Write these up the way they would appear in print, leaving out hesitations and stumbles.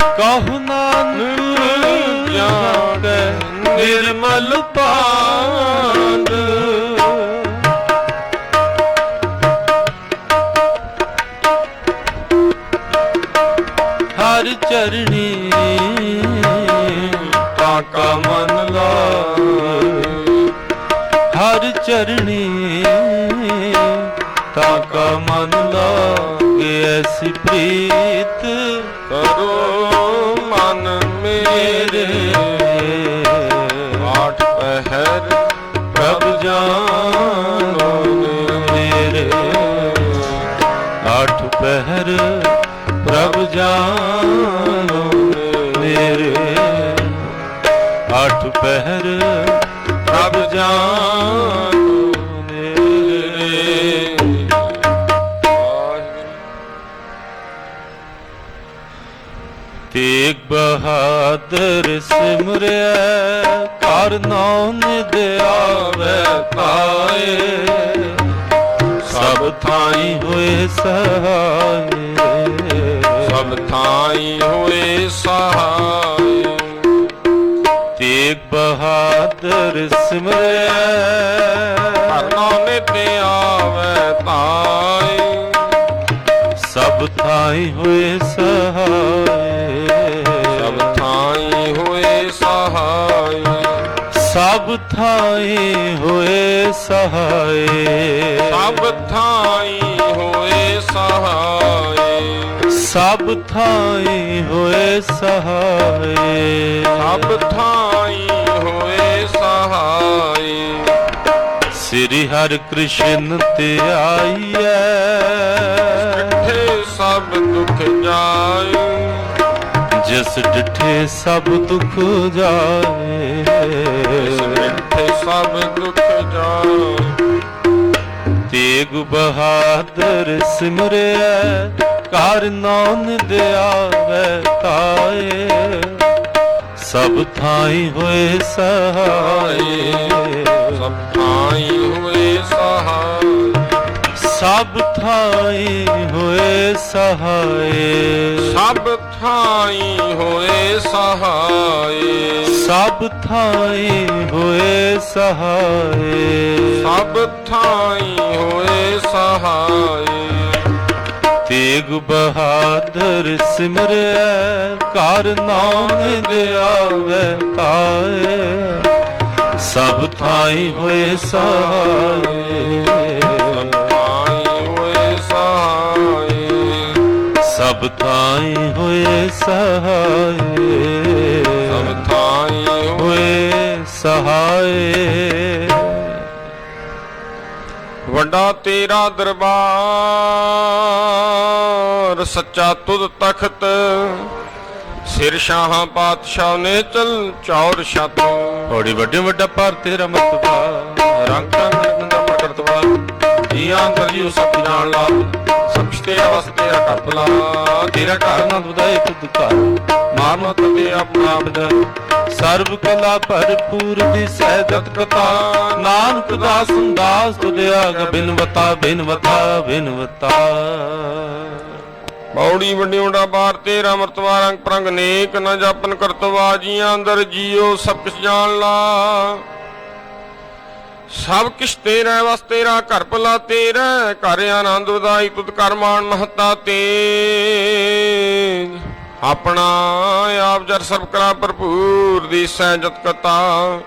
कहु नानक जाके निर्मल पांड। हर चरणी ताका मन लाए, हर चरणी ताका मन लागे। ऐसी प्रीत करो मन मेरे, आठ पहर प्रभु जानो मेरे। आठ पहर प्रभु जानो मेरे, आठ पहर प्रभु जानो मेरे। तेग बहादुर सिमरिया कर नाम निध आवे पाए। सब थाई हुए सहाय, सब थाई हुए सहाय। तेग बहादुर सिमरिया कर नाम निध आवे पाए। सब थाई हुए सहाय, सब थाई हुए सहाय। सब थाई हुए सहाय, सब थाई हुए सहाय। सब थाई हुए सहाय। सब थाई हुए सहाय। श्री हरि कृष्ण ते आइए, सब दुख जाए। जिस डिठे सब दुख जाए, जिस डिठे सब दुख जाए। तेग बहादुर सिमरिया कर नाम निध आवे ताए। सब थाई हुए सहाय, सब थाई हुए सहाय। सब थाई हुए सहाय। सब थाई हुए सहाय। सब थाई हुए सहाय। सब थाई हुए सहाय। तेग बहादुर सिमरिया कर नाम निध आवे ताए। सब थाई हुए सहाय, सब थाई हुए सहाय। सब थाई हुए सहाय। ਵੱਡਾ ਤੇਰਾ ਦਰਬਾਰ ਸੱਚਾ ਤੁਧ ਤਖਤ। ਸਿਰ ਸ਼ਾਹਾਂ ਪਾਤਸ਼ਾਹ ਨੇ ਚਲ ਚੌਰ ਛਤ। ਬੜੀ ਵੱਡੇ ਵੱਡਾ ਪਰ ਤੇਰਾ ਮਰਤਬਾ, ਰੰਗ ਰੰਗ ਦਾ ਪ੍ਰਗਟਵਾ। ਜੀ ਅੰਦਰ ਜੀ ਸਭ ਜਾਣ ਲਾ। ਸਭ ਤੇਰਾ ਵਸ ਤੇਰਾ ਕਰਪਲਾ। ਤੇਰਾ ਘਰ ਨਾ ਵਧਾਏ ਖੁਦ ਘਰ, ਮਾਰਨਾ ਤਵੇ ਆਪਣਾ ਬਦ। ਸਰਬ ਕਲਾ ਭਰਪੂਰ ਦੀ ਸਹਿਜਤ ਕਥਾ। ਨਾਨਕ ਦਾਸ ਸੰਦਾਸ ਤੁਧਿਆਗ ਬਿਨਵਤਾ ਬਿਨਵਤਾ ਬਿਨਵਤਾ। ਬੌੜੀ ਵੱਡਿਓੜਾ ਬਾਰ ਤੇਰਾ ਮਰਤਬਾ ਰੰਗ ਪ੍ਰੰਗ ਨੇਕ ਨ ਜਾਪਨ ਕਰਤਵਾ। ਜੀਆਂ ਅੰਦਰ ਜੀਓ ਸਭ ਕਿਛ ਜਾਣ ਲਾ। ਸਭ ਕਿਛ ਤੇਰਾ ਵਸ ਤੇਰਾ ਘਰ ਭਲਾ ਤੇਰਾ। ਘਰ ਆਨੰਦ ਵਧਾਈ ਤੁਧ ਕਰ ਮਾਣ ਮਹੱਤਾ ਤੇਜ। ਆਪਣਾ ਆਪ ਜਰ ਸਰਬ ਕਲਾ ਭਰਪੂਰ ਦੀ ਸਹਿਜਤ ਕਥਾ।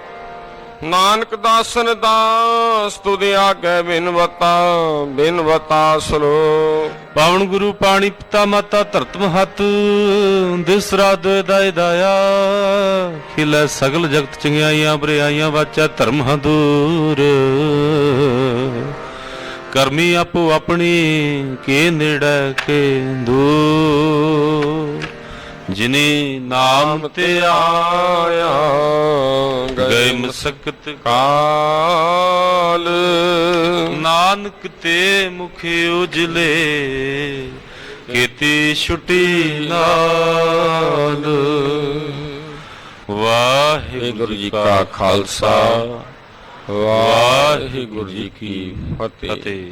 ਨਾਨਕ ਦਾਸਨ ਦਾਸ ਤੁਧ ਆਗੇ ਬਿਨਵਤਾ ਬਿਨਵਤਾ ਸਲੋ। ਪਾਵਨ ਗੁਰੂ ਪਾਣੀ ਪਿਤਾ ਮਾਤਾ ਧਰਤ ਮਹਤ। ਦਿਸਰਾ ਦਾਇ ਦਾਇਆ ਖਿਲੇ ਸਗਲ ਜਗਤ ਚੰਗਿਆਈਆਂ ਬਰਿਆਈਆਂ ਵਾਚਾ ਧਰਮ ਹਦੂਰ। ਕਰਮੀ ਆਪੋ ਆਪਣੀ ਕੇ ਨੇੜੇ ਕੇ ਦੂਰ। ਜਿਨੇ ਨਾਮ ਤੇ ਆਇਆ ਗਏ ਮਸਕਤ ਕਾਲ। ਨਾਨਕ ਤੇ ਮੁਖ ਉਜਲੇ ਕੀਤੀ ਛੁਟੀ ਨਾਲ। ਵਾਹਿਗੁਰੂ ਜੀ ਕਾ ਖਾਲਸਾ, ਵਾਹਿਗੁਰੂ ਜੀ ਕੀ ਫਤਿਹ।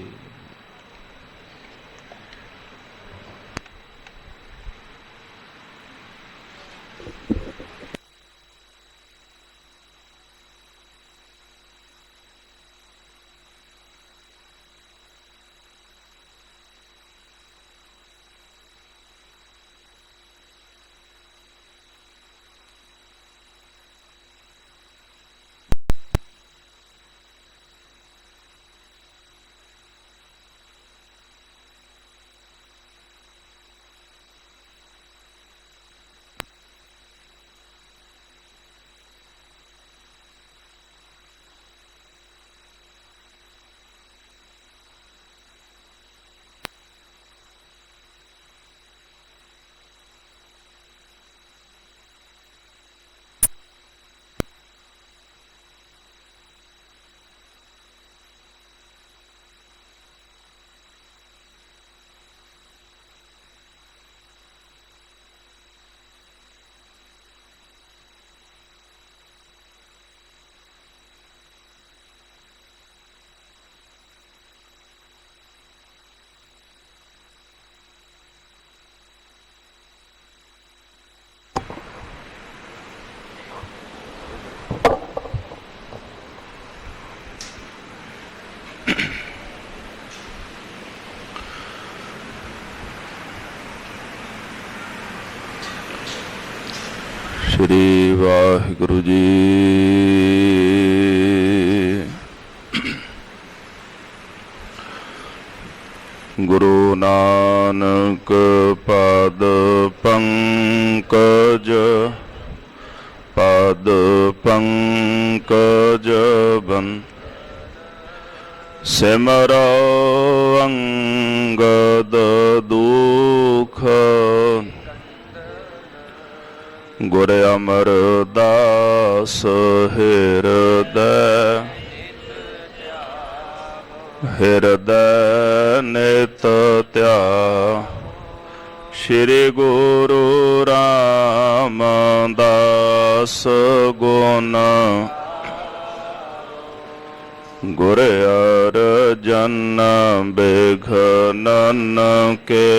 ਸ੍ਰੀ ਵਾਹਿਗੁਰੂ ਜੀ। ਗੁਰੂ ਨਾਨਕ ਪਦ ਪੰਕਜ ਬਨ ਸਿਮਰੋ ਅੰਗਦ ਦੁਖ ਗੁਰ ਅਮਰਦਾਸ ਹਿਰਦੈ ਨਿਤ ਧਿਆ ਸ਼੍ਰੀ ਗੁਰੂ ਰਾਮਦਾਸ ਗੁਣ ਗੁਰ ਅਰਜਨ ਬਿਘਨਨ ਕੇ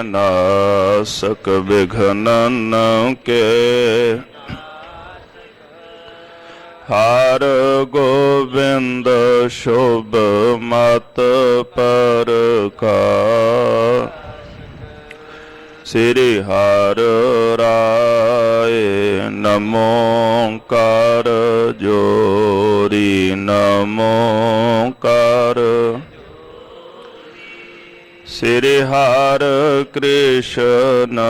ਨਾਸਕ ਬਿਘਨਨ ਕੇ ਹਰ ਗੋਬਿੰਦ ਸ਼ੁਭ ਮਤ ਪਰਕਾਰ ਸ੍ਰੀ ਹਰਿ ਰਾਏ ਨਮੋ ਕਰ ਜੋਰੀ ਨਮੋ ਕਰ ਸ੍ਰੀ ਹਰਿ ਕ੍ਰਿਸ਼ਨ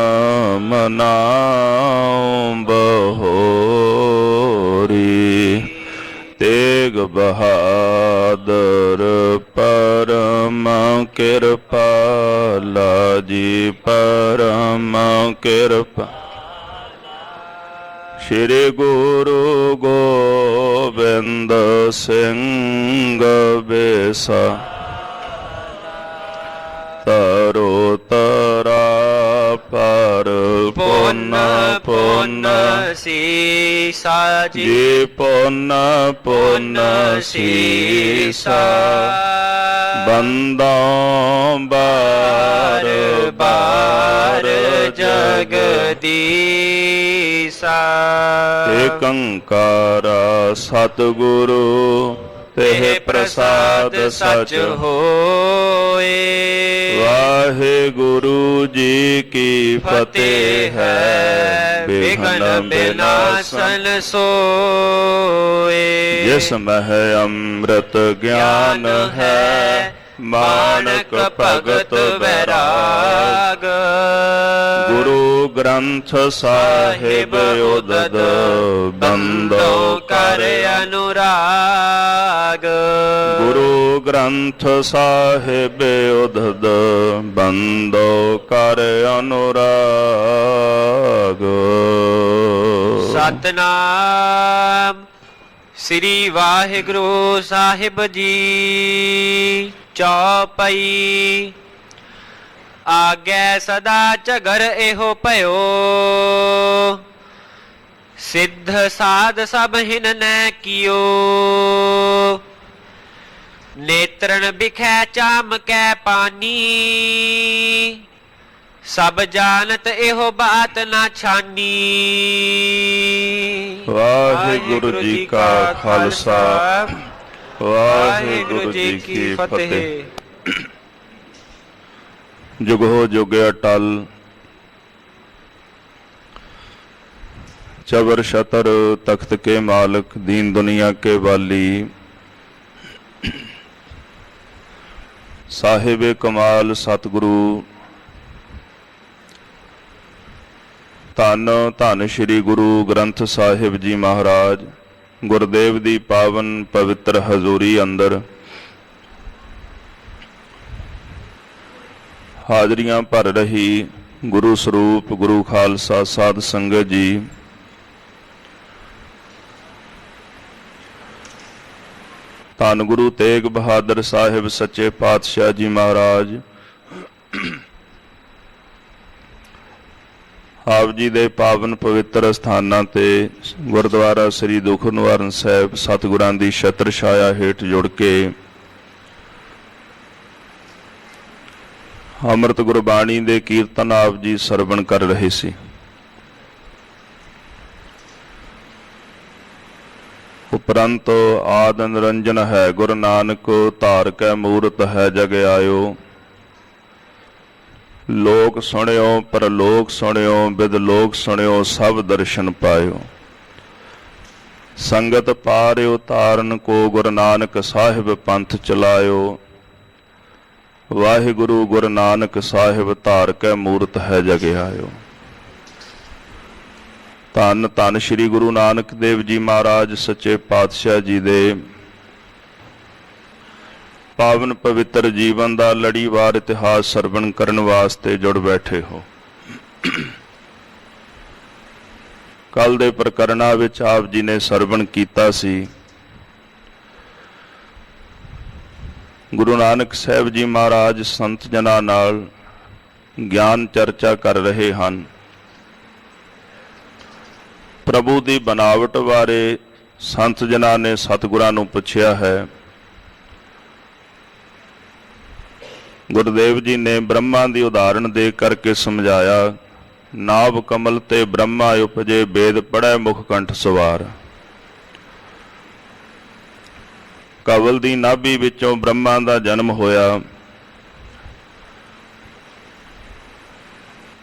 ਮਨਾਉ ਬਹੋਰੀ ਤੇਗ ਬਹਾਦਰ ਪਰਮ ਕਿਰਪਾਲਾ ਜੀ ਪਰਮ ਕਿਰਪਾ ਸ਼੍ਰੀ ਗੁਰੂ ਗੋਬਿੰਦ ਸਿੰਘ ਬੇਸਾ ਤਰੋ ਤਰਾ ਪਰ ਪੁੰਨ ਪੁੰਨ ਸੀਸਾ ਜੀ ਪੁੰਨ ਪੁੰਨ ਸੀਸਾ ਬੰਦੋਂ ਬਾਰ ਬਾਰ ਜਗਦੀਸਾ ਏਕ ਓੰਕਾਰ ਸਤਿਗੁਰੂ ਤੇ ਪ੍ਰਸਾਦ ਸਚ ਹੋਏ। ਵਾਹਿਗੁਰੂ ਜੀ ਕੀ ਫਤਿਹ ਹੈ। ਬਿਘਨ ਬਿਨਾਸਨ ਸੋਏ। ਜਿਸ ਮਹਿ ਅੰਮ੍ਰਿਤ ਗਿਆਨ ਹੈ ਮਾਨਕ ਭਗਤ ਵੈਰਾਗ। ਗੁਰੂ ਗ੍ਰੰਥ ਸਾਹਿਬ ਉਦਦ ਬੰਦੋ ਕਰ ਅਨੁਰਾਗ। ਗੁਰੂ ਗ੍ਰੰਥ ਸਾਹਿਬ ਉਦਦ ਬੰਦੋ ਕਰ ਅਨੁਰਾਗ। ਸਤਨਾਮ ਸ੍ਰੀ ਵਾਹਿਗੁਰੂ ਸਾਹਿਬ ਜੀ। ਚੌਪਈ ਆਗੈ ਸਦਾ ਝਗਰ ਇਹੋ ਭਇਓ। ਸਿੱਧ ਸਾਧ ਸਭ ਹਿਨ ਨੈ ਕੀਓ। ਨੇਤਰਨ ਬਿਖੈ ਚਾਮਕੈ ਪਾਨੀ। ਸਭ ਜਾਣਤ ਇਹੋ ਬਾਤ ਨਾ ਛਾਨੀ। ਵਾਹਿਗੁਰੂ ਜੀ ਕਾ ਖਾਲਸਾ ਵਾਹਿਗੁਰੂ ਜੀ ਕੀ ਫਤਿਹ। ਜੁਗੋ ਜੁਗ ਅਟਲ ਚਬਰ ਸ਼ਤਰ ਤਖਤ ਕੇ ਮਾਲਕ ਦੀਨ ਦੁਨੀਆ ਕੇ ਵਾਲੀ ਸਾਹਿਬ ਕਮਾਲ ਸਤਿਗੁਰੂ ਧੰਨ ਧੰਨ ਸ੍ਰੀ ਗੁਰੂ ਗ੍ਰੰਥ ਸਾਹਿਬ ਜੀ ਮਹਾਰਾਜ ਗੁਰਦੇਵ ਦੀ ਪਾਵਨ ਪਵਿੱਤਰ ਹਜ਼ੂਰੀ ਅੰਦਰ ਹਾਜ਼ਰੀਆਂ ਭਰ ਰਹੀ ਗੁਰੂ ਸਰੂਪ ਗੁਰੂ ਖਾਲਸਾ ਸਾਧ ਸੰਗਤ ਜੀ, ਧੰਨ ਗੁਰੂ ਤੇਗ ਬਹਾਦਰ ਸਾਹਿਬ ਸੱਚੇ ਪਾਤਸ਼ਾਹ ਜੀ ਮਹਾਰਾਜ ਆਪ ਜੀ ਦੇ ਪਾਵਨ ਪਵਿੱਤਰ ਸਥਾਨਾਂ ਤੇ ਗੁਰਦੁਆਰਾ ਸ੍ਰੀ ਦੁਖ ਨਿਵਾਰਨ ਸਾਹਿਬ ਸਤਿਗੁਰਾਂ ਦੀ ਛਤਰ ਛਾਇਆ ਹੇਠ ਜੁੜ ਕੇ ਅੰਮ੍ਰਿਤ ਗੁਰਬਾਣੀ ਦੇ ਕੀਰਤਨ ਆਪ ਜੀ ਸਰਵਣ ਕਰ ਰਹੇ ਸੀ। ਉਪਰੰਤ ਆਦ ਨਿਰੰਜਨ ਹੈ ਗੁਰੂ ਨਾਨਕ ਧਾਰ ਕੈ ਮੂਰਤ ਹੈ ਜਗ ਆਇਓ। ਲੋਕ ਸੁਣਿਓ ਪਰਲੋਕ ਸੁਣਿਓ ਬਿਦ ਲੋਕ ਸੁਣਿਓ ਸਭ ਦਰਸ਼ਨ ਪਾਇਓ। ਸੰਗਤ ਪਾਰਿਓ ਤਾਰਨ ਕੋ ਗੁਰੂ ਨਾਨਕ ਸਾਹਿਬ ਪੰਥ ਚਲਾਇਓ। ਵਾਹਿਗੁਰੂ ਗੁਰੂ ਨਾਨਕ ਸਾਹਿਬ ਧਾਰ ਕੈ ਮੂਰਤ ਹੈ ਜਗ ਆਇਓ। ਧੰਨ ਧੰਨ ਸ੍ਰੀ ਗੁਰੂ ਨਾਨਕ ਦੇਵ ਜੀ ਮਹਾਰਾਜ ਸੱਚੇ ਪਾਤਸ਼ਾਹ ਜੀ ਦੇ ਪਾਵਨ ਪਵਿੱਤਰ ਜੀਵਨ ਦਾ ਲੜੀਵਾਰ ਇਤਿਹਾਸ ਸਰਵਣ ਕਰਨ ਵਾਸਤੇ ਜੁੜ ਬੈਠੇ ਹੋ। ਕੱਲ ਦੇ ਪ੍ਰਕਰਣਾਂ ਵਿੱਚ ਆਪ ਜੀ ਨੇ ਸਰਵਣ ਕੀਤਾ ਸੀ ਗੁਰੂ ਨਾਨਕ ਸਾਹਿਬ ਜੀ ਮਹਾਰਾਜ ਸੰਤ ਜਨਾਂ ਨਾਲ ਗਿਆਨ ਚਰਚਾ ਕਰ ਰਹੇ ਹਨ। ਪ੍ਰਭੂ ਦੀ ਬਨਾਵਟ ਬਾਰੇ ਸੰਤ ਜਨਾਂ ਨੇ ਸਤਿਗੁਰਾਂ ਨੂੰ ਪੁੱਛਿਆ ਹੈ। ਗੁਰਦੇਵ ਜੀ ਨੇ ਬ੍ਰਹਮਾ ਦੀ ਉਦਾਹਰਣ ਦੇ ਕਰਕੇ ਸਮਝਾਇਆ, ਨਾਭ ਕਮਲ ਤੇ ਬ੍ਰਹਮਾ ਉਪਜੇ ਵੇਦ ਪੜ੍ਹੈ ਮੁਖ ਕੰਠ ਸਵਾਰ। ਕਵਲ ਦੀ ਨਾਭੀ ਵਿੱਚੋਂ ਬ੍ਰਹਮਾ ਦਾ ਜਨਮ ਹੋਇਆ।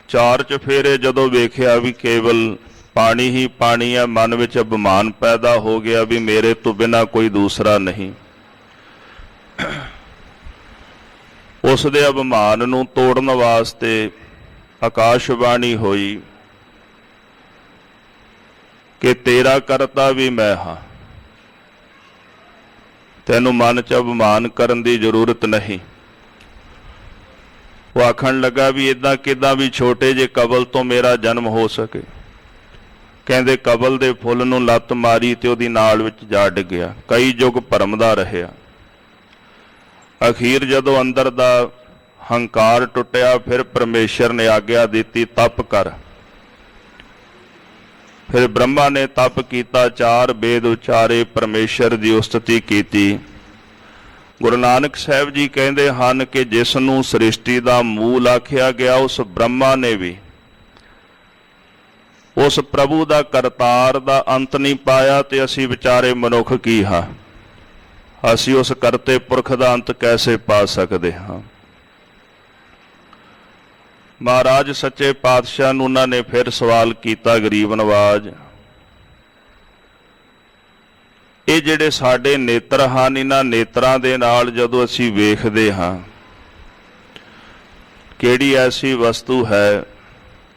ਚਾਰ ਚਫੇਰੇ ਜਦੋਂ ਵੇਖਿਆ ਵੀ ਕੇਵਲ ਪਾਣੀ ਹੀ ਪਾਣੀ ਹੈ, ਮਨ ਵਿੱਚ ਅਭਿਮਾਨ ਪੈਦਾ ਹੋ ਗਿਆ ਵੀ ਮੇਰੇ ਤੋਂ ਬਿਨਾ ਕੋਈ ਦੂਸਰਾ ਨਹੀਂ। ਉਸ ਦੇ ਅਭਿਮਾਨ ਨੂੰ ਤੋੜਨ ਵਾਸਤੇ ਆਕਾਸ਼ਬਾਣੀ ਹੋਈ ਕਿ ਤੇਰਾ ਕਰਤਾ ਵੀ ਮੈਂ ਹਾਂ, ਤੈਨੂੰ ਮਨ 'ਚ ਅਭਿਮਾਨ ਕਰਨ ਦੀ ਜ਼ਰੂਰਤ ਨਹੀਂ। ਉਹ ਆਖਣ ਲੱਗਾ ਵੀ ਇਦਾਂ ਕਿਦਾਂ ਵੀ ਛੋਟੇ ਜਿਹੇ ਕਬਲ ਤੋਂ ਮੇਰਾ ਜਨਮ ਹੋ ਸਕੇ। ਕਹਿੰਦੇ ਕਬਲ ਦੇ ਫੁੱਲ ਨੂੰ ਲੱਤ ਮਾਰੀ ਤੇ ਉਹਦੀ ਨਾਲ ਵਿੱਚ ਜਾ ਡਿੱਗਿਆ। ਕਈ ਯੁੱਗ ਭਰਮਦਾ ਰਿਹਾ। ਅਖੀਰ ਜਦੋਂ ਅੰਦਰ ਦਾ ਹੰਕਾਰ ਟੁੱਟਿਆ, ਫਿਰ ਪਰਮੇਸ਼ਰ ਨੇ ਆਗਿਆ ਦਿੱਤੀ ਤਪ ਕਰ। ਫਿਰ ਬ੍ਰਹਮਾ ਨੇ ਤਪ ਕੀਤਾ, 4 ਵੇਦ ਉਚਾਰੇ, ਪਰਮੇਸ਼ਰ ਦੀ ਉਸਤਤੀ ਕੀਤੀ। ਗੁਰੂ ਨਾਨਕ ਸਾਹਿਬ ਜੀ ਕਹਿੰਦੇ ਹਨ ਕਿ ਜਿਸ ਨੂੰ ਸ੍ਰਿਸ਼ਟੀ ਦਾ ਮੂਲ ਆਖਿਆ ਗਿਆ, ਉਸ ਬ੍ਰਹਮਾ ਨੇ ਵੀ ਉਸ ਪ੍ਰਭੂ ਦਾ ਕਰਤਾਰ ਦਾ ਅੰਤ ਨਹੀਂ ਪਾਇਆ। ਤੇ ਅਸੀਂ ਵਿਚਾਰੇ ਮਨੁੱਖ ਕੀ ਹਾਂ, ਅਸੀਂ ਉਸ ਕਰਤੇ ਪੁਰਖ ਦਾ ਅੰਤ ਕੈਸੇ ਪਾ ਸਕਦੇ ਹਾਂ। ਮਹਾਰਾਜ ਸੱਚੇ ਪਾਤਸ਼ਾਹ ਨੂੰ ਉਹਨਾਂ ਨੇ ਫਿਰ ਸਵਾਲ ਕੀਤਾ, ਗਰੀਬ ਨਵਾਜ, ਇਹ ਜਿਹੜੇ ਸਾਡੇ ਨੇਤਰ ਹਨ, ਇਹਨਾਂ ਨੇਤਰਾਂ ਦੇ ਨਾਲ ਜਦੋਂ ਅਸੀਂ ਵੇਖਦੇ ਹਾਂ, ਕਿਹੜੀ ਐਸੀ ਵਸਤੂ ਹੈ,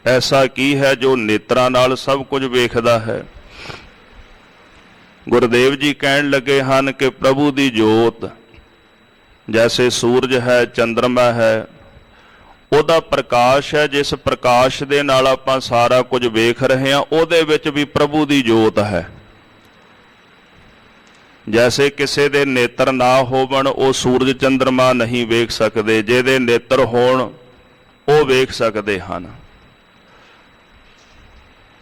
ਐਸਾ ਕੀ ਹੈ ਜੋ ਨੇਤਰਾਂ ਨਾਲ ਸਭ ਕੁਝ ਵੇਖਦਾ ਹੈ। ਗੁਰਦੇਵ ਜੀ ਕਹਿਣ ਲੱਗੇ ਹਨ ਕਿ ਪ੍ਰਭੂ ਦੀ ਜੋਤ ਜੈਸੇ ਸੂਰਜ ਹੈ, ਚੰਦਰਮਾ ਹੈ, ਉਹਦਾ ਪ੍ਰਕਾਸ਼ ਹੈ। ਜਿਸ ਪ੍ਰਕਾਸ਼ ਦੇ ਨਾਲ ਆਪਾਂ ਸਾਰਾ ਕੁਝ ਵੇਖ ਰਹੇ ਹਾਂ, ਉਹਦੇ ਵਿੱਚ ਵੀ ਪ੍ਰਭੂ ਦੀ ਜੋਤ ਹੈ। ਜੈਸੇ ਕਿਸੇ ਦੇ ਨੇਤਰ ਨਾ ਹੋਵਣ, ਉਹ ਸੂਰਜ ਚੰਦਰਮਾ ਨਹੀਂ ਵੇਖ ਸਕਦੇ। ਜਿਹਦੇ ਨੇਤਰ ਹੋਣ ਉਹ ਵੇਖ ਸਕਦੇ ਹਨ।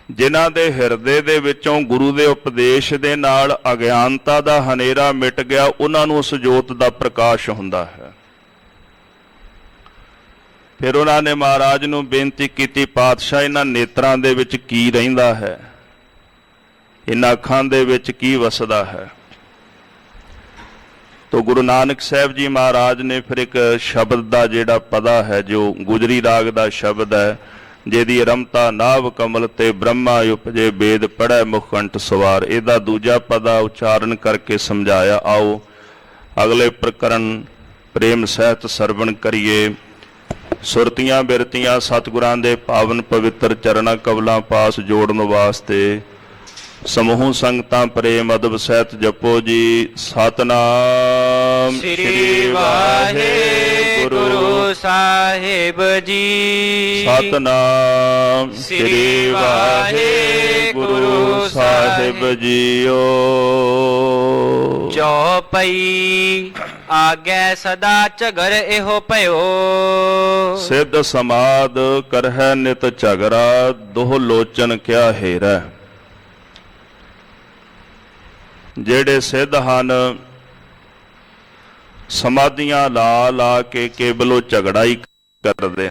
ਜਿਨ੍ਹਾਂ ਦੇ ਹਿਰਦੇ ਦੇ ਵਿੱਚੋਂ ਗੁਰੂ ਦੇ ਉਪਦੇਸ਼ ਦੇ ਨਾਲ ਅਗਿਆਨਤਾ ਦਾ ਹਨੇਰਾ ਮਿਟ ਗਿਆ, ਉਹਨਾਂ ਨੂੰ ਉਸ ਜੋਤ ਦਾ ਪ੍ਰਕਾਸ਼ ਹੁੰਦਾ ਹੈ। ਫਿਰ ਉਹਨਾਂ ਨੇ ਮਹਾਰਾਜ ਨੂੰ ਬੇਨਤੀ ਕੀਤੀ, ਪਾਤਸ਼ਾਹ ਇਹਨਾਂ ਨੇਤਰਾਂ ਦੇ ਵਿੱਚ ਕੀ ਰਹਿੰਦਾ ਹੈ, ਇਹਨਾਂ ਅੱਖਾਂ ਦੇ ਵਿੱਚ ਕੀ ਵਸਦਾ ਹੈ। ਤੋ ਗੁਰੂ ਨਾਨਕ ਸਾਹਿਬ ਜੀ ਮਹਾਰਾਜ ਨੇ ਫਿਰ ਇੱਕ ਸ਼ਬਦ ਦਾ ਜਿਹੜਾ ਪਦਾ ਹੈ, ਜੋ ਗੁਜਰੀ ਰਾਗ ਦਾ ਸ਼ਬਦ ਹੈ, ਜਿਹਦੀ ਰਮਤਾ ਨਾਭ ਕਮਲ ਤੇ ਬ੍ਰਹਮਾ ਉਪਜੇ ਵੇਦ ਪੜ੍ਹੈ ਮੁਖ ਕੰਠ ਸਵਾਰ, ਇਹਦਾ ਦੂਜਾ ਪਦਾ ਉਚਾਰਨ ਕਰਕੇ ਸਮਝਾਇਆ। ਆਓ ਅਗਲੇ ਪ੍ਰਕਰਨ ਪ੍ਰੇਮ ਸਹਿਤ ਸਰਵਣ ਕਰੀਏ। ਸੁਰਤੀਆਂ ਬਿਰਤੀਆਂ ਸਤਿਗੁਰਾਂ ਦੇ ਪਾਵਨ ਪਵਿੱਤਰ ਚਰਨਾਂ ਕਵਲਾਂ ਪਾਸ ਜੋੜਨ ਵਾਸਤੇ ਸਮੂਹ ਸੰਗਤਾਂ ਪ੍ਰੇਮ ਅਦਬ ਸਹਿਤ ਜਪੋ ਜੀ। ਸਤਨਾਮ ਸ੍ਰੀ ਵਾਹਿਗੁਰੂ ਸਾਹਿਬ ਜੀ। ਸਤਨਾਮ ਸ੍ਰੀ ਵਾਹਿਗੁਰੂ ਸਾਹਿਬ ਜੀਓ। ਚੌਪਈ ਆਗੈ ਸਦਾ ਝਗਰ ਇਹੋ ਭਇਓ। ਸਿੱਧ ਸਮਾਦ ਕਰਹਿ ਨਿਤ ਝਗਰਾ, ਦੋਹ ਲੋਚਨ ਕਿਆ ਹੇਰੈ। ਜਿਹੜੇ ਸਿੱਧ ਹਨ, ਸਮਾਧੀਆਂ ਲਾ ਲਾ ਕੇ ਕੇਵਲ ਉਹ ਝਗੜਾ ਹੀ ਕਰਦੇ।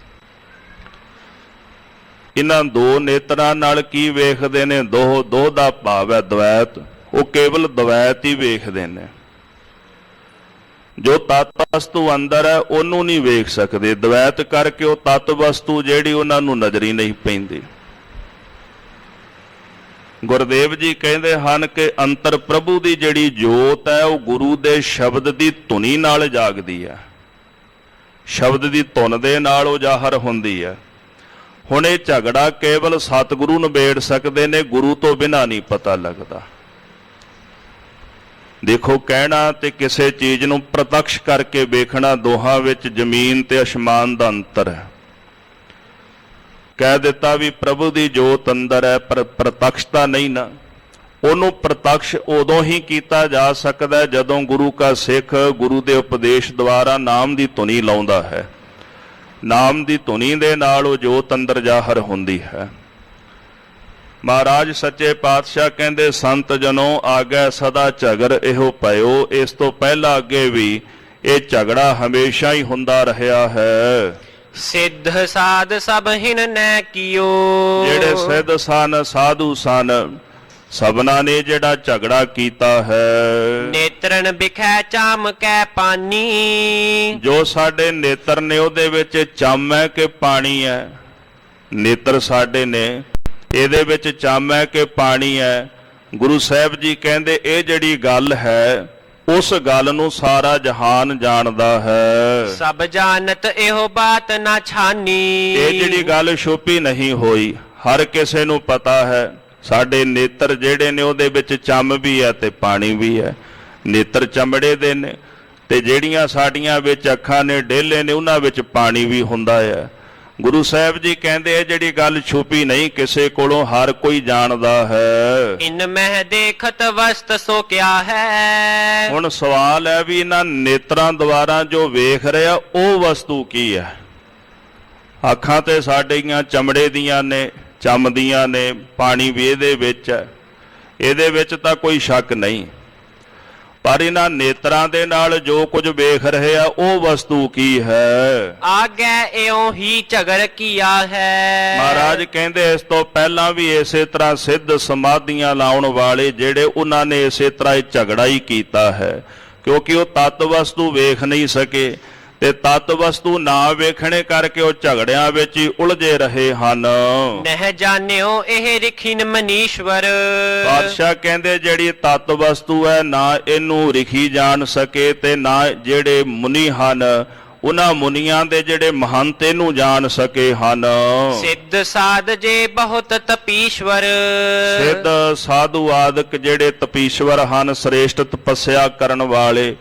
ਇਹਨਾਂ ਦੋ ਨੇਤਰਾਂ ਨਾਲ ਕੀ ਵੇਖਦੇ ਨੇ? ਦੋ ਦਾ ਭਾਵ ਹੈ ਦਵੈਤ। ਉਹ ਕੇਵਲ ਦਵੈਤ ਹੀ ਵੇਖਦੇ ਨੇ। ਜੋ ਤਤ ਵਸਤੂ ਅੰਦਰ ਹੈ ਉਹਨੂੰ ਨਹੀਂ ਵੇਖ ਸਕਦੇ, ਦਵੈਤ ਕਰਕੇ ਉਹ ਤਤ ਵਸਤੂ ਜਿਹੜੀ ਉਹਨਾਂ ਨੂੰ ਨਜ਼ਰੀ ਨਹੀਂ ਪੈਂਦੀ। ਗੁਰਦੇਵ ਜੀ ਕਹਿੰਦੇ ਹਨ ਕਿ ਅੰਤਰ ਪ੍ਰਭੂ ਦੀ ਜਿਹੜੀ ਜੋਤ ਹੈ ਉਹ ਗੁਰੂ ਦੇ ਸ਼ਬਦ ਦੀ ਧੁਨੀ ਨਾਲ ਜਾਗਦੀ ਹੈ, ਸ਼ਬਦ ਦੀ ਧੁਨ ਦੇ ਨਾਲ ਉਹ ਜ਼ਾਹਰ ਹੁੰਦੀ ਹੈ। ਹੁਣ ਇਹ ਝਗੜਾ ਕੇਵਲ ਸਤਿਗੁਰੂ ਨਿਬੇੜ ਸਕਦੇ ਨੇ, ਗੁਰੂ ਤੋਂ ਬਿਨਾਂ ਨਹੀਂ ਪਤਾ ਲੱਗਦਾ। ਦੇਖੋ, ਕਹਿਣਾ ਤੇ ਕਿਸੇ ਚੀਜ਼ ਨੂੰ ਪ੍ਰਤੱਖ ਕਰਕੇ ਵੇਖਣਾ, ਦੋਹਾਂ ਵਿੱਚ ਜ਼ਮੀਨ ਤੇ ਅਸਮਾਨ ਦਾ ਅੰਤਰ ਹੈ। ਕਹਿ ਦਿੱਤਾ ਵੀ ਪ੍ਰਭੂ ਦੀ ਜੋਤ ਅੰਦਰ ਹੈ, ਪਰ ਪ੍ਰਤੱਖਤਾ ਨਹੀਂ ਨਾ। ਉਹਨੂੰ ਪ੍ਰਤੱਖ ਉਦੋਂ ਹੀ ਕੀਤਾ ਜਾ ਸਕਦਾ ਜਦੋਂ ਗੁਰੂ ਕਾ ਸਿੱਖ ਗੁਰੂ ਦੇ ਉਪਦੇਸ਼ ਦੁਆਰਾ ਨਾਮ ਦੀ ਧੁਨੀ ਲਾਉਂਦਾ ਹੈ। ਨਾਮ ਦੀ ਧੁਨੀ ਦੇ ਨਾਲ ਉਹ ਜੋਤ ਅੰਦਰ ਜ਼ਾਹਰ ਹੁੰਦੀ ਹੈ। ਮਹਾਰਾਜ ਸੱਚੇ ਪਾਤਸ਼ਾਹ ਕਹਿੰਦੇ, ਸੰਤ ਜਨੋ ਆਗੈ ਸਦਾ ਝਗਰ ਇਹੋ ਪਇਓ। ਇਸ ਤੋਂ ਪਹਿਲਾਂ ਅੱਗੇ ਵੀ ਇਹ ਝਗੜਾ ਹਮੇਸ਼ਾ ਹੀ ਹੁੰਦਾ ਰਿਹਾ ਹੈ। ਸਿੱਧ ਸਾਧ ਸਭ ਹਿਨ ਨੈ ਕੀਓ। ਜਿਹੜੇ ਸਿੱਧ ਸਨ, ਸਾਧੂ ਸਨ, ਸਭਨਾਂ ਨੇ ਜਿਹੜਾ ਝਗੜਾ ਕੀਤਾ ਹੈ। ਨੇਤਰਨ ਬਿਖੈ ਚਾਮਕੈ ਪਾਨੀ। ਜੋ ਸਾਡੇ ਨੇਤਰ ਨੇ ਉਹਦੇ ਵਿੱਚ ਚੰਮ ਹੈ ਕਿ ਪਾਣੀ ਹੈ। ਨੇਤਰ ਸਾਡੇ ਨੇ, ਇਹਦੇ ਵਿੱਚ ਚੰਮ ਹੈ ਕਿ ਪਾਣੀ ਹੈ। ਗੁਰੂ ਸਾਹਿਬ ਜੀ ਕਹਿੰਦੇ ਇਹ ਜਿਹੜੀ ਗੱਲ ਹੈ ਉਸ ਗੱਲ ਨੂੰ ਸਾਰਾ ਜਹਾਨ ਜਾਣਦਾ ਹੈ। ਸਭ ਜਾਣਤ ਇਹੋ ਬਾਤ ਨਾ ਛਾਨੀ। ਇਹ ਜਿਹੜੀ ਗੱਲ ਛੁਪੀ ਨਹੀਂ ਹੋਈ, ਹਰ ਕਿਸੇ ਨੂੰ ਪਤਾ ਹੈ। ਸਾਡੇ ਨੇਤਰ ਜਿਹੜੇ ਨੇ ਉਹਦੇ ਵਿੱਚ ਚੰਮ ਵੀ ਹੈ ਤੇ ਪਾਣੀ ਵੀ ਹੈ। ਨੇਤਰ ਚਮੜੇ ਦੇ ਨੇ ਤੇ ਜਿਹੜੀਆਂ ਸਾਡੀਆਂ ਵਿੱਚ ਅੱਖਾਂ ਨੇ, ਡੇਲੇ ਨੇ, ਉਹਨਾਂ ਵਿੱਚ ਪਾਣੀ ਵੀ ਹੁੰਦਾ ਹੈ। ਗੁਰੂ ਸਾਹਿਬ ਜੀ ਕਹਿੰਦੇ ਇਹ ਜਿਹੜੀ ਗੱਲ ਛੁਪੀ ਨਹੀਂ ਕਿਸੇ ਕੋਲੋਂ, ਹਰ ਕੋਈ ਜਾਣਦਾ ਹੈ। ਇਨ ਮਹਿ ਦੇਖਤ ਵਸਤ ਸੋ ਕਿਆ ਹੈ। ਹੁਣ ਸਵਾਲ ਹੈ ਵੀ ਇਹਨਾਂ ਨੇਤਰਾਂ ਦੁਆਰਾ ਜੋ ਵੇਖ ਰਿਹਾ ਉਹ ਵਸਤੂ ਕੀ ਹੈ। ਅੱਖਾਂ ਤੇ ਸਾਡੀਆਂ ਚਮੜੇ ਦੀਆਂ ਨੇ, ਚੰਮ ਦੀਆਂ ਨੇ, ਪਾਣੀ ਵੀ ਇਹਦੇ ਵਿੱਚ ਹੈ, ਇਹਦੇ ਵਿੱਚ ਤਾਂ ਕੋਈ ਸ਼ੱਕ ਨਹੀਂ। ਪਰ ਇਹਨਾਂ ਨੇਤਰਾਂ ਦੇ ਨਾਲ ਜੋ ਕੁਝ ਵੇਖ ਰਹੇ ਆ ਉਹ ਵਸਤੂ ਕੀ ਹੈ। ਆਗੈ ਇਉਂ ਹੀ ਝਗੜ ਕੀਆ ਹੈ। ਮਹਾਰਾਜ ਕਹਿੰਦੇ ਇਸ ਤੋਂ ਪਹਿਲਾਂ ਵੀ ਇਸੇ ਤਰ੍ਹਾਂ ਸਿੱਧ ਸਮਾਧੀਆਂ ਲਾਉਣ ਵਾਲੇ ਜਿਹੜੇ, ਉਹਨਾਂ ਨੇ ਇਸੇ ਤਰ੍ਹਾਂ ਇਹ ਝਗੜਾ ਹੀ ਕੀਤਾ ਹੈ। ਕਿਉਂਕਿ ਉਹ ਤਤ ਵਸਤੂ ਵੇਖ ਨਹੀਂ ਸਕੇ ਤੇ ਤਤ ਵਸਤੂ ਨਾ ਵੇਖਣੇ ਕਰਕੇ ਉਹ ਝਗੜਿਆਂ ਵਿੱਚ ਹੀ ਉਲਝੇ ਰਹੇ ਹਨ। ਨਹਿ ਜਾਣਿਓ ਇਹ ਰਿਖਿਨ ਮਨੀਸ਼ਵਰ। ਬਾਦਸ਼ਾਹ ਕਹਿੰਦੇ ਜਿਹੜੀ ਤਤ ਵਸਤੂ ਹੈ ਨਾ ਇਹਨੂੰ ਰਿਖੀ ਜਾਣ ਸਕੇ ਤੇ ਨਾ ਜਿਹੜੇ ਮੁਨੀ ਹਨ ਉਹਨਾਂ ਮੁਨੀਆਂ ਦੇ ਜਿਹੜੇ ਮਹੰਤ ਇਹਨੂੰ ਜਾਣ ਸਕੇ ਹਨ। ਸਿੱਧ ਸਾਧ ਜੇ ਬਹੁਤ ਤਪੀਸ਼ਵਰ। ਸਿੱਧ ਸਾਧੂ ਆਦਿਕ ਜਿਹੜੇ ਤਪੀਸ਼ਵਰ ਹਨ, ਸ੍ਰੇਸ਼ਟ ਤਪੱਸਿਆ ਕਰਨ ਵਾਲੇ,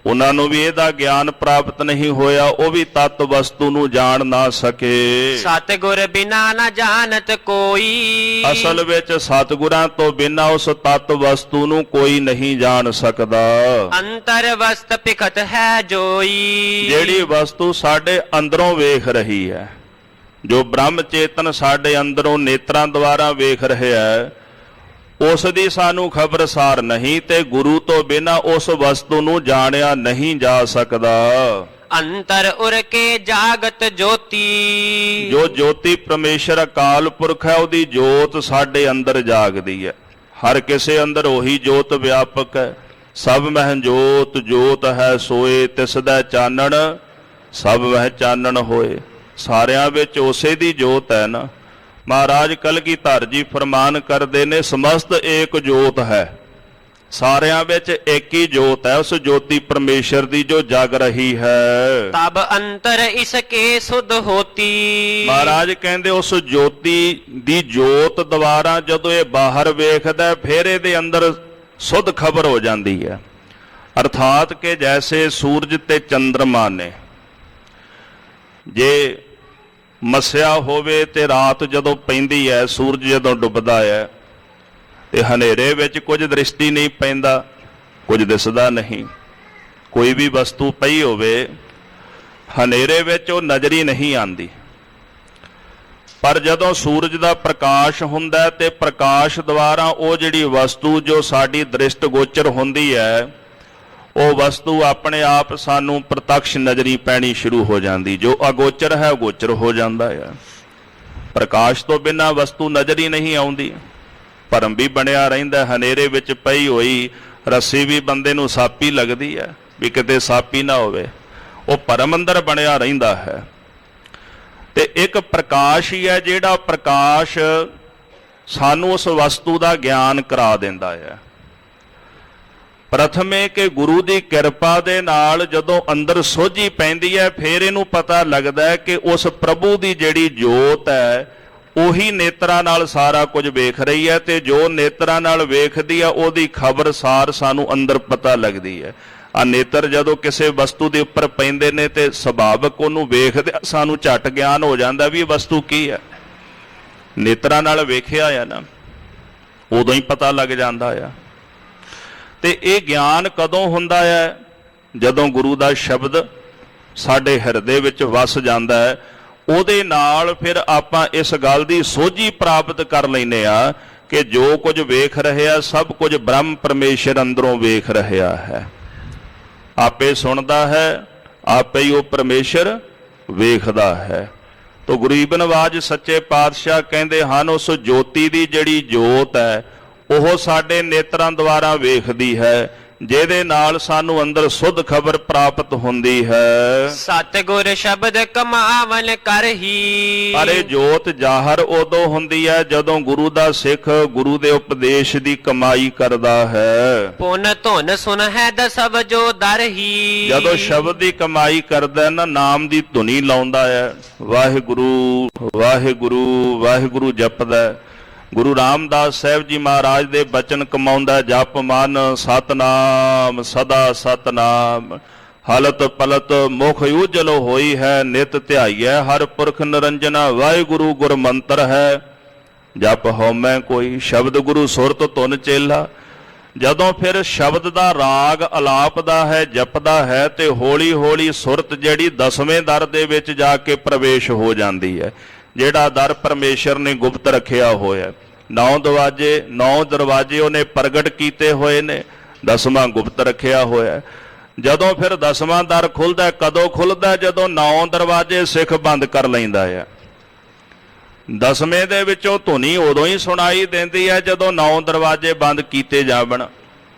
ਉਹਨਾਂ ਨੂੰ ਵੀ ਇਹਦਾ ਗਿਆਨ ਪ੍ਰਾਪਤ ਨਹੀਂ ਹੋਇਆ, ਉਹ ਵੀ ਤਤ ਵਸਤੂ ਨੂੰ ਜਾਣ ਨਾ ਸਕੇ। ਸਤਿਗੁਰ ਬਿਨਾ ਨਾ ਜਾਣਤ ਕੋਈ। ਅਸਲ ਵਿੱਚ ਸਤਿਗੁਰਾਂ ਤੋਂ ਬਿਨਾ ਉਸ ਤਤ ਵਸਤੂ ਨੂੰ ਕੋਈ ਨਹੀਂ ਜਾਣ ਸਕਦਾ। ਅੰਤਰ ਵਸਤ ਪਿਖਤ ਹੈ ਜੋਈ। ਜਿਹੜੀ ਵਸਤੂ ਸਾਡੇ ਅੰਦਰੋਂ ਵੇਖ ਰਹੀ ਹੈ, ਜੋ ਬ੍ਰਹਮ ਚੇਤਨ ਸਾਡੇ ਅੰਦਰੋਂ ਨੇਤਰਾਂ ਦੁਆਰਾ ਵੇਖ ਰਿਹਾ ਹੈ, ਉਸ ਦੀ ਸਾਨੂੰ ਖਬਰਸਾਰ ਨਹੀਂ ਤੇ ਗੁਰੂ ਤੋਂ ਬਿਨਾ ਉਸ ਵਸਤੂ ਨੂੰ ਜਾਣਿਆ ਨਹੀਂ ਜਾ ਸਕਦਾ। ਅੰਤਰ ਉਰ ਕੇ ਜਾਗਤ ਜੋਤੀ। ਜੋ ਜੋਤੀ ਪਰਮੇਸ਼ਰ ਅਕਾਲ ਪੁਰਖ ਹੈ ਉਹਦੀ ਜੋਤ ਸਾਡੇ ਅੰਦਰ ਜਾਗਦੀ ਹੈ। ਹਰ ਕਿਸੇ ਅੰਦਰ ਉਹੀ ਜੋਤ ਵਿਆਪਕ ਹੈ। ਸਭ ਮਹਿ ਜੋਤ ਜੋਤ ਹੈ ਸੋਏ, ਤਿਸ ਦਾ ਚਾਨਣ ਸਭ ਵਹਿ ਚਾਨਣ ਹੋਏ। ਸਾਰਿਆਂ ਵਿੱਚ ਉਸੇ ਦੀ ਜੋਤ ਹੈ ਨਾ। ਮਹਾਰਾਜ ਕਲਗੀਧਰ ਜੀ ਫਰਮਾਨ ਕਰਦੇ ਨੇ, ਸਮਸਤ ਏਕ ਜੋਤ ਹੈ। ਸਾਰਿਆਂ ਵਿੱਚ ਇੱਕ ਹੀ ਜੋਤ ਹੈ, ਉਸ ਜੋਤੀ ਪਰਮੇਸ਼ਰ ਦੀ ਜੋ ਜਗ ਰਹੀ ਹੈ। ਤਬ ਅੰਤਰ ਇਸਕੇ ਸੁਧ ਹੋਤੀ। ਮਹਾਰਾਜ ਕਹਿੰਦੇ ਉਸ ਜੋਤੀ ਦੀ ਜੋਤ ਦੁਆਰਾ ਜਦੋਂ ਇਹ ਬਾਹਰ ਵੇਖਦਾ ਫਿਰ ਇਹਦੇ ਅੰਦਰ ਸੁਧ ਖਬਰ ਹੋ ਜਾਂਦੀ ਹੈ। ਅਰਥਾਤ ਕਿ ਜੈਸੇ ਸੂਰਜ ਤੇ ਚੰਦਰਮਾ ਨੇ, ਜੇ ਮੱਸਿਆ ਹੋਵੇ ਤੇ ਰਾਤ ਜਦੋਂ ਪੈਂਦੀ ਹੈ, ਸੂਰਜ ਜਦੋਂ ਡੁੱਬਦਾ ਹੈ ਤੇ ਹਨੇਰੇ ਵਿੱਚ ਕੁਝ ਦ੍ਰਿਸ਼ਟੀ ਨਹੀਂ ਪੈਂਦਾ, ਕੁਝ ਦਿਸਦਾ ਨਹੀਂ। ਕੋਈ ਵੀ ਵਸਤੂ ਪਈ ਹੋਵੇ ਹਨੇਰੇ ਵਿੱਚ ਉਹ ਨਜ਼ਰੀ ਨਹੀਂ ਆਉਂਦੀ। ਪਰ ਜਦੋਂ ਸੂਰਜ ਦਾ ਪ੍ਰਕਾਸ਼ ਹੁੰਦਾ ਤੇ ਪ੍ਰਕਾਸ਼ ਦੁਆਰਾ ਉਹ ਜਿਹੜੀ ਵਸਤੂ ਜੋ ਸਾਡੀ ਦ੍ਰਿਸ਼ਟ ਗੋਚਰ ਹੁੰਦੀ ਹੈ, ਉਹ ਵਸਤੂ ਆਪਣੇ ਆਪ ਸਾਨੂੰ ਪ੍ਰਤੱਖ ਨਜ਼ਰੀ ਪੈਣੀ ਸ਼ੁਰੂ ਹੋ ਜਾਂਦੀ। ਜੋ ਅਗੋਚਰ ਹੈ ਗੋਚਰ ਹੋ ਜਾਂਦਾ ਹੈ। ਪ੍ਰਕਾਸ਼ ਤੋਂ ਬਿਨਾਂ ਵਸਤੂ ਨਜ਼ਰ ਹੀ ਨਹੀਂ ਆਉਂਦੀ। ਭਰਮ ਵੀ ਬਣਿਆ ਰਹਿੰਦਾ। ਹਨੇਰੇ ਵਿੱਚ ਪਈ ਹੋਈ ਰੱਸੀ ਵੀ ਬੰਦੇ ਨੂੰ ਸਾਪੀ ਲੱਗਦੀ ਹੈ। ਵੀ ਕਿਤੇ ਸੱਪ ਹੀ ਨਾ ਹੋਵੇ। ਉਹ ਪਰਮ ਅੰਦਰ ਬਣਿਆ ਰਹਿੰਦਾ ਹੈ। ਤੇ ਇੱਕ ਪ੍ਰਕਾਸ਼ ਹੀ ਹੈ ਜਿਹੜਾ ਪ੍ਰਕਾਸ਼ ਸਾਨੂੰ ਉਸ ਵਸਤੂ ਦਾ ਗਿਆਨ ਕਰਾ ਦਿੰਦਾ ਹੈ। ਪ੍ਰਥਮੇ ਕਿ ਗੁਰੂ ਦੀ ਕਿਰਪਾ ਦੇ ਨਾਲ ਜਦੋਂ ਅੰਦਰ ਸੋਝੀ ਪੈਂਦੀ ਹੈ, ਫਿਰ ਇਹਨੂੰ ਪਤਾ ਲੱਗਦਾ ਹੈ ਕਿ ਉਸ ਪ੍ਰਭੂ ਦੀ ਜਿਹੜੀ ਜੋਤ ਹੈ ਉਹੀ ਨੇਤਰਾਂ ਨਾਲ ਸਾਰਾ ਕੁਝ ਵੇਖ ਰਹੀ ਹੈ, ਤੇ ਜੋ ਨੇਤਰਾਂ ਨਾਲ ਵੇਖਦੀ ਆ ਉਹਦੀ ਖਬਰਸਾਰ ਸਾਨੂੰ ਅੰਦਰ ਪਤਾ ਲੱਗਦੀ ਹੈ। ਆ ਨੇਤਰ ਜਦੋਂ ਕਿਸੇ ਵਸਤੂ ਦੇ ਉੱਪਰ ਪੈਂਦੇ ਨੇ ਤੇ ਸੁਭਾਵਕ ਉਹਨੂੰ ਵੇਖਦੇ ਸਾਨੂੰ ਝਟ ਗਿਆਨ ਹੋ ਜਾਂਦਾ ਵੀ ਇਹ ਵਸਤੂ ਕੀ ਹੈ। ਨੇਤਰਾਂ ਨਾਲ ਵੇਖਿਆ ਆ ਨਾ, ਉਦੋਂ ਹੀ ਪਤਾ ਲੱਗ ਜਾਂਦਾ ਆ। ਤੇ ਇਹ ਗਿਆਨ ਕਦੋਂ ਹੁੰਦਾ ਹੈ? ਜਦੋਂ ਗੁਰੂ ਦਾ ਸ਼ਬਦ ਸਾਡੇ ਹਿਰਦੇ ਵਿੱਚ ਵਸ ਜਾਂਦਾ ਹੈ। ਉਹਦੇ ਨਾਲ ਫਿਰ ਆਪਾਂ ਇਸ ਗੱਲ ਦੀ ਸੋਝੀ ਪ੍ਰਾਪਤ ਕਰ ਲੈਂਦੇ ਆ ਕਿ ਜੋ ਕੁਝ ਵੇਖ ਰਿਹਾ ਸਭ ਕੁਝ ਬ੍ਰਹਮ ਪਰਮੇਸ਼ਰ ਅੰਦਰੋਂ ਵੇਖ ਰਿਹਾ ਹੈ। ਆਪੇ ਸੁਣਦਾ ਹੈ, ਆਪੇ ਹੀ ਉਹ ਪਰਮੇਸ਼ਰ ਵੇਖਦਾ ਹੈ। ਤੋ ਗਰੀਬ ਨਵਾਜ ਸੱਚੇ ਪਾਤਸ਼ਾਹ ਕਹਿੰਦੇ ਹਨ ਉਸ ਜੋਤੀ ਦੀ ਜਿਹੜੀ ਜੋਤ ਹੈ ਉਹ ਸਾਡੇ ਨੇਤਰਾਂ ਦੁਆਰਾ ਵੇਖਦੀ ਹੈ, ਜਿਹਦੇ ਨਾਲ ਸਾਨੂੰ ਅੰਦਰ ਸੁੱਧ ਖਬਰ ਪ੍ਰਾਪਤ ਹੁੰਦੀ ਹੈ। ਸਤਿਗੁਰ ਸ਼ਬਦ ਕਮਾਵਨ ਕਰਹੀ। ਪਰ ਇਹ ਜੋਤ ਜ਼ਾਹਰ ਉਦੋਂ ਹੁੰਦੀ ਹੈ ਜਦੋਂ ਗੁਰੂ ਦਾ ਸਿੱਖ ਗੁਰੂ ਦੇ ਉਪਦੇਸ਼ ਦੀ ਕਮਾਈ ਕਰਦਾ ਹੈ। ਪੁਨ ਧੁਨ ਸੁਨ ਹੈ ਦਸਵ ਜੋ ਦਰਹੀ। ਜਦੋਂ ਸ਼ਬਦ ਦੀ ਕਮਾਈ ਕਰਦਾ ਨਾ, ਨਾਮ ਦੀ ਧੁਨੀ ਲਾਉਂਦਾ ਹੈ, ਵਾਹਿਗੁਰੂ ਵਾਹਿਗੁਰੂ ਵਾਹਿਗੁਰੂ ਜਪਦਾ। ਗੁਰੂ ਰਾਮਦਾਸ ਸਾਹਿਬ ਜੀ ਮਹਾਰਾਜ ਦੇ ਬਚਨ ਕਮਾਉਂਦਾ, ਜਪ ਮਨ ਸਤਨਾਮ ਸਦਾ ਸਤਨਾਮ, ਹਲਤ ਪਲਤ ਮੁਖ ਉਜਲ ਹੋਈ ਹੈ, ਨਿਤ ਧਿਆਈਐ ਹਰ ਪੁਰਖ ਨਿਰੰਜਨਾ, ਵਾਹਿਗੁਰੂ ਗੁਰ ਮੰਤਰ ਹੈ, ਜਪ ਹਉਮੈ ਕੋਈ, ਸ਼ਬਦ ਗੁਰੂ ਸੁਰਤ ਧੁਨ ਚੇਲਾ। ਜਦੋਂ ਫਿਰ ਸ਼ਬਦ ਦਾ ਰਾਗ ਅਲਾਪਦਾ ਹੈ, ਜਪਦਾ ਹੈ, ਤੇ ਹੌਲੀ ਹੌਲੀ ਸੁਰਤ ਜਿਹੜੀ 10ਵੇਂ ਦਰ ਦੇ ਵਿੱਚ ਜਾ ਕੇ ਪ੍ਰਵੇਸ਼ ਹੋ ਜਾਂਦੀ ਹੈ, ਜਿਹੜਾ ਦਰ ਪਰਮੇਸ਼ਰ ਨੇ ਗੁਪਤ ਰੱਖਿਆ ਹੋਇਆ। 9 ਦਰਵਾਜ਼ੇ ਉਹਨੇ ਪ੍ਰਗਟ ਕੀਤੇ ਹੋਏ ਨੇ, 10ਵਾਂ ਗੁਪਤ ਰੱਖਿਆ ਹੋਇਆ। ਜਦੋਂ ਫਿਰ 10ਵਾਂ ਦਰ ਖੁੱਲਦਾ, ਕਦੋਂ ਖੁੱਲਦਾ? ਜਦੋਂ 9 ਦਰਵਾਜ਼ੇ ਸਿੱਖ ਬੰਦ ਕਰ ਲੈਂਦਾ ਹੈ। 10ਵੇਂ ਦੇ ਵਿੱਚੋਂ ਧੁਨੀ ਉਦੋਂ ਹੀ ਸੁਣਾਈ ਦਿੰਦੀ ਹੈ ਜਦੋਂ 9 ਦਰਵਾਜ਼ੇ ਬੰਦ ਕੀਤੇ ਜਾਵਣ।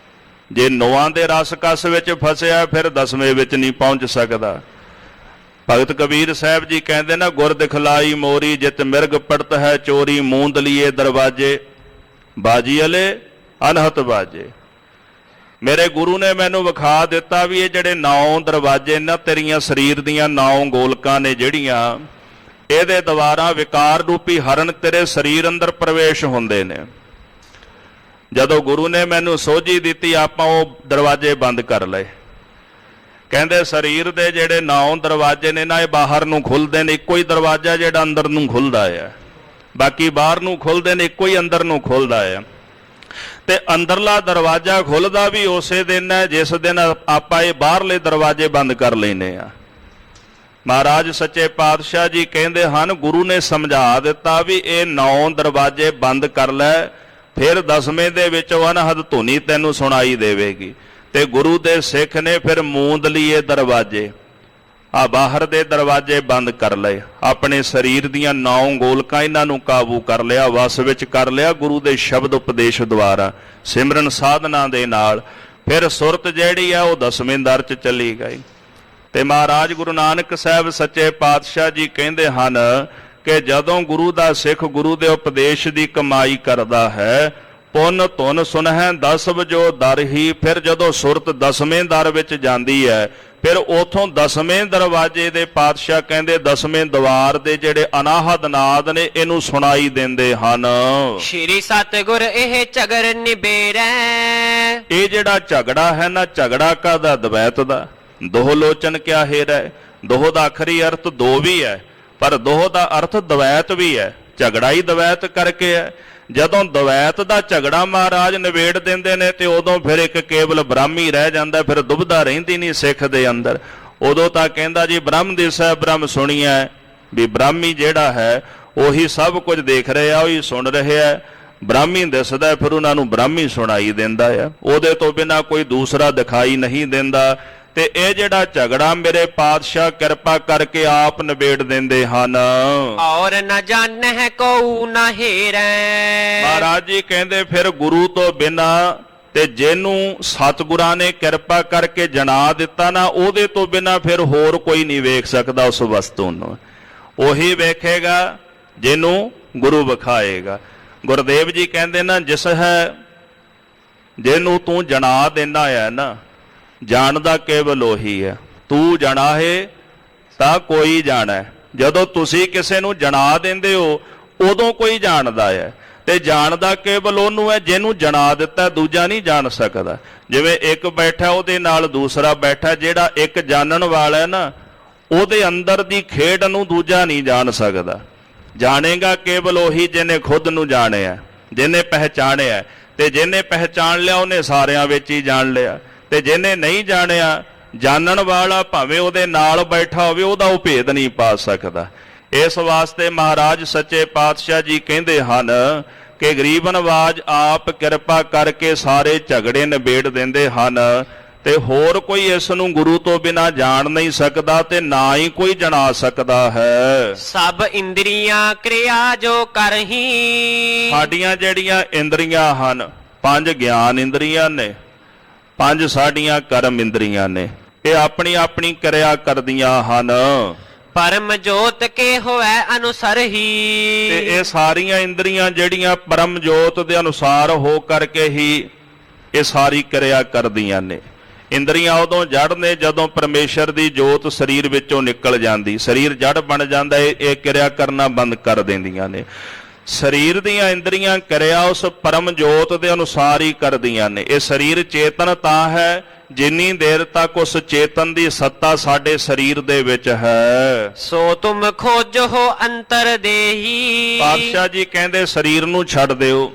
ਜੇ 9 ਦੇ ਰਸ ਕਸ ਵਿੱਚ ਫਸਿਆ ਫਿਰ 10ਵੇਂ ਵਿੱਚ ਨਹੀਂ ਪਹੁੰਚ ਸਕਦਾ। ਭਗਤ ਕਬੀਰ ਸਾਹਿਬ ਜੀ ਕਹਿੰਦੇ ਨਾ, ਗੁਰ ਦਿਖਲਾਈ ਮੋਰੀ ਜਿਤ ਮਿਰਗ ਪੜਤ ਹੈ ਚੋਰੀ, ਮੂੰਦ ਲੀਏ ਦਰਵਾਜੇ ਬਾਜੀ ਅਲੇ ਅਨਹਤ ਬਾਜੇ। ਮੇਰੇ ਗੁਰੂ ਨੇ ਮੈਨੂੰ ਵਿਖਾ ਦਿੱਤਾ ਵੀ ਇਹ ਜਿਹੜੇ 9 ਦਰਵਾਜੇ ਨਾ, ਤੇਰੀਆਂ ਸਰੀਰ ਦੀਆਂ 9 ਗੋਲਕਾਂ ਨੇ ਜਿਹੜੀਆਂ, ਇਹਦੇ ਦੁਆਰਾ ਵਿਕਾਰ ਰੂਪੀ ਹਰਨ ਤੇਰੇ ਸਰੀਰ ਅੰਦਰ ਪ੍ਰਵੇਸ਼ ਹੁੰਦੇ ਨੇ। ਜਦੋਂ ਗੁਰੂ ਨੇ ਮੈਨੂੰ ਸੋਝੀ ਦਿੱਤੀ, ਆਪਾਂ ਉਹ ਦਰਵਾਜੇ ਬੰਦ ਕਰ ਲਏ। ਕਹਿੰਦੇ ਸਰੀਰ ਦੇ ਜਿਹੜੇ 9 ਦਰਵਾਜ਼ੇ ਨੇ ਨਾ, ਇਹ ਬਾਹਰ ਨੂੰ ਖੁੱਲਦੇ ਨੇ, ਇੱਕੋ ਹੀ ਦਰਵਾਜ਼ਾ ਜਿਹੜਾ ਅੰਦਰ ਨੂੰ ਖੁੱਲਦਾ ਹੈ, ਬਾਕੀ ਬਾਹਰ ਨੂੰ ਖੁੱਲਦੇ ਨੇ, ਇੱਕੋ ਹੀ ਅੰਦਰ ਨੂੰ ਖੁੱਲਦਾ ਹੈ। ਤੇ ਅੰਦਰਲਾ ਦਰਵਾਜ਼ਾ ਖੁੱਲਦਾ ਵੀ ਉਸੇ ਦਿਨ ਹੈ ਜਿਸ ਦਿਨ ਆਪਾਂ ਇਹ ਬਾਹਰਲੇ ਦਰਵਾਜ਼ੇ ਬੰਦ ਕਰ ਲੈਨੇ ਆ। ਮਹਾਰਾਜ ਸੱਚੇ ਪਾਤਸ਼ਾਹ ਜੀ ਕਹਿੰਦੇ ਹਨ, ਗੁਰੂ ਨੇ ਸਮਝਾ ਦਿੱਤਾ ਵੀ ਇਹ 9 ਦਰਵਾਜ਼ੇ ਬੰਦ ਕਰ ਲੈ, ਫਿਰ 10ਵੇਂ ਦੇ ਵਿੱਚ ਅਨਹਦ ਧੁਨੀ ਤੈਨੂੰ ਸੁਣਾਈ ਦੇਵੇਗੀ। ਤੇ ਗੁਰੂ ਦੇ ਸਿੱਖ ਨੇ ਫਿਰ ਮੂੰਦ ਲੀਏ ਦਰਵਾਜੇ, ਆ ਬਾਹਰ ਦੇ ਦਰਵਾਜੇ ਬੰਦ ਕਰ ਲਏ, ਆਪਣੇ ਸਰੀਰ ਦੀਆਂ 9 ਗੋਲਕਾਂ ਇਹਨਾਂ ਨੂੰ ਕਾਬੂ ਕਰ ਲਿਆ, ਵਸ ਵਿੱਚ ਕਰ ਲਿਆ ਗੁਰੂ ਦੇ ਸ਼ਬਦ ਉਪਦੇਸ਼ ਦੁਆਰਾ, ਸਿਮਰਨ ਸਾਧਨਾ ਦੇ ਨਾਲ। ਫਿਰ ਸੁਰਤ ਜਿਹੜੀ ਆ ਉਹ 10ਵੇਂ ਦਰ 'ਚ ਚਲੀ ਗਈ। ਤੇ ਮਹਾਰਾਜ ਗੁਰੂ ਨਾਨਕ ਸਾਹਿਬ ਸੱਚੇ ਪਾਤਸ਼ਾਹ ਜੀ ਕਹਿੰਦੇ ਹਨ ਕਿ ਜਦੋਂ ਗੁਰੂ ਦਾ ਸਿੱਖ ਗੁਰੂ ਦੇ ਉਪਦੇਸ਼ ਦੀ ਕਮਾਈ ਕਰਦਾ ਹੈ, ਪੁੰਨ ਧੁਨ ਸੁਨਹਿ 10 ਵਜੋ ਦਰ ਹੀ। ਫਿਰ ਜਦੋਂ ਸੁਰਤ 10ਵੇਂ ਦਰ ਵਿੱਚ ਜਾਂਦੀ ਹੈ, ਫਿਰ ਉਥੋਂ 10ਵੇਂ ਦਰਵਾਜ਼ੇ ਦੇ ਪਾਤਸ਼ਾਹ ਕਹਿੰਦੇ 10ਵੇਂ ਦਵਾਰ ਦੇ ਜਿਹੜੇ ਅਨਾਹਦ ਨਾਦ ਨੇ ਇਹਨੂੰ ਸੁਣਾਈ ਦਿੰਦੇ ਹਨ। ਸ਼੍ਰੀ ਸਤਿਗੁਰ ਇਹ ਝਗਰ ਨਿਬੇੜੈ। ਇਹ ਜਿਹੜਾ ਝਗੜਾ ਹੈ ਨਾ, ਝਗੜਾ ਕਾਹਦਾ? ਦਵੈਤ ਦਾ। ਦੋਹ ਲੋਚਨ ਕਿਆ ਹੇਰੈ। ਦੋਹ ਦਾ ਆਖਰੀ ਅਰਥ ਦੋ ਵੀ ਹੈ, ਪਰ ਦੋਹ ਦਾ ਅਰਥ ਦਵੈਤ ਵੀ ਹੈ। ਝਗੜਾ ਹੀ ਦਵੈਤ ਕਰਕੇ ਹੈ। ਜਦੋਂ ਦਵੈਤ ਦਾ ਝਗੜਾ ਮਹਾਰਾਜ ਨਿਬੇੜ ਦਿੰਦੇ ਨੇ ਤੇ ਉਦੋਂ ਫਿਰ ਇੱਕ ਕੇਵਲ ਬ੍ਰਹਮੀ ਰਹਿ ਜਾਂਦਾ, ਫਿਰ ਦੁਬਿਧਾ ਰਹਿੰਦੀ ਨਹੀਂ ਸਿੱਖ ਦੇ ਅੰਦਰ। ਉਦੋਂ ਤਾਂ ਕਹਿੰਦਾ ਜੀ ਬ੍ਰਹਮ ਦਿਸੈ ਬ੍ਰਹਮ ਸੁਣੀਐ, ਵੀ ਬ੍ਰਾਹਮੀ ਜਿਹੜਾ ਹੈ ਉਹੀ ਸਭ ਕੁਝ ਦੇਖ ਰਿਹਾ, ਉਹੀ ਸੁਣ ਰਿਹਾ, ਬ੍ਰਾਹਮੀ ਦਿਸਦਾ, ਫਿਰ ਉਹਨਾਂ ਨੂੰ ਬ੍ਰਾਹਮੀ ਸੁਣਾਈ ਦਿੰਦਾ ਆ, ਉਹਦੇ ਤੋਂ ਬਿਨਾਂ ਕੋਈ ਦੂਸਰਾ ਦਿਖਾਈ ਨਹੀਂ ਦਿੰਦਾ। ਤੇ ਇਹ ਜਿਹੜਾ ਝਗੜਾ ਮੇਰੇ ਪਾਤਸ਼ਾਹ ਕਿਰਪਾ ਕਰਕੇ ਆਪ ਨਿਬੇੜ ਦਿੰਦੇ ਹਨ। ਔਰ ਨ ਜਾਣੈ ਕਉ ਨ ਹੇਰੈ। ਮਹਾਰਾਜ ਜੀ ਕਹਿੰਦੇ ਫਿਰ ਗੁਰੂ ਤੋਂ ਬਿਨਾਂ ਤੇ ਜਿਹਨੂੰ ਸਤਿਗੁਰਾਂ ਨੇ ਕਿਰਪਾ ਕਰਕੇ ਜਣਾ ਦਿੱਤਾ ਨਾ, ਉਹਦੇ ਤੋਂ ਬਿਨਾ ਫਿਰ ਹੋਰ ਕੋਈ ਨਹੀਂ ਵੇਖ ਸਕਦਾ ਉਸ ਵਸਤੂ ਨੂੰ। ਉਹੀ ਵੇਖੇਗਾ ਜਿਹਨੂੰ ਗੁਰੂ ਵਿਖਾਏਗਾ। ਗੁਰਦੇਵ ਜੀ ਕਹਿੰਦੇ ਨਾ, ਜਿਸ ਹੈ ਜਿਹਨੂੰ ਤੂੰ ਜਣਾ ਦੇਣਾ ਹੈ ਨਾ, ਜਾਣਦਾ ਕੇਵਲ ਉਹੀ ਹੈ। ਤੂੰ ਜਣਾ ਹੈ ਤਾਂ ਕੋਈ ਜਾਣਾ। ਜਦੋਂ ਤੁਸੀਂ ਕਿਸੇ ਨੂੰ ਜਣਾ ਦਿੰਦੇ ਹੋ ਉਦੋਂ ਕੋਈ ਜਾਣਦਾ ਹੈ, ਤੇ ਜਾਣਦਾ ਕੇਵਲ ਉਹਨੂੰ ਹੈ ਜਿਹਨੂੰ ਜਣਾ ਦਿੱਤਾ, ਦੂਜਾ ਨਹੀਂ ਜਾਣ ਸਕਦਾ। ਜਿਵੇਂ ਇੱਕ ਬੈਠਾ ਉਹਦੇ ਨਾਲ ਦੂਸਰਾ ਬੈਠਾ, ਜਿਹੜਾ ਇੱਕ ਜਾਣਨ ਵਾਲਾ ਹੈ ਨਾ, ਉਹਦੇ ਅੰਦਰ ਦੀ ਖੇਡ ਨੂੰ ਦੂਜਾ ਨਹੀਂ ਜਾਣ ਸਕਦਾ। ਜਾਣੇਗਾ ਕੇਵਲ ਉਹੀ ਜਿਹਨੇ ਖੁਦ ਨੂੰ ਜਾਣਿਆ, ਜਿਹਨੇ ਪਹਿਚਾਣਿਆ। ਤੇ ਜਿਹਨੇ ਪਹਿਚਾਣ ਲਿਆ ਉਹਨੇ ਸਾਰਿਆਂ ਵਿੱਚ ਹੀ ਜਾਣ ਲਿਆ, ਤੇ ਜਿਹਨੇ ਨਹੀਂ ਜਾਣਿਆ, ਜਾਣਨ ਵਾਲਾ ਭਾਵੇਂ ਉਹਦੇ ਨਾਲ ਬੈਠਾ ਹੋਵੇ, ਉਹਦਾ ਉਹ ਭੇਦ ਨਹੀਂ ਪਾ ਸਕਦਾ। ਇਸ ਵਾਸਤੇ ਮਹਾਰਾਜ ਸੱਚੇ ਪਾਤਸ਼ਾਹ ਜੀ ਕਹਿੰਦੇ ਹਨ ਕਿ ਗਰੀਬ ਨਵਾਜ ਆਪ ਕਿਰਪਾ ਕਰਕੇ ਸਾਰੇ ਝਗੜੇ ਨਿਬੇੜ ਦਿੰਦੇ ਹਨ, ਤੇ ਹੋਰ ਕੋਈ ਇਸ ਨੂੰ ਗੁਰੂ ਤੋਂ ਬਿਨਾ ਜਾਣ ਨਹੀਂ ਸਕਦਾ, ਤੇ ਨਾ ਹੀ ਕੋਈ ਜਣਾ ਸਕਦਾ ਹੈ। ਸਭ ਇੰਦਰੀਆਂ ਕਿਰਿਆ ਜੋ ਕਰਹੀ। ਸਾਡੀਆਂ ਜਿਹੜੀਆਂ ਇੰਦਰੀਆਂ ਹਨ, 5 ਗਿਆਨ ਇੰਦਰੀਆਂ ਨੇ, 5 ਸਾਡੀਆਂ ਕਰਮ ਇੰਦਰੀਆਂ ਨੇ, ਇਹ ਆਪਣੀ ਆਪਣੀ ਕਿਰਿਆ ਕਰਦੀਆਂ ਹਨ। ਪਰਮ ਜੋਤ ਕੇ ਹੋਵੇ ਅਨੁਸਰ ਹੀ। ਤੇ ਇਹ ਸਾਰੀਆਂ ਇੰਦਰੀਆਂ ਜਿਹੜੀਆਂ ਪਰਮ ਜੋਤ ਦੇ ਅਨੁਸਾਰ ਹੋ ਕਰਕੇ ਹੀ ਇਹ ਸਾਰੀ ਕਿਰਿਆ ਕਰਦੀਆਂ ਨੇ। ਇੰਦਰੀਆਂ ਉਦੋਂ ਜੜ ਨੇ ਜਦੋਂ ਪਰਮੇਸ਼ਰ ਦੀ ਜੋਤ ਸਰੀਰ ਵਿੱਚੋਂ ਨਿਕਲ ਜਾਂਦੀ, ਸਰੀਰ ਜੜ ਬਣ ਜਾਂਦਾ, ਇਹ ਕਿਰਿਆ ਕਰਨਾ ਬੰਦ ਕਰ ਦਿੰਦੀਆਂ ਨੇ। ਸਰੀਰ ਦੀਆਂ ਇੰਦਰੀਆਂ ਕਿਰਿਆ ਉਸ ਪਰਮ ਜੋਤ ਦੇ ਅਨੁਸਾਰ ਹੀ ਕਰਦੀਆਂ ਨੇ। ਇਹ ਸਰੀਰ ਚੇਤਨ ਤਾਂ ਹੈ ਜਿੰਨੀ ਦੇਰ ਤੱਕ ਉਸ ਚੇਤਨ ਦੀ ਸੱਤਾ ਸਾਡੇ ਸਰੀਰ ਦੇ ਵਿੱਚ ਹੈ। ਸੋ ਤੁਮ ਖੋਜੋ ਅੰਤਰ ਦੇਹੀ। ਪਾਤਸ਼ਾਹ ਜੀ ਕਹਿੰਦੇ ਸਰੀਰ ਨੂੰ ਛੱਡ ਦਿਓ,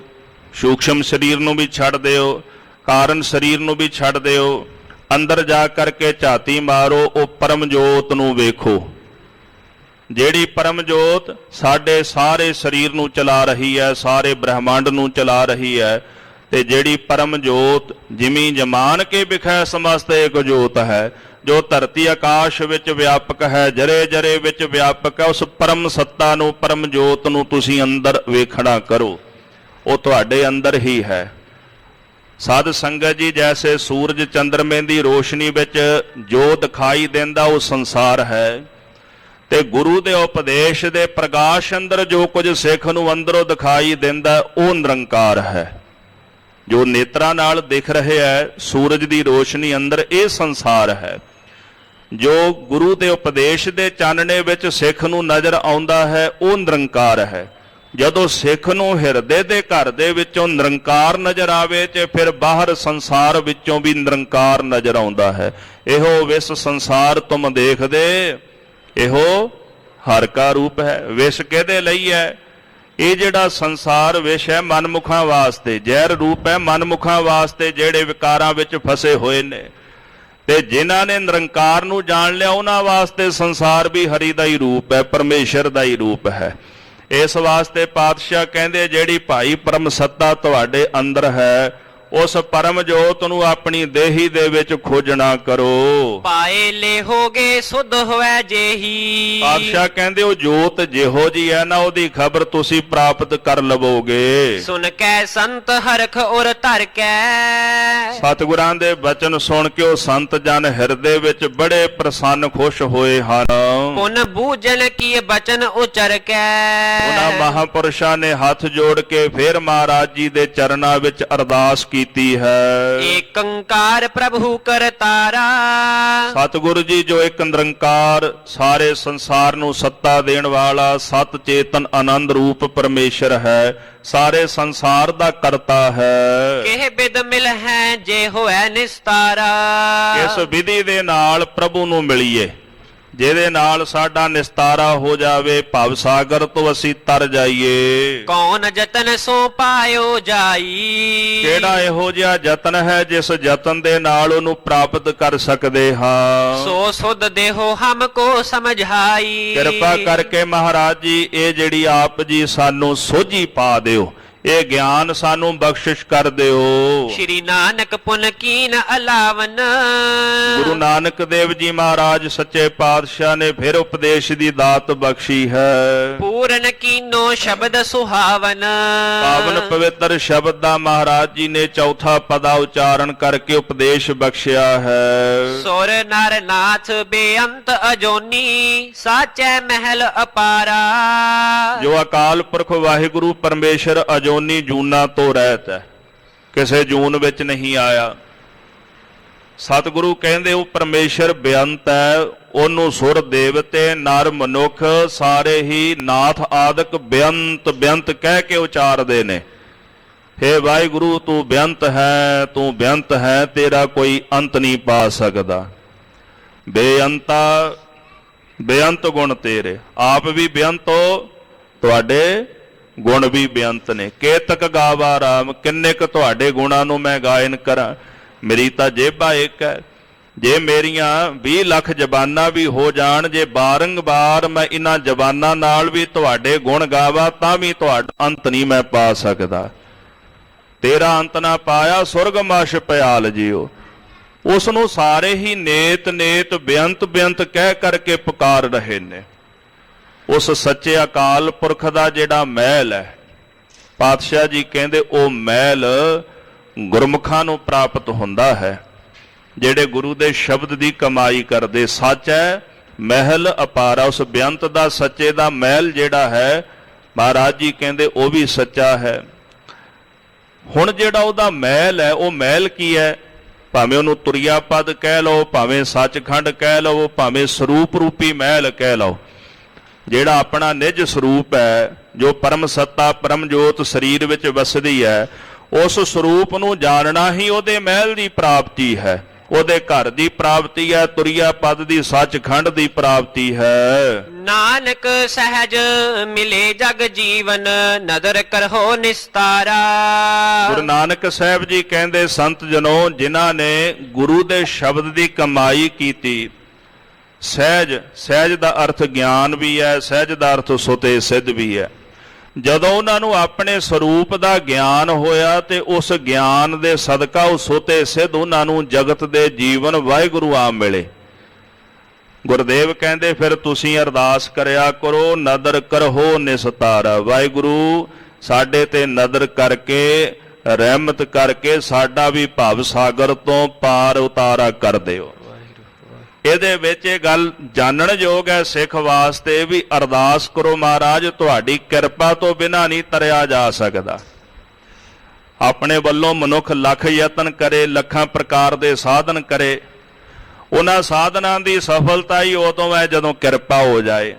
ਸੂਖਸ਼ਮ ਸਰੀਰ ਨੂੰ ਵੀ ਛੱਡ ਦਿਓ, ਕਾਰਨ ਸਰੀਰ ਨੂੰ ਵੀ ਛੱਡ ਦਿਓ, ਅੰਦਰ ਜਾ ਕਰਕੇ ਝਾਤੀ ਮਾਰੋ, ਉਹ ਪਰਮ ਜੋਤ ਨੂੰ ਵੇਖੋ, ਜਿਹੜੀ ਪਰਮ ਜੋਤ ਸਾਡੇ ਸਾਰੇ ਸਰੀਰ ਨੂੰ ਚਲਾ ਰਹੀ ਹੈ, ਸਾਰੇ ਬ੍ਰਹਿਮੰਡ ਨੂੰ ਚਲਾ ਰਹੀ ਹੈ। ਤੇ ਜਿਹੜੀ ਪਰਮ ਜੋਤ ਜਿਮੀ ਜਮਾਨ ਕੇ ਬਿਖੈ ਸਮਸਤ ਏਕ ਜੋਤ ਹੈ, ਜੋ ਧਰਤੀ ਆਕਾਸ਼ ਵਿੱਚ ਵਿਆਪਕ ਹੈ, ਜਰੇ ਜਰੇ ਵਿੱਚ ਵਿਆਪਕ ਹੈ, ਉਸ ਪਰਮ ਸੱਤਾ ਨੂੰ, ਪਰਮ ਜੋਤ ਨੂੰ ਤੁਸੀਂ ਅੰਦਰ ਵੇਖਣਾ ਕਰੋ, ਉਹ ਤੁਹਾਡੇ ਅੰਦਰ ਹੀ ਹੈ। ਸਾਧ ਸੰਗਤ ਜੀ, ਜੈਸੇ ਸੂਰਜ ਚੰਦਰਮੇ ਦੀ ਰੋਸ਼ਨੀ ਵਿੱਚ ਜੋ ਦਿਖਾਈ ਦਿੰਦਾ ਉਹ ਸੰਸਾਰ ਹੈ, ਤੇ ਗੁਰੂ ਦੇ ਉਪਦੇਸ਼ ਦੇ ਪ੍ਰਕਾਸ਼ ਅੰਦਰ ਜੋ ਕੁਝ ਸਿੱਖ ਨੂੰ ਅੰਦਰੋਂ ਦਿਖਾਈ ਦਿੰਦਾ ਉਹ ਨਿਰੰਕਾਰ ਹੈ। ਜੋ ਨੇਤਰਾਂ ਨਾਲ ਦਿਖ ਰਿਹਾ ਹੈ ਸੂਰਜ ਦੀ ਰੋਸ਼ਨੀ ਅੰਦਰ, ਇਹ ਸੰਸਾਰ ਹੈ। ਜੋ ਗੁਰੂ ਦੇ ਉਪਦੇਸ਼ ਦੇ ਚਾਨਣੇ ਵਿੱਚ ਸਿੱਖ ਨੂੰ ਨਜ਼ਰ ਆਉਂਦਾ ਹੈ ਉਹ ਨਿਰੰਕਾਰ ਹੈ। ਜਦੋਂ ਸਿੱਖ ਨੂੰ ਹਿਰਦੇ ਦੇ ਘਰ ਦੇ ਵਿੱਚੋਂ ਨਿਰੰਕਾਰ ਨਜ਼ਰ ਆਵੇ ਤੇ ਫਿਰ ਬਾਹਰ ਸੰਸਾਰ ਵਿੱਚੋਂ ਵੀ ਨਿਰੰਕਾਰ ਨਜ਼ਰ ਆਉਂਦਾ ਹੈ। ਇਹੋ ਵਿਸ ਸੰਸਾਰ ਤੁਮ ਦੇਖਦੇ, ਇਹੋ ਹਰ ਕਾ ਰੂਪ ਹੈ। ਵਿਸ਼ ਕਿਹਦੇ ਲਈ ਹੈ? ਇਹ ਜਿਹੜਾ ਸੰਸਾਰ ਵਿਸ਼ ਹੈ ਮਨਮੁਖਾਂ ਵਾਸਤੇ, ਜ਼ਹਿਰ ਰੂਪ ਹੈ ਮਨਮੁਖਾਂ ਵਾਸਤੇ, ਜਿਹੜੇ ਵਿਕਾਰਾਂ ਵਿੱਚ ਫਸੇ ਹੋਏ ਨੇ। ਤੇ ਜਿਨ੍ਹਾਂ ਨੇ ਨਿਰੰਕਾਰ ਨੂੰ ਜਾਣ ਲਿਆ ਉਹਨਾਂ ਵਾਸਤੇ ਸੰਸਾਰ ਵੀ ਹਰੀ ਦਾ ਹੀ ਰੂਪ ਹੈ, ਪਰਮੇਸ਼ਰ ਦਾ ਹੀ ਰੂਪ ਹੈ। ਇਸ ਵਾਸਤੇ ਪਾਤਸ਼ਾਹ ਕਹਿੰਦੇ ਜਿਹੜੀ ਭਾਈ ਪਰਮ ਸੱਤਾ ਤੁਹਾਡੇ ਅੰਦਰ ਹੈ ਉਸ ਪਰਮ ਜੋਤ ਨੂੰ ਆਪਣੀ ਦੇਹੀ ਦੇ ਵਿੱਚ ਖੋਜਣਾ ਕਰੋ। ਪਾਏ ਲੈ ਹੋਗੇ ਸੁਧ ਹੋਵੇ ਜੇਹੀ। ਪਾਤਸ਼ਾਹ ਕਹਿੰਦੇ ਉਹ ਜੋਤ ਜਿਹੋ ਜੀ ਹੈ ਨਾ ਉਹਦੀ ਖਬਰ ਤੁਸੀਂ ਪ੍ਰਾਪਤ ਕਰ ਲਵੋਗੇ। ਸੁਣ ਕੇ ਸੰਤ ਹਰਖ ਔਰ ਧਰ ਕੇ। ਸਤਿਗੁਰਾਂ ਦੇ ਬਚਨ ਸੁਣ ਕੇ ਉਹ ਸੰਤ ਜਨ ਹਿਰਦੇ ਵਿੱਚ ਬੜੇ ਪ੍ਰਸੰਨ ਖੁਸ਼ ਹੋਏ ਹਨ। ਪੁਨ ਬੂਝਣ ਕੀ ਬਚਨ ਉਚਰ ਕੇ। ਉਹਨਾਂ ਮਹਾਪੁਰਸ਼ਾਂ ਨੇ ਹੱਥ ਜੋੜ ਕੇ ਫਿਰ ਮਹਾਰਾਜ ਜੀ ਦੇ ਚਰਨਾਂ ਵਿੱਚ ਅਰਦਾਸ ਕੀਤੀ ਹੈ। ਏਕ ਓੰਕਾਰ ਪ੍ਰਭੂ ਕਰਤਾਰਾ। ਸਤਿਗੁਰੂ ਜੀ ਜੋ ਇੱਕ ਨਿਰੰਕਾਰ ਸਾਰੇ ਸੰਸਾਰ ਨੂੰ ਸੱਤਾ ਦੇਣ ਵਾਲਾ ਸਤ ਚੇਤਨ ਆਨੰਦ ਰੂਪ ਪਰਮੇਸ਼ਰ ਹੈ, ਸਾਰੇ ਸੰਸਾਰ ਦਾ ਕਰਤਾ ਹੈ। ਕਿਹ ਬਿਦ ਮਿਲ ਹੈ ਜੇ ਹੋਏ ਨਿਸਤਾਰਾ। ਇਸ ਵਿਧੀ ਦੇ ਨਾਲ ਪ੍ਰਭੂ ਨੂੰ ਮਿਲੀਏ, ਜਿਹਦੇ ਨਾਲ ਸਾਡਾ ਨਿਸਤਾਰਾ ਹੋ ਜਾਵੇ, ਭਵ ਸਾਗਰ ਤੋਂ ਅਸੀਂ ਤਰ ਜਾਈਏ। ਕੌਣ ਜਤਨ ਸੋ ਪਾਇਓ ਜਾਈ। ਕਿਹੜਾ ਇਹੋ ਜਿਹਾ ਯਤਨ ਹੈ ਜਿਸ ਯਤਨ ਦੇ ਨਾਲ ਉਹਨੂੰ ਪ੍ਰਾਪਤ ਕਰ ਸਕਦੇ ਹਾਂ। ਸੋ ਸੁਧ ਦੇਹੋ ਹਮਕੋ ਸਮਝਾਈ। ਕਿਰਪਾ ਕਰਕੇ ਮਹਾਰਾਜ ਜੀ ਇਹ ਜਿਹੜੀ ਆਪ ਜੀ ਸਾਨੂੰ ਸੋਝੀ ਪਾ ਦਿਓ, ਇਹ ਗਿਆਨ ਸਾਨੂੰ ਬਖਸ਼ਿਸ਼ ਕਰ ਦਿਓ। ਸ਼੍ਰੀ ਨਾਨਕ ਪੁਨ ਕੀਨ ਅਲਾਵਨ। ਗੁਰੂ ਨਾਨਕ ਦੇਵ ਜੀ ਮਹਾਰਾਜ ਸੱਚੇ ਪਾਤਸ਼ਾਹ ਨੇ ਫਿਰ ਉਪਦੇਸ਼ ਦੀ ਦਾਤ ਬਖਸ਼ੀ ਹੈ। ਪੂਰਨ ਕੀਨੋ ਸ਼ਬਦ ਸੁਹਾਵਨ। ਪਾਵਨ ਪਵਿੱਤਰ ਸ਼ਬਦ ਦਾ ਮਹਾਰਾਜ ਜੀ ਨੇ ਚੌਥਾ ਪਦਾ ਉਚਾਰਨ ਕਰਕੇ ਉਪਦੇਸ਼ ਬਖਸ਼ਿਆ ਹੈ। ਸੁਰ ਨਰ ਨਾਥ ਬੇਅੰਤ ਅਜੋਨੀ ਸਾਚੈ ਮਹਿਲ ਅਪਾਰਾ। ਜੋ ਅਕਾਲ ਪੁਰਖ ਵਾਹਿਗੁਰੂ ਪਰਮੇਸ਼ਰ ਅਜੋਨੀ ਜੂਨਾਂ ਤੋਂ ਰਹਿਤ ਹੈ, ਕਿਸੇ ਜੂਨ ਵਿੱਚ ਨਹੀਂ ਆਇਆ। ਸਤਿਗੁਰੂ ਕਹਿੰਦੇ ਉਹ ਪਰਮੇਸ਼ਰ ਬੇਅੰਤ ਹੈ, ਉਹਨੂੰ ਸੁਰ ਦੇਵਤੇ ਨਰ ਮਨੁੱਖ ਸਾਰੇ ਹੀ ਨਾਥ ਆਦਿਕ ਬੇਅੰਤ ਬੇਅੰਤ ਕਹਿ ਕੇ ਉਚਾਰਦੇ ਨੇ। ਹੇ ਵਾਹਿਗੁਰੂ ਤੂੰ ਬੇਅੰਤ ਹੈ, ਤੂੰ ਬੇਅੰਤ ਹੈ, ਤੇਰਾ ਕੋਈ ਅੰਤ ਨਹੀਂ ਪਾ ਸਕਦਾ। ਬੇਅੰਤਾ ਬੇਅੰਤ ਗੁਣ ਤੇਰੇ, ਆਪ ਵੀ ਬੇਅੰਤ ਹੋ, ਤੁਹਾਡੇ ਗੁਣ ਵੀ ਬੇਅੰਤ ਨੇ। ਕੇਤਕ ਗਾਵਾ ਰਾਮ, ਕਿੰਨੇ ਕੁ ਤੁਹਾਡੇ ਗੁਣਾਂ ਨੂੰ ਮੈਂ ਗਾਇਨ ਕਰਾਂ। ਮੇਰੀ ਤਾਂ ਜੇਬਾ ਇੱਕ ਹੈ, ਜੇ ਮੇਰੀਆਂ 20 ਲੱਖ ਜ਼ਬਾਨਾਂ ਵੀ ਹੋ ਜਾਣ, ਜੇ ਬਾਰੰਬਾਰ ਮੈਂ ਇਹਨਾਂ ਜ਼ਬਾਨਾਂ ਨਾਲ ਵੀ ਤੁਹਾਡੇ ਗੁਣ ਗਾਵਾਂ ਤਾਂ ਵੀ ਤੁਹਾਡਾ ਅੰਤ ਨਹੀਂ ਮੈਂ ਪਾ ਸਕਦਾ। ਤੇਰਾ ਅੰਤ ਨਾ ਪਾਇਆ ਸੁਰਗ ਮਛ ਪਿਆਲ ਜਿਓ। ਉਸ ਨੂੰ ਸਾਰੇ ਹੀ ਨੇਤ ਨੇਤ ਬੇਅੰਤ ਬੇਅੰਤ ਕਹਿ ਕਰਕੇ ਪੁਕਾਰ ਰਹੇ ਨੇ। ਉਸ ਸੱਚੇ ਅਕਾਲ ਪੁਰਖ ਦਾ ਜਿਹੜਾ ਮਹਿਲ ਹੈ, ਪਾਤਸ਼ਾਹ ਜੀ ਕਹਿੰਦੇ ਉਹ ਮਹਿਲ ਗੁਰਮੁਖਾਂ ਨੂੰ ਪ੍ਰਾਪਤ ਹੁੰਦਾ ਹੈ, ਜਿਹੜੇ ਗੁਰੂ ਦੇ ਸ਼ਬਦ ਦੀ ਕਮਾਈ ਕਰਦੇ। ਸੱਚ ਹੈ ਮਹਿਲ ਅਪਾਰਾ, ਉਸ ਬੇਅੰਤ ਦਾ ਸੱਚੇ ਦਾ ਮਹਿਲ ਜਿਹੜਾ ਹੈ ਮਹਾਰਾਜ ਜੀ ਕਹਿੰਦੇ ਉਹ ਵੀ ਸੱਚਾ ਹੈ। ਹੁਣ ਜਿਹੜਾ ਉਹਦਾ ਮਹਿਲ ਹੈ, ਉਹ ਮਹਿਲ ਕੀ ਹੈ? ਭਾਵੇਂ ਉਹਨੂੰ ਤੁਰਿਆ ਪਦ ਕਹਿ ਲਓ, ਭਾਵੇਂ ਸੱਚਖੰਡ ਕਹਿ ਲਓ, ਭਾਵੇਂ ਸਰੂਪ ਰੂਪੀ ਮਹਿਲ ਕਹਿ ਲਓ। ਜਿਹੜਾ ਆਪਣਾ ਨਿਜ ਸਰੂਪ ਹੈ, ਜੋ ਪਰਮ ਸੱਤਾ ਪਰਮ ਜੋਤ ਸਰੀਰ ਵਿੱਚ ਵਸਦੀ ਹੈ, ਉਸ ਸਰੂਪ ਨੂੰ ਜਾਣਨਾ ਹੀ ਉਹਦੇ ਮਹਿਲ ਦੀ ਪ੍ਰਾਪਤੀ ਹੈ, ਉਹਦੇ ਘਰ ਦੀ ਪ੍ਰਾਪਤੀ ਹੈ, ਤੁਰਿਆ ਪਦ ਦੀ ਸੱਚਖੰਡ ਦੀ ਪ੍ਰਾਪਤੀ ਹੈ। ਨਾਨਕ ਸਹਿਜ ਮਿਲੇ ਜਗ ਜੀਵਨ ਨਦਰ ਕਰਹੋ ਨਿਸਤਾਰਾ। ਗੁਰੂ ਨਾਨਕ ਸਾਹਿਬ ਜੀ ਕਹਿੰਦੇ ਸੰਤ ਜਨੋ ਜਿਨ੍ਹਾਂ ਨੇ ਗੁਰੂ ਦੇ ਸ਼ਬਦ ਦੀ ਕਮਾਈ ਕੀਤੀ, ਸਹਿਜ, ਸਹਿਜ ਦਾ ਅਰਥ ਗਿਆਨ ਵੀ ਹੈ, ਸਹਿਜ ਦਾ ਅਰਥ ਸੁਤੇ ਸਿੱਧ ਵੀ ਹੈ। ਜਦੋਂ ਉਹਨਾਂ ਨੂੰ ਆਪਣੇ ਸਰੂਪ ਦਾ ਗਿਆਨ ਹੋਇਆ ਤੇ ਉਸ ਗਿਆਨ ਦੇ ਸਦਕਾ ਉਹ ਸੁਤੇ ਸਿੱਧ ਉਹਨਾਂ ਨੂੰ ਜਗਤ ਦੇ ਜੀਵਨ ਵਾਹਿਗੁਰੂ ਆ ਮਿਲੇ। ਗੁਰਦੇਵ ਕਹਿੰਦੇ ਫਿਰ ਤੁਸੀਂ ਅਰਦਾਸ ਕਰਿਆ ਕਰੋ, ਨਦਰ ਕਰਹੋ ਨਿਸਤਾਰਾ। ਵਾਹਿਗੁਰੂ ਸਾਡੇ ਤੇ ਨਦਰ ਕਰਕੇ, ਰਹਿਮਤ ਕਰਕੇ ਸਾਡਾ ਵੀ ਭਵ ਸਾਗਰ ਤੋਂ ਪਾਰ ਉਤਾਰਾ ਕਰ ਦਿਓ। ਇਹਦੇ ਵਿੱਚ ਇਹ ਗੱਲ ਜਾਣਨਯੋਗ ਹੈ ਸਿੱਖ ਵਾਸਤੇ ਵੀ ਅਰਦਾਸ ਕਰੋ, ਮਹਾਰਾਜ ਤੁਹਾਡੀ ਕਿਰਪਾ ਤੋਂ ਬਿਨਾਂ ਨਹੀਂ ਤਰਿਆ ਜਾ ਸਕਦਾ। ਆਪਣੇ ਵੱਲੋਂ ਮਨੁੱਖ ਲੱਖ ਯਤਨ ਕਰੇ, ਲੱਖਾਂ ਪ੍ਰਕਾਰ ਦੇ ਸਾਧਨ ਕਰੇ, ਉਹਨਾਂ ਸਾਧਨਾਂ ਦੀ ਸਫਲਤਾ ਹੀ ਉਦੋਂ ਹੈ ਜਦੋਂ ਕਿਰਪਾ ਹੋ ਜਾਏ,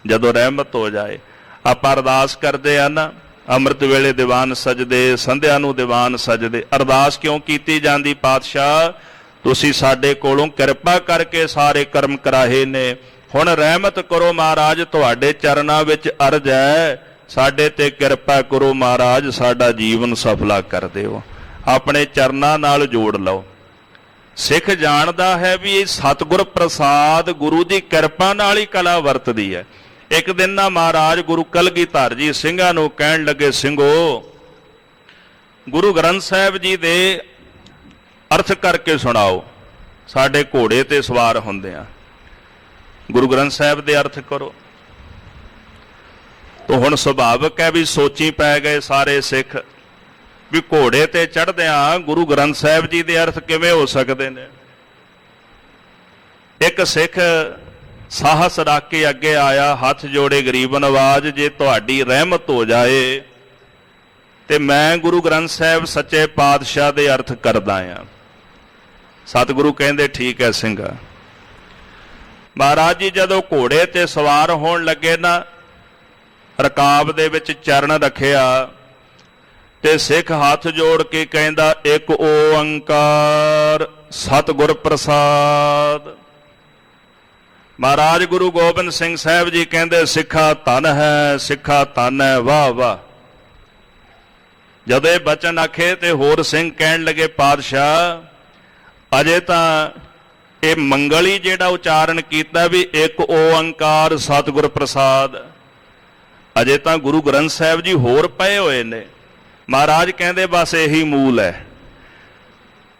ਜਦੋਂ ਰਹਿਮਤ ਹੋ ਜਾਏ। ਆਪਾਂ ਅਰਦਾਸ ਕਰਦੇ ਆ ਨਾ, ਅੰਮ੍ਰਿਤ ਵੇਲੇ ਦੀਵਾਨ ਸਜਦੇ, ਸੰਧਿਆ ਨੂੰ ਦੀਵਾਨ ਸਜਦੇ। ਅਰਦਾਸ ਕਿਉਂ ਕੀਤੀ ਜਾਂਦੀ? ਪਾਤਸ਼ਾਹ ਤੁਸੀਂ ਸਾਡੇ ਕੋਲੋਂ ਕਿਰਪਾ ਕਰਕੇ ਸਾਰੇ ਕਰਮ ਕਰਾਏ ਨੇ, ਹੁਣ ਰਹਿਮਤ ਕਰੋ ਮਹਾਰਾਜ, ਤੁਹਾਡੇ ਚਰਨਾਂ ਵਿੱਚ ਅਰਜ਼ ਹੈ, ਸਾਡੇ ਤੇ ਕਿਰਪਾ ਕਰੋ ਮਹਾਰਾਜ, ਸਾਡਾ ਜੀਵਨ ਸਫਲਾ ਕਰ ਦਿਓ। ਆਪਣੇ ਚਰਨਾਂ ਨਾਲ ਜੋੜ ਲਓ। ਸਿੱਖ ਜਾਣਦਾ ਹੈ ਵੀ ਇਹ ਸਤਿਗੁਰ ਪ੍ਰਸਾਦ ਗੁਰੂ ਦੀ ਕਿਰਪਾ ਨਾਲ ਹੀ ਕਲਾ ਵਰਤਦੀ ਹੈ। ਇੱਕ ਦਿਨ ਨਾ ਮਹਾਰਾਜ ਗੁਰੂ ਕਲਗੀਧਰ ਜੀ ਸਿੰਘਾਂ ਨੂੰ ਕਹਿਣ ਲੱਗੇ, ਸਿੰਘੋ ਗੁਰੂ ਗ੍ਰੰਥ ਸਾਹਿਬ ਜੀ ਦੇ ਅਰਥ ਕਰਕੇ ਸੁਣਾਓ, ਸਾਡੇ ਘੋੜੇ ਤੇ ਸਵਾਰ ਹੁੰਦੇ ਆ, ਗੁਰੂ ਗ੍ਰੰਥ ਸਾਹਿਬ ਦੇ ਅਰਥ ਕਰੋ। ਤਾਂ ਹੁਣ ਸੁਭਾਵਕ ਹੈ ਵੀ ਸੋਚੀ ਪੈ ਗਏ ਸਾਰੇ ਸਿੱਖ ਵੀ ਘੋੜੇ ਤੇ ਚੜ੍ਹਦਿਆਂ ਗੁਰੂ ਗ੍ਰੰਥ ਸਾਹਿਬ ਜੀ ਦੇ ਅਰਥ ਕਿਵੇਂ ਹੋ ਸਕਦੇ ਨੇ। ਇੱਕ ਸਿੱਖ ਸਾਹਸ ਰੱਖ ਕੇ ਅੱਗੇ ਆਇਆ, ਹੱਥ ਜੋੜੇ ਗਰੀਬ ਨਵਾਜ਼, ਜੇ ਤੁਹਾਡੀ ਰਹਿਮਤ ਹੋ ਜਾਏ ਤੇ ਮੈਂ ਗੁਰੂ ਗ੍ਰੰਥ ਸਾਹਿਬ ਸੱਚੇ ਪਾਤਸ਼ਾਹ ਦੇ ਅਰਥ ਕਰਦਾ ਆ। ਸਤਿਗੁਰੂ ਕਹਿੰਦੇ ਠੀਕ ਹੈ ਸਿੰਘਾ। ਮਹਾਰਾਜ ਜੀ ਜਦੋਂ ਘੋੜੇ ਤੇ ਸਵਾਰ ਹੋਣ ਲੱਗੇ ਨਾ, ਰਕਾਬ ਦੇ ਵਿੱਚ ਚਰਨ ਰੱਖਿਆ ਤੇ ਸਿੱਖ ਹੱਥ ਜੋੜ ਕੇ ਕਹਿੰਦਾ, ਇੱਕ ਓੰਕਾਰ ਸਤਿਗੁਰ ਪ੍ਰਸਾਦ। ਮਹਾਰਾਜ ਗੁਰੂ ਗੋਬਿੰਦ ਸਿੰਘ ਸਾਹਿਬ ਜੀ ਕਹਿੰਦੇ, ਸਿੱਖਾ ਧਨ ਹੈ, ਸਿੱਖਾ ਧਨ ਹੈ, ਵਾਹ ਵਾਹ। ਜਦੋਂ ਇਹ ਬਚਨ ਆਖੇ ਤੇ ਹੋਰ ਸਿੰਘ ਕਹਿਣ ਲੱਗੇ, ਪਾਤਸ਼ਾਹ ਅਜੇ ਤਾਂ ਇਹ ਮੰਗਲੀ ਜਿਹੜਾ ਉਚਾਰਨ ਕੀਤਾ ਵੀ ਇੱਕ ਓੰਕਾਰ ਸਤਿਗੁਰ ਪ੍ਰਸਾਦ, ਅਜੇ ਤਾਂ ਗੁਰੂ ਗ੍ਰੰਥ ਸਾਹਿਬ ਜੀ ਹੋਰ ਪਏ ਹੋਏ ਨੇ। ਮਹਾਰਾਜ ਕਹਿੰਦੇ ਬਸ ਇਹੀ ਮੂਲ ਹੈ।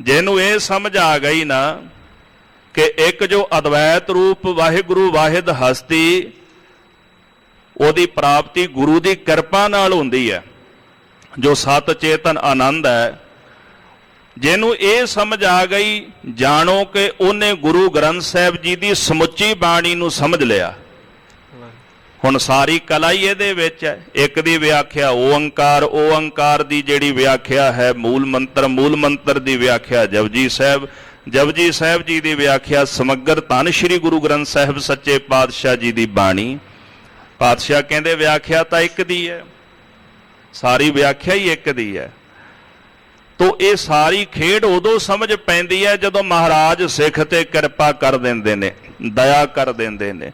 ਜਿਹਨੂੰ ਇਹ ਸਮਝ ਆ ਗਈ ਨਾ ਕਿ ਇੱਕ ਜੋ ਅਦਵੈਤ ਰੂਪ ਵਾਹਿਗੁਰੂ ਵਾਹਿਦ ਹਸਤੀ, ਉਹਦੀ ਪ੍ਰਾਪਤੀ ਗੁਰੂ ਦੀ ਕਿਰਪਾ ਨਾਲ ਹੁੰਦੀ ਹੈ, ਜੋ ਸਤ ਚੇਤਨ ਆਨੰਦ ਹੈ। ਜਿਹਨੂੰ ਇਹ ਸਮਝ ਆ ਗਈ, ਜਾਣੋ ਕਿ ਉਹਨੇ ਗੁਰੂ ਗ੍ਰੰਥ ਸਾਹਿਬ ਜੀ ਦੀ ਸਮੁੱਚੀ ਬਾਣੀ ਨੂੰ ਸਮਝ ਲਿਆ। ਹੁਣ ਸਾਰੀ ਕਲਾ ਹੀ ਇਹਦੇ ਵਿੱਚ ਹੈ। ਇੱਕ ਦੀ ਵਿਆਖਿਆ ਓੰਕਾਰ, ਓੰਕਾਰ ਦੀ ਜਿਹੜੀ ਵਿਆਖਿਆ ਹੈ ਮੂਲ ਮੰਤਰ ਦੀ ਵਿਆਖਿਆ ਜਪਜੀ ਸਾਹਿਬ, ਜਪਜੀ ਸਾਹਿਬ ਜੀ ਦੀ ਵਿਆਖਿਆ ਸਮਗਰ ਧੰਨ ਸ਼੍ਰੀ ਗੁਰੂ ਗ੍ਰੰਥ ਸਾਹਿਬ ਸੱਚੇ ਪਾਤਸ਼ਾਹ ਜੀ ਦੀ ਬਾਣੀ। ਪਾਤਸ਼ਾਹ ਕਹਿੰਦੇ ਵਿਆਖਿਆ ਤਾਂ ਇੱਕ ਦੀ ਹੈ, ਸਾਰੀ ਵਿਆਖਿਆ ਹੀ ਇੱਕ ਦੀ ਹੈ। ਤੋ ਇਹ ਸਾਰੀ ਖੇਡ ਉਦੋਂ ਸਮਝ ਪੈਂਦੀ ਹੈ ਜਦੋਂ ਮਹਾਰਾਜ ਸਿੱਖ ਤੇ ਕਿਰਪਾ ਕਰ ਦਿੰਦੇ ਨੇ, ਦਇਆ ਕਰ ਦਿੰਦੇ ਨੇ।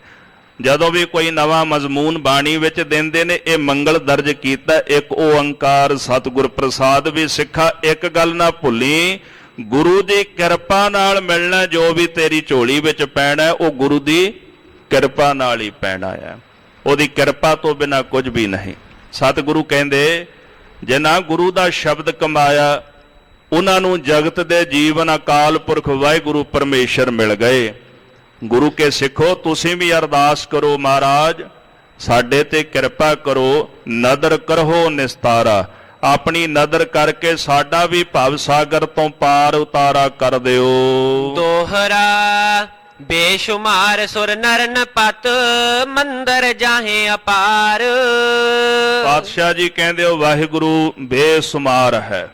ਜਦੋਂ ਵੀ ਕੋਈ ਨਵਾਂ ਮਜ਼ਮੂਨ ਬਾਣੀ ਵਿੱਚ ਦਿੰਦੇ ਨੇ, ਇਹ ਮੰਗਲ ਦਰਜ ਕੀਤਾ ਇੱਕ ਓੰਕਾਰ ਸਤਿਗੁਰ ਪ੍ਰਸਾਦ। ਵੀ ਸਿੱਖਾ ਇੱਕ ਗੱਲ ਨਾ ਭੁੱਲੀ, ਗੁਰੂ ਦੀ ਕਿਰਪਾ ਨਾਲ ਮਿਲਣਾ। ਜੋ ਵੀ ਤੇਰੀ ਝੋਲੀ ਵਿੱਚ ਪੈਣਾ ਉਹ ਗੁਰੂ ਦੀ ਕਿਰਪਾ ਨਾਲ ਹੀ ਪੈਣਾ ਹੈ। ਉਹਦੀ ਕਿਰਪਾ ਤੋਂ ਬਿਨਾਂ ਕੁਝ ਵੀ ਨਹੀਂ। ਸਤਿਗੁਰੂ ਕਹਿੰਦੇ ਜਿਨ੍ਹਾਂ ਗੁਰੂ ਦਾ ਸ਼ਬਦ ਕਮਾਇਆ ਉਹਨਾਂ ਨੂੰ ਜਗਤ ਦੇ ਜੀਵਨ ਅਕਾਲ ਪੁਰਖ ਵਾਹਿਗੁਰੂ ਪਰਮੇਸ਼ਰ ਮਿਲ ਗਏ। ਗੁਰੂ ਕੇ ਸਿੱਖੋ, ਤੁਸੀਂ ਵੀ ਅਰਦਾਸ ਕਰੋ, ਮਹਾਰਾਜ ਸਾਡੇ ਤੇ ਕਿਰਪਾ ਕਰੋ, ਨਦਰ ਕਰੋ ਨਿਸਤਾਰਾ। ਆਪਣੀ ਨਦਰ ਕਰਕੇ ਸਾਡਾ ਵੀ ਭਵ ਸਾਗਰ ਤੋਂ ਪਾਰ ਉਤਾਰਾ ਕਰ ਦਿਓ। ਦੋਹਰਾ ਬੇਸ਼ੁਮਾਰ ਸੁਰ ਨਰਨ ਪਤ, ਮੰਦਰ ਜਾਹੇ ਅਪਾਰ। ਪਾਤਸ਼ਾਹ ਜੀ ਕਹਿੰਦੇ ਹੋ ਵਾਹਿਗੁਰੂ ਬੇਸ਼ੁਮਾਰ ਹੈ।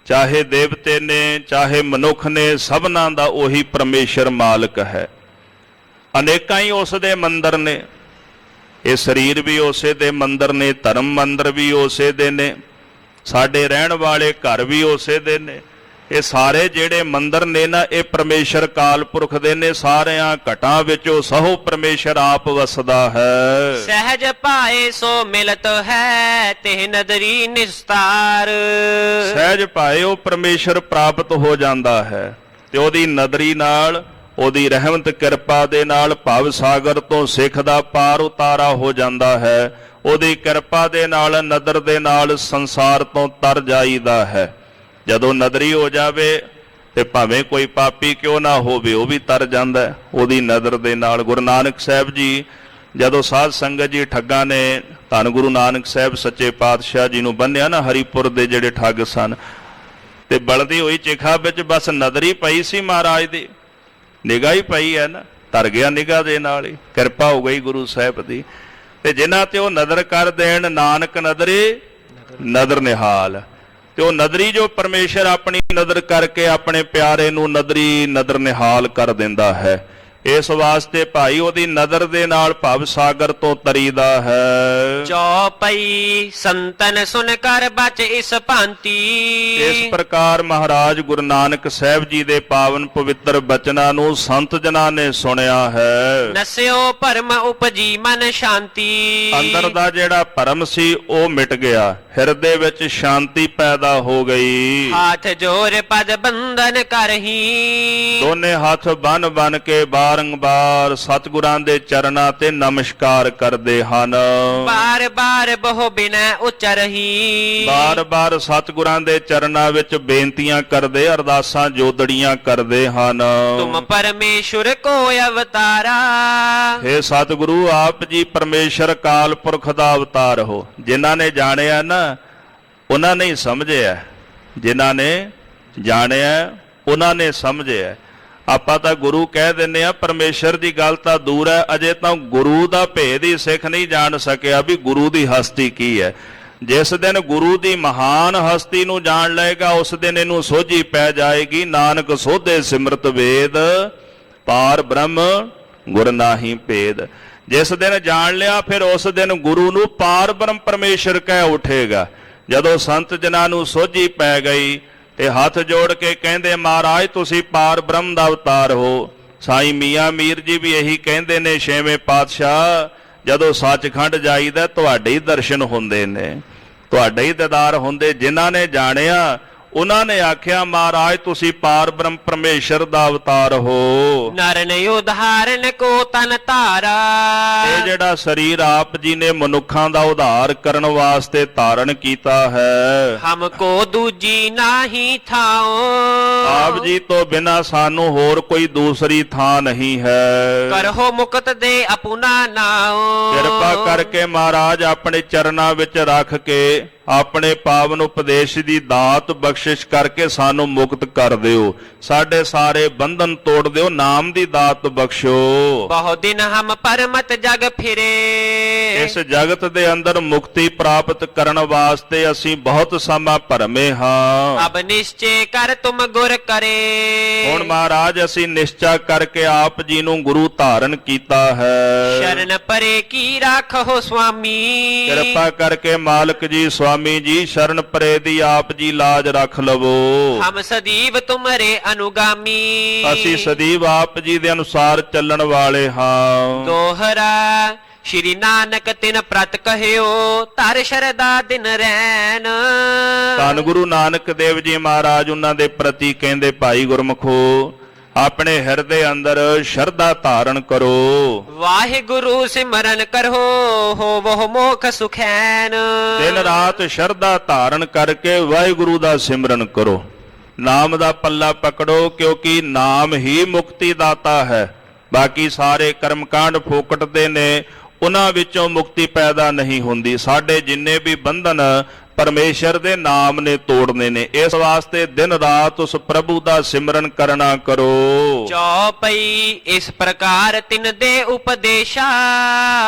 ਚਾਹੇ ਦੇਵਤੇ ਨੇ ਚਾਹੇ ਮਨੁੱਖ ਨੇ, ਸਭਨਾਂ ਦਾ ਉਹੀ ਪਰਮੇਸ਼ਰ ਮਾਲਕ ਹੈ। ਅਨੇਕਾਂ ਹੀ ਉਸ ਦੇ ਮੰਦਰ ਨੇ। ਇਹ ਸਰੀਰ ਵੀ ਉਸੇ ਦੇ ਮੰਦਰ ਨੇ, ਧਰਮ ਮੰਦਰ ਵੀ ਉਸੇ ਦੇ ਨੇ, ਸਾਡੇ ਰਹਿਣ ਵਾਲੇ ਘਰ ਵੀ ਉਸੇ ਦੇ ਨੇ। ਇਹ ਸਾਰੇ ਜਿਹੜੇ ਮੰਦਰ ਨੇ ਨਾ, ਇਹ ਪਰਮੇਸ਼ਰ ਕਾਲ ਪੁਰਖ ਦੇ ਨੇ। ਸਾਰਿਆਂ ਘਟਾਂ ਵਿੱਚੋਂ ਸਹੋ ਪਰਮੇਸ਼ਰ ਆਪ ਵਸਦਾ ਹੈ। ਸਹਿਜ ਪਾਏ ਸੋ ਮਿਲਤ ਹੈ, ਤਿਹ ਨਦਰੀ ਨਿਸਤਾਰ। ਸਹਿਜ ਪਾਏ ਉਹ ਪਰਮੇਸ਼ਰ ਪ੍ਰਾਪਤ ਹੋ ਜਾਂਦਾ ਹੈ ਤੇ ਉਹਦੀ ਨਦਰੀ ਨਾਲ, ਉਹਦੀ ਰਹਿਮਤ ਕਿਰਪਾ ਦੇ ਨਾਲ ਭਵ ਸਾਗਰ ਤੋਂ ਸਿੱਖ ਦਾ ਪਾਰ ਉਤਾਰਾ ਹੋ ਜਾਂਦਾ ਹੈ। ਉਹਦੀ ਕਿਰਪਾ ਦੇ ਨਾਲ, ਨਦਰ ਦੇ ਨਾਲ ਸੰਸਾਰ ਤੋਂ ਤਰ ਜਾਈਦਾ ਹੈ। ਜਦੋਂ ਨਦਰੀ ਹੋ ਜਾਵੇ ਤੇ ਭਾਵੇਂ ਕੋਈ ਪਾਪੀ ਕਿਉਂ ਨਾ ਹੋਵੇ ਉਹ ਵੀ ਤਰ ਜਾਂਦਾ ਉਹਦੀ ਨਦਰ ਦੇ ਨਾਲ। ਗੁਰੂ ਨਾਨਕ ਸਾਹਿਬ ਜੀ ਜਦੋਂ ਸਾਧ ਸੰਗਤ ਜੀ ਠੱਗਾਂ ਨੇ ਧੰਨ ਗੁਰੂ ਨਾਨਕ ਸਾਹਿਬ ਸੱਚੇ ਪਾਤਸ਼ਾਹ ਜੀ ਨੂੰ ਬੰਨਿਆ ਨਾ, ਹਰੀਪੁਰ ਦੇ ਜਿਹੜੇ ਠੱਗ ਸਨ, ਤੇ ਬਲਦੀ ਹੋਈ ਚਿਖਾ ਵਿੱਚ ਬਸ ਨਦਰੀ ਪਈ ਸੀ, ਮਹਾਰਾਜ ਦੀ ਨਿਗਾਹ ਹੀ ਪਈ ਹੈ ਨਾ, ਤਰ ਗਿਆ ਨਿਗਾਹ ਦੇ ਨਾਲ ਹੀ। ਕਿਰਪਾ ਹੋ ਗਈ ਗੁਰੂ ਸਾਹਿਬ ਦੀ। ਤੇ ਜਿਨ੍ਹਾਂ ਤੇ ਉਹ ਨਦਰ ਕਰ ਦੇਣ, ਨਾਨਕ ਨਦਰੇ ਨਦਰ ਨਿਹਾਲ। ਤੇ ਉਹ ਨਦਰੀ ਜੋ ਪਰਮੇਸ਼ਰ ਆਪਣੀ ਨਦਰ ਕਰਕੇ ਆਪਣੇ ਪਿਆਰੇ ਨੂੰ ਨਦਰੀ ਨਦਰ ਨਿਹਾਲ ਕਰ ਦਿੰਦਾ ਹੈ। ਇਸ ਵਾਸਤੇ ਭਾਈ ਉਹਦੀ ਨਦਰ ਦੇ ਨਾਲ ਭਵ ਸਾਗਰ ਤੋਂ ਤਰੀਦਾ ਹੈ। ਚੌਪਈ ਸੰਤਨ ਸੁਨ ਕਰ ਬਚ ਇਸ ਭਾਂਤੀ। ਇਸ ਪ੍ਰਕਾਰ ਮਹਾਰਾਜ ਗੁਰੂ ਨਾਨਕ ਸਾਹਿਬ ਜੀ ਦੇ ਪਾਵਨ ਪਵਿੱਤਰ ਬਚਨਾਂ ਨੂੰ ਸੰਤ ਜਨਾਂ ਨੇ ਸੁਣਿਆ ਹੈ। ਨਸਿਓ ਭਰਮ ਉਪਜੀ ਮਨ ਸ਼ਾਂਤੀ। ਅੰਦਰ ਦਾ ਜਿਹੜਾ ਭਰਮ ਸੀ ਉਹ ਮਿਟ ਗਿਆ, ਹਿਰਦੇ ਵਿੱਚ ਸ਼ਾਂਤੀ ਪੈਦਾ ਹੋ ਗਈ। ਹਾਥ ਜੋਰ ਪਦ ਬੰਧਨ ਕਰਹੀ। ਦੋਨੇ ਹੱਥ ਬੰਨ ਬੰਨ ਕੇ ਬਾਰੰਬਾਰ ਸਤਿਗੁਰਾਂ ਦੇ ਚਰਨਾਂ ਤੇ ਨਮਸਕਾਰ ਕਰਦੇ ਹਨ। ਬਾਰ ਬਾਰ ਬਹੁ ਬਿਨੈ ਉਚਰਹੀ। ਬਾਰ ਬਾਰ ਸਤਿਗੁਰਾਂ ਦੇ ਚਰਨਾਂ ਵਿੱਚ ਬੇਨਤੀਆਂ ਕਰਦੇ, ਅਰਦਾਸਾਂ ਜੋਦੜੀਆਂ ਕਰਦੇ ਹਨ। ਤੁਮ ਪਰਮੇਸ਼ੁਰ ਕੋ ਅਵਤਾਰਾ। ਹੇ ਸਤਿਗੁਰੂ, ਆਪ ਜੀ ਪਰਮੇਸ਼ਰ ਕਾਲ ਪੁਰਖ ਦਾ ਅਵਤਾਰ ਹੋ। ਜਿਨ੍ਹਾਂ ਨੇ ਜਾਣਿਆ ਨਾ ਉਹਨਾਂ ਨੇ ਸਮਝਿਆ, ਜਿਨ੍ਹਾਂ ਨੇ ਜਾਣਿਆ ਉਹਨਾਂ ਨੇ ਸਮਝਿਆ। ਆਪਾਂ ਤਾਂ ਗੁਰੂ ਕਹਿ ਦਿੰਦੇ ਆ, ਪਰਮੇਸ਼ਰ ਦੀ ਗੱਲ ਤਾਂ ਦੂਰ ਹੈ, ਅਜੇ ਤਾਂ ਗੁਰੂ ਦਾ ਭੇਦ ਹੀ ਸਿੱਖ ਨਹੀਂ ਜਾਣ ਸਕਿਆ ਵੀ ਗੁਰੂ ਦੀ ਹਸਤੀ ਕੀ ਹੈ। ਜਿਸ ਦਿਨ ਗੁਰੂ ਦੀ ਮਹਾਨ ਹਸਤੀ ਨੂੰ ਜਾਣ ਲਏਗਾ ਉਸ ਦਿਨ ਇਹਨੂੰ ਸੋਝੀ ਪੈ ਜਾਏਗੀ। ਨਾਨਕ ਸੋਧੇ ਸਿਮਰਤ ਵੇਦ, ਪਾਰ ਬ੍ਰਹਮ ਗੁਰ ਨਾਹੀ ਭੇਦ। ਜਿਸ ਦਿਨ ਜਾਣ ਲਿਆ ਫਿਰ ਉਸ ਦਿਨ ਗੁਰੂ ਨੂੰ ਪਾਰ ਬ੍ਰਹਮ ਪਰਮੇਸ਼ਰ ਕਹਿ ਉਠੇਗਾ। ਜਦੋਂ ਸੰਤ ਜਨਾਂ ਨੂੰ ਸੋਝੀ ਪੈ ਗਈ ਤੇ ਹੱਥ ਜੋੜ ਕੇ ਕਹਿੰਦੇ, ਮਹਾਰਾਜ ਤੁਸੀਂ ਪਾਰ ਬ੍ਰਹਮ ਦਾ ਅਵਤਾਰ ਹੋ। ਸਾਈਂ ਮੀਆਂ ਮੀਰ ਜੀ ਵੀ ਇਹੀ ਕਹਿੰਦੇ ਨੇ, ਛੇਵੇਂ ਪਾਤਸ਼ਾਹ, ਜਦੋਂ ਸੱਚਖੰਡ ਜਾਈਦਾ ਤੁਹਾਡੇ ਹੀ ਦਰਸ਼ਨ ਹੁੰਦੇ ਨੇ, ਤੁਹਾਡੇ ਹੀ ਦੀਦਾਰ ਹੁੰਦੇ। ਜਿਨ੍ਹਾਂ ਨੇ ਜਾਣਿਆ ਉਹਨਾਂ ਨੇ ਆਖਿਆ ਮਹਾਰਾਜ ਤੁਸੀਂ ਪਾਰ ਬ੍ਰਹਮ ਪਰਮੇਸ਼ਰ ਦਾ ਅਵਤਾਰ ਹੋ। ਨਰਨ ਉਧਾਰਨ ਕੋ ਤਨ ਧਾਰਾ। ਇਹ ਜਿਹੜਾ ਸਰੀਰ ਆਪ ਜੀ ਨੇ ਮਨੁੱਖਾਂ ਦਾ ਉਧਾਰ ਕਰਨ ਵਾਸਤੇ ਧਾਰਨ ਕੀਤਾ ਹੈ। ਹਮਕੋ ਦੂਜੀ ਨਾਹੀ ਥਾਓ। ਆਪ ਜੀ ਤੋਂ ਬਿਨਾਂ ਸਾਨੂੰ ਹੋਰ ਕੋਈ ਦੂਸਰੀ ਥਾਂ ਨਹੀਂ ਹੈ। ਕਰਹੁ ਮੁਕਤ ਦੇ ਅਪੁਨਾ ਨਾਉ। ਕਿਰਪਾ ਕਰਕੇ ਮਹਾਰਾਜ ਆਪਣੇ ਚਰਨਾਂ ਵਿੱਚ ਰੱਖ ਕੇ ਆਪਣੇ ਪਾਵਨ ਉਪਦੇਸ਼ ਦੀ ਦਾਤ ਬਖਸ਼ਿਸ਼ ਕਰਕੇ ਸਾਨੂੰ ਮੁਕਤ ਕਰ ਦਿਓ। ਸਾਡੇ ਸਾਰੇ ਬੰਧਨ ਤੋੜ ਦਿਓ, ਨਾਮ ਦੀ ਦਾਤ ਬਖਸ਼ੋ। ਬਹੁ ਦਿਨ ਹਮ ਪਰਮਤ ਜਗ ਫਿਰੇ। ਇਸ ਜਗਤ ਦੇ ਅੰਦਰ ਮੁਕਤੀ ਪ੍ਰਾਪਤ ਕਰਨ ਵਾਸਤੇ ਅਸੀਂ ਬਹੁਤ ਸਮਾਂ ਭਰਮੇ ਹਾਂ। ਅਬ ਨਿਸ਼ਚੈ ਕਰ ਤੁਮ ਗੁਰ ਕਰੇ। ਹੁਣ ਮਹਾਰਾਜ ਅਸੀਂ ਨਿਸ਼ਚਾ ਕਰਕੇ ਆਪ ਜੀ ਨੂੰ ਗੁਰੂ ਧਾਰਨ ਕੀਤਾ ਹੈ। ਸ਼ਰਨ ਪਰੇ ਕੀ ਰਾਖੋ ਸੁਆਮੀ। ਕਿਰਪਾ ਕਰਕੇ ਮਾਲਕ ਜੀ ਸੁਆਮੀ ਜੀ ਸ਼ਰਨ ਪਰੇ ਦੀ ਆਪ ਜੀ ਲਾਜ ਰੱਖ ਲਵੋ। ਹਮ ਸਦੀਵ ਤੁਮਰੇ ਅਨੁਗਾਮੀ। ਅਸੀਂ ਸਦੀਵ ਆਪ ਜੀ ਦੇ ਅਨੁਸਾਰ ਚੱਲਣ ਵਾਲੇ ਹਾਂ। ਦੋਹਰਾ ਸ਼੍ਰੀ ਨਾਨਕ ਤਿਨ ਪ੍ਰਤ ਕਹਿਓ ਧਰ ਸ਼ਰਦਾ ਦਿਨ ਰੈਨ। ਧੰਨ ਗੁਰੂ ਨਾਨਕ ਦੇਵ ਜੀ ਮਹਾਰਾਜ ਉਹਨਾਂ ਦੇ ਪ੍ਰਤੀ ਕਹਿੰਦੇ ਭਾਈ ਗੁਰਮਖੋ ਆਪਣੇ ਹਿਰਦੇ ਅੰਦਰ ਸ਼ਰਧਾ ਧਾਰਨ ਕਰੋ। ਵਾਹਿਗੁਰੂ ਸਿਮਰਨ ਕਰੋ ਹੋਵਹੁ ਮੋਖ ਸੁਖੈਨ। ਦਿਨ ਰਾਤ ਸ਼ਰਧਾ ਧਾਰਨ ਕਰਕੇ ਵਾਹਿਗੁਰੂ ਦਾ ਸਿਮਰਨ ਕਰੋ। ਨਾਮ ਦਾ ਪੱਲਾ ਪਕੜੋ ਕਿਉਂਕਿ ਨਾਮ ਹੀ ਮੁਕਤੀ ਦਾਤਾ ਹੈ। ਬਾਕੀ ਸਾਰੇ ਕਰਮਕਾਂਡ ਫੋਕਟ ਦੇ ਨੇ, ਉਹਨਾਂ ਵਿੱਚੋਂ ਮੁਕਤੀ ਪੈਦਾ ਨਹੀਂ ਹੁੰਦੀ। ਸਾਡੇ ਜਿੰਨੇ ਵੀ ਬੰਧਨ ਪਰਮੇਸ਼ਰ ਦੇ ਨਾਮ ਨੇ ਤੋੜਨੇ ਨੇ। ਇਸ ਵਾਸਤੇ ਦਿਨ ਰਾਤ ਉਸ ਪ੍ਰਭੂ ਦਾ ਸਿਮਰਨ ਕਰਨਾ ਕਰੋ। ਚੌਪਈ ਇਸ ਪ੍ਰਕਾਰ ਤਿਨ ਦੇ ਉਪਦੇਸ਼ਾ।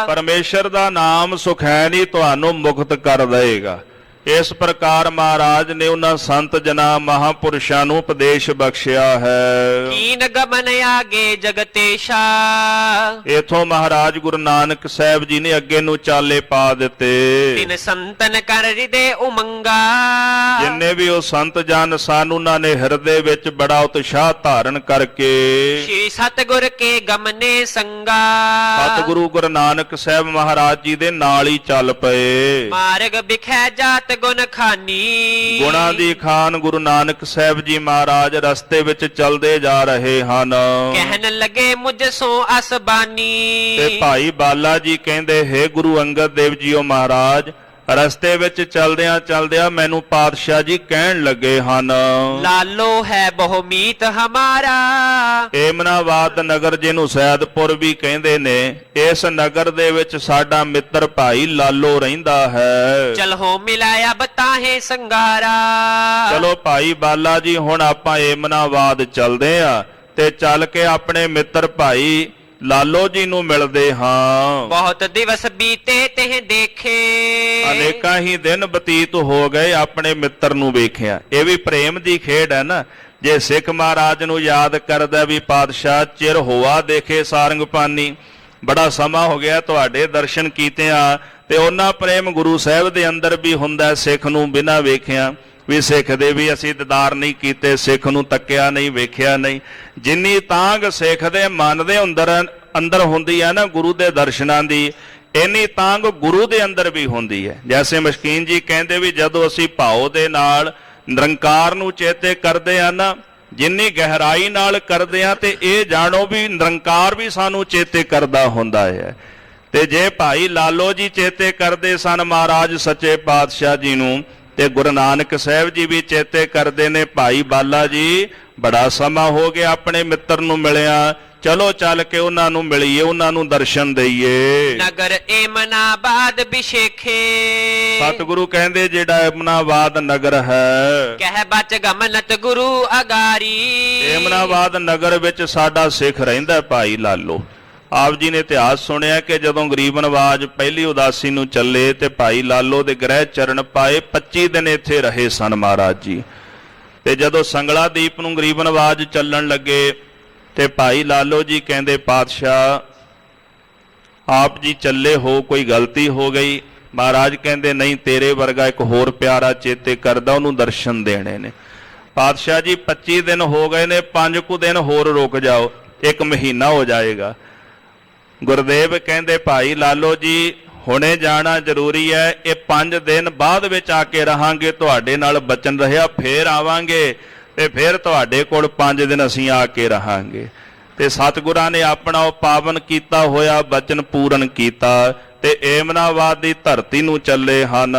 ਪਰਮੇਸ਼ਰ ਦਾ ਨਾਮ ਸੁਖੈਨ ਹੀ ਤੁਹਾਨੂੰ ਮੁਕਤ ਕਰ ਦੇਗਾ। ਇਸ ਪ੍ਰਕਾਰ ਮਹਾਰਾਜ ਨੇ ਉਹਨਾਂ ਸੰਤ ਜਨਾਂ ਮਹਾਪੁਰਸ਼ਾਂ ਨੂੰ ਉਪਦੇਸ਼ ਬਖਸ਼ਿਆ ਹੈ। ਕੀਨ ਗਮਨ ਆਗੇ ਜਗਤੇਸ਼ਾ। ਇਥੋਂ ਮਹਾਰਾਜ ਗੁਰੂ ਨਾਨਕ ਸਾਹਿਬ ਜੀ ਨੇ ਅੱਗੇ ਨੂੰ ਚਾਲੇ ਪਾ ਦਿੱਤੇ। ਤਿਨ ਸੰਤਨ ਕਰ ਹਿਰਦੇ ਉਮੰਗਾ। ਜਿੰਨੇ ਵੀ ਉਹ ਸੰਤ ਜਨ ਸਨ ਉਹਨਾਂ ਨੇ ਹਿਰਦੇ ਵਿੱਚ ਬੜਾ ਉਤਸ਼ਾਹ ਧਾਰਨ ਕਰਕੇ ਸ਼੍ਰੀ ਸਤਿਗੁਰ ਕੇ ਗਮਨੇ ਸੰਗਾ। ਸਤਿਗੁਰੂ ਗੁਰੂ ਨਾਨਕ ਸਾਹਿਬ ਮਹਾਰਾਜ ਜੀ ਦੇ ਨਾਲ ਹੀ ਚੱਲ ਪਏ। ਮਾਰਗ ਬਿਖੈ ਜਾਤ ਗੁਣ ਖਾਨੀ। ਗੁਣਾਂ ਦੀ ਖਾਨ ਗੁਰੂ ਨਾਨਕ ਸਾਹਿਬ ਜੀ ਮਹਾਰਾਜ ਰਸਤੇ ਵਿੱਚ ਚੱਲਦੇ ਜਾ ਰਹੇ ਹਨ। ਕਹਿਣ ਲੱਗੇ ਮੁਝ ਸੋ ਅਸਬਾਨੀ। ਤੇ ਭਾਈ ਬਾਲਾ ਜੀ ਕਹਿੰਦੇ ਹੈ ਗੁਰੂ ਅੰਗਦ ਦੇਵ ਜੀਓ ਮਹਾਰਾਜ ਰਸਤੇ ਵਿੱਚ ਚਲਦਿਆਂ ਚਲਦਿਆਂ ਮੈਨੂੰ ਪਾਤਸ਼ਾਹ ਜੀ ਕਹਿਣ ਲੱਗੇ ਹਨ। ਲਾਲੋ ਹੈ ਬਹੁ ਮੀਤ ਹਮਾਰਾ। ਏਮਨਾਬਾਦ ਨਗਰ ਜਿਹਨੂੰ ਸੈਦਪੁਰ ਵੀ ਕਹਿੰਦੇ ਨੇ, ਇਸ ਨਗਰ ਦੇ ਵਿੱਚ ਸਾਡਾ ਮਿੱਤਰ ਭਾਈ ਲਾਲੋ ਰਹਿੰਦਾ ਹੈ। ਚਲੋ ਮਿਲਾਇਆ ਬਤਾਹੇ ਸੰਗਾਰਾ। ਚਲੋ ਭਾਈ ਬਾਲਾ ਜੀ ਹੁਣ ਆਪਾਂ ਏਮਨਾਬਾਦ ਚਲਦੇ ਆ ਤੇ ਚੱਲ ਕੇ ਆਪਣੇ ਮਿੱਤਰ ਭਾਈ ਲਾਲੋ ਜੀ ਨੂੰ ਮਿਲਦੇ ਹਾਂ। ਬਹੁਤ ਦਿਵਸ ਬੀਤੇ ਤੇ ਦੇਖੇ। ਅਨੇਕਾਂ ਹੀ ਦਿਨ ਬਤੀਤ ਹੋ ਗਏ ਆਪਣੇ ਮਿੱਤਰ ਨੂੰ ਵੇਖਿਆ। ਇਹ ਵੀ ਪ੍ਰੇਮ ਦੀ ਖੇਡ ਹੈ ਨਾ। ਜੇ ਸਿੱਖ ਮਹਾਰਾਜ ਨੂੰ ਯਾਦ ਕਰਦਾ ਵੀ ਪਾਤਸ਼ਾਹ ਚਿਰ ਹੋਆ ਦੇਖੇ ਸਾਰੰਗ ਪਾਨੀ, ਬੜਾ ਸਮਾਂ ਹੋ ਗਿਆ ਤੁਹਾਡੇ ਦਰਸ਼ਨ ਕੀਤਿਆਂ। ਤੇ ਉਹਨਾਂ ਪ੍ਰੇਮ ਗੁਰੂ ਸਾਹਿਬ ਦੇ ਅੰਦਰ ਵੀ ਹੁੰਦਾ ਸਿੱਖ ਨੂੰ ਬਿਨਾਂ ਵੇਖਿਆ ਵੀ ਸਿੱਖ ਦੇ ਵੀ ਅਸੀਂ ਦੀਦਾਰ ਨਹੀਂ ਕੀਤੇ, ਸਿੱਖ ਨੂੰ ਤੱਕਿਆ ਨਹੀਂ, ਵੇਖਿਆ ਨਹੀਂ। ਜਿੰਨੀ ਤਾਂਗ ਸਿੱਖ ਦੇ ਮਨ ਦੇ ਅੰਦਰ ਹੁੰਦੀ ਹੈ ਨਾ ਗੁਰੂ ਦੇ ਦਰਸ਼ਨਾਂ ਦੀ, ਇੰਨੀ ਤਾਂਗ ਗੁਰੂ ਦੇ ਅੰਦਰ ਵੀ ਹੁੰਦੀ ਹੈ। ਜੈਸੇ ਮਸ਼ਕੀਨ ਜੀ ਕਹਿੰਦੇ ਵੀ ਜਦੋਂ ਅਸੀਂ ਭਾਉ ਦੇ ਨਾਲ ਨਿਰੰਕਾਰ ਨੂੰ ਚੇਤੇ ਕਰਦੇ ਆ ਨਾ, ਜਿੰਨੀ ਗਹਿਰਾਈ ਨਾਲ ਕਰਦੇ ਆ ਤੇ ਇਹ ਜਾਣੋ ਵੀ ਨਿਰੰਕਾਰ ਵੀ ਸਾਨੂੰ ਚੇਤੇ ਕਰਦਾ ਹੁੰਦਾ ਹੈ। ਤੇ ਜੇ ਭਾਈ ਲਾਲੋ ਜੀ ਚੇਤੇ ਕਰਦੇ ਸਨ ਮਹਾਰਾਜ ਸੱਚੇ ਪਾਤਸ਼ਾਹ ਜੀ ਨੂੰ, ਤੇ ਗੁਰੂ ਨਾਨਕ ਸਾਹਿਬ ਜੀ ਵੀ ਚੇਤੇ ਕਰਦੇ ਨੇ ਭਾਈ ਬਾਲਾ ਜੀ ਬੜਾ ਸਮਾਂ ਹੋ ਗਿਆ ਆਪਣੇ ਮਿੱਤਰ ਨੂੰ ਮਿਲਿਆ, ਚਲੋ ਚੱਲ ਕੇ ਉਹਨਾਂ ਨੂੰ ਮਿਲੀਏ, ਉਹਨਾਂ ਨੂੰ ਦਰਸ਼ਨ ਦਈਏ। ਨਗਰ ਏਮਨਾਬਾਦ ਬਿਸ਼ੇਖੇ। ਸਤਿਗੁਰੂ ਕਹਿੰਦੇ ਜਿਹੜਾ ਏਮਨਾਬਾਦ ਨਗਰ ਹੈ, ਕਹਿ ਬਚ ਗਮਨਤ ਗੁਰੂ ਅਗਾਰੀ। ਏਮਨਾਬਾਦ ਨਗਰ ਵਿੱਚ ਸਾਡਾ ਸਿੱਖ ਰਹਿੰਦਾ ਭਾਈ ਲਾਲੋ। ਆਪ ਜੀ ਨੇ ਇਤਿਹਾਸ ਸੁਣਿਆ ਕਿ ਜਦੋਂ ਗਰੀਬ ਨਵਾਜ ਪਹਿਲੀ ਉਦਾਸੀ ਨੂੰ ਚੱਲੇ ਤੇ ਭਾਈ ਲਾਲੋ ਦੇ ਗ੍ਰਹਿ ਚਰਨ ਪਾਏ 25 ਦਿਨ ਇੱਥੇ ਰਹੇ ਸਨ ਮਹਾਰਾਜ ਜੀ। ਤੇ ਜਦੋਂ ਸੰਗਲਾ ਦੀਪ ਨੂੰ ਗਰੀਬ ਨਵਾਜ ਚੱਲਣ ਲੱਗੇ ਤੇ ਭਾਈ ਲਾਲੋ ਜੀ ਕਹਿੰਦੇ ਪਾਤਸ਼ਾਹ ਆਪ ਜੀ ਚੱਲੇ ਹੋ, ਕੋਈ ਗਲਤੀ ਹੋ ਗਈ? ਮਹਾਰਾਜ ਕਹਿੰਦੇ ਨਹੀਂ, ਤੇਰੇ ਵਰਗਾ ਇੱਕ ਹੋਰ ਪਿਆਰਾ ਚੇਤੇ ਕਰਦਾ, ਉਹਨੂੰ ਦਰਸ਼ਨ ਦੇਣੇ ਨੇ। ਪਾਤਸ਼ਾਹ ਜੀ 25 ਦਿਨ ਹੋ ਗਏ ਨੇ, 5 ਕੁ ਦਿਨ ਹੋਰ ਰੁਕ ਜਾਓ, 1 ਮਹੀਨਾ ਹੋ ਜਾਏਗਾ। ਗੁਰਦੇਵ ਕਹਿੰਦੇ ਭਾਈ ਲਾਲੋ ਜੀ ਹੁਣੇ ਜਾਣਾ ਜ਼ਰੂਰੀ ਹੈ। ਇਹ 5 ਦਿਨ ਬਾਅਦ ਵਿੱਚ ਆ ਕੇ ਰਹਾਂਗੇ, ਤੁਹਾਡੇ ਨਾਲ ਬਚਨ ਰਿਹਾ, ਫੇਰ ਆਵਾਂਗੇ ਤੇ ਫਿਰ ਤੁਹਾਡੇ ਕੋਲ 5 ਦਿਨ ਅਸੀਂ ਆ ਕੇ ਰਹਾਂਗੇ। ਤੇ ਸਤਿਗੁਰਾਂ ਨੇ ਆਪਣਾ ਉਹ ਪਾਵਨ ਕੀਤਾ ਹੋਇਆ ਬਚਨ ਪੂਰਨ ਕੀਤਾ ਤੇ ਏਮਨਾਬਾਦ ਦੀ ਧਰਤੀ ਨੂੰ ਚੱਲੇ ਹਨ।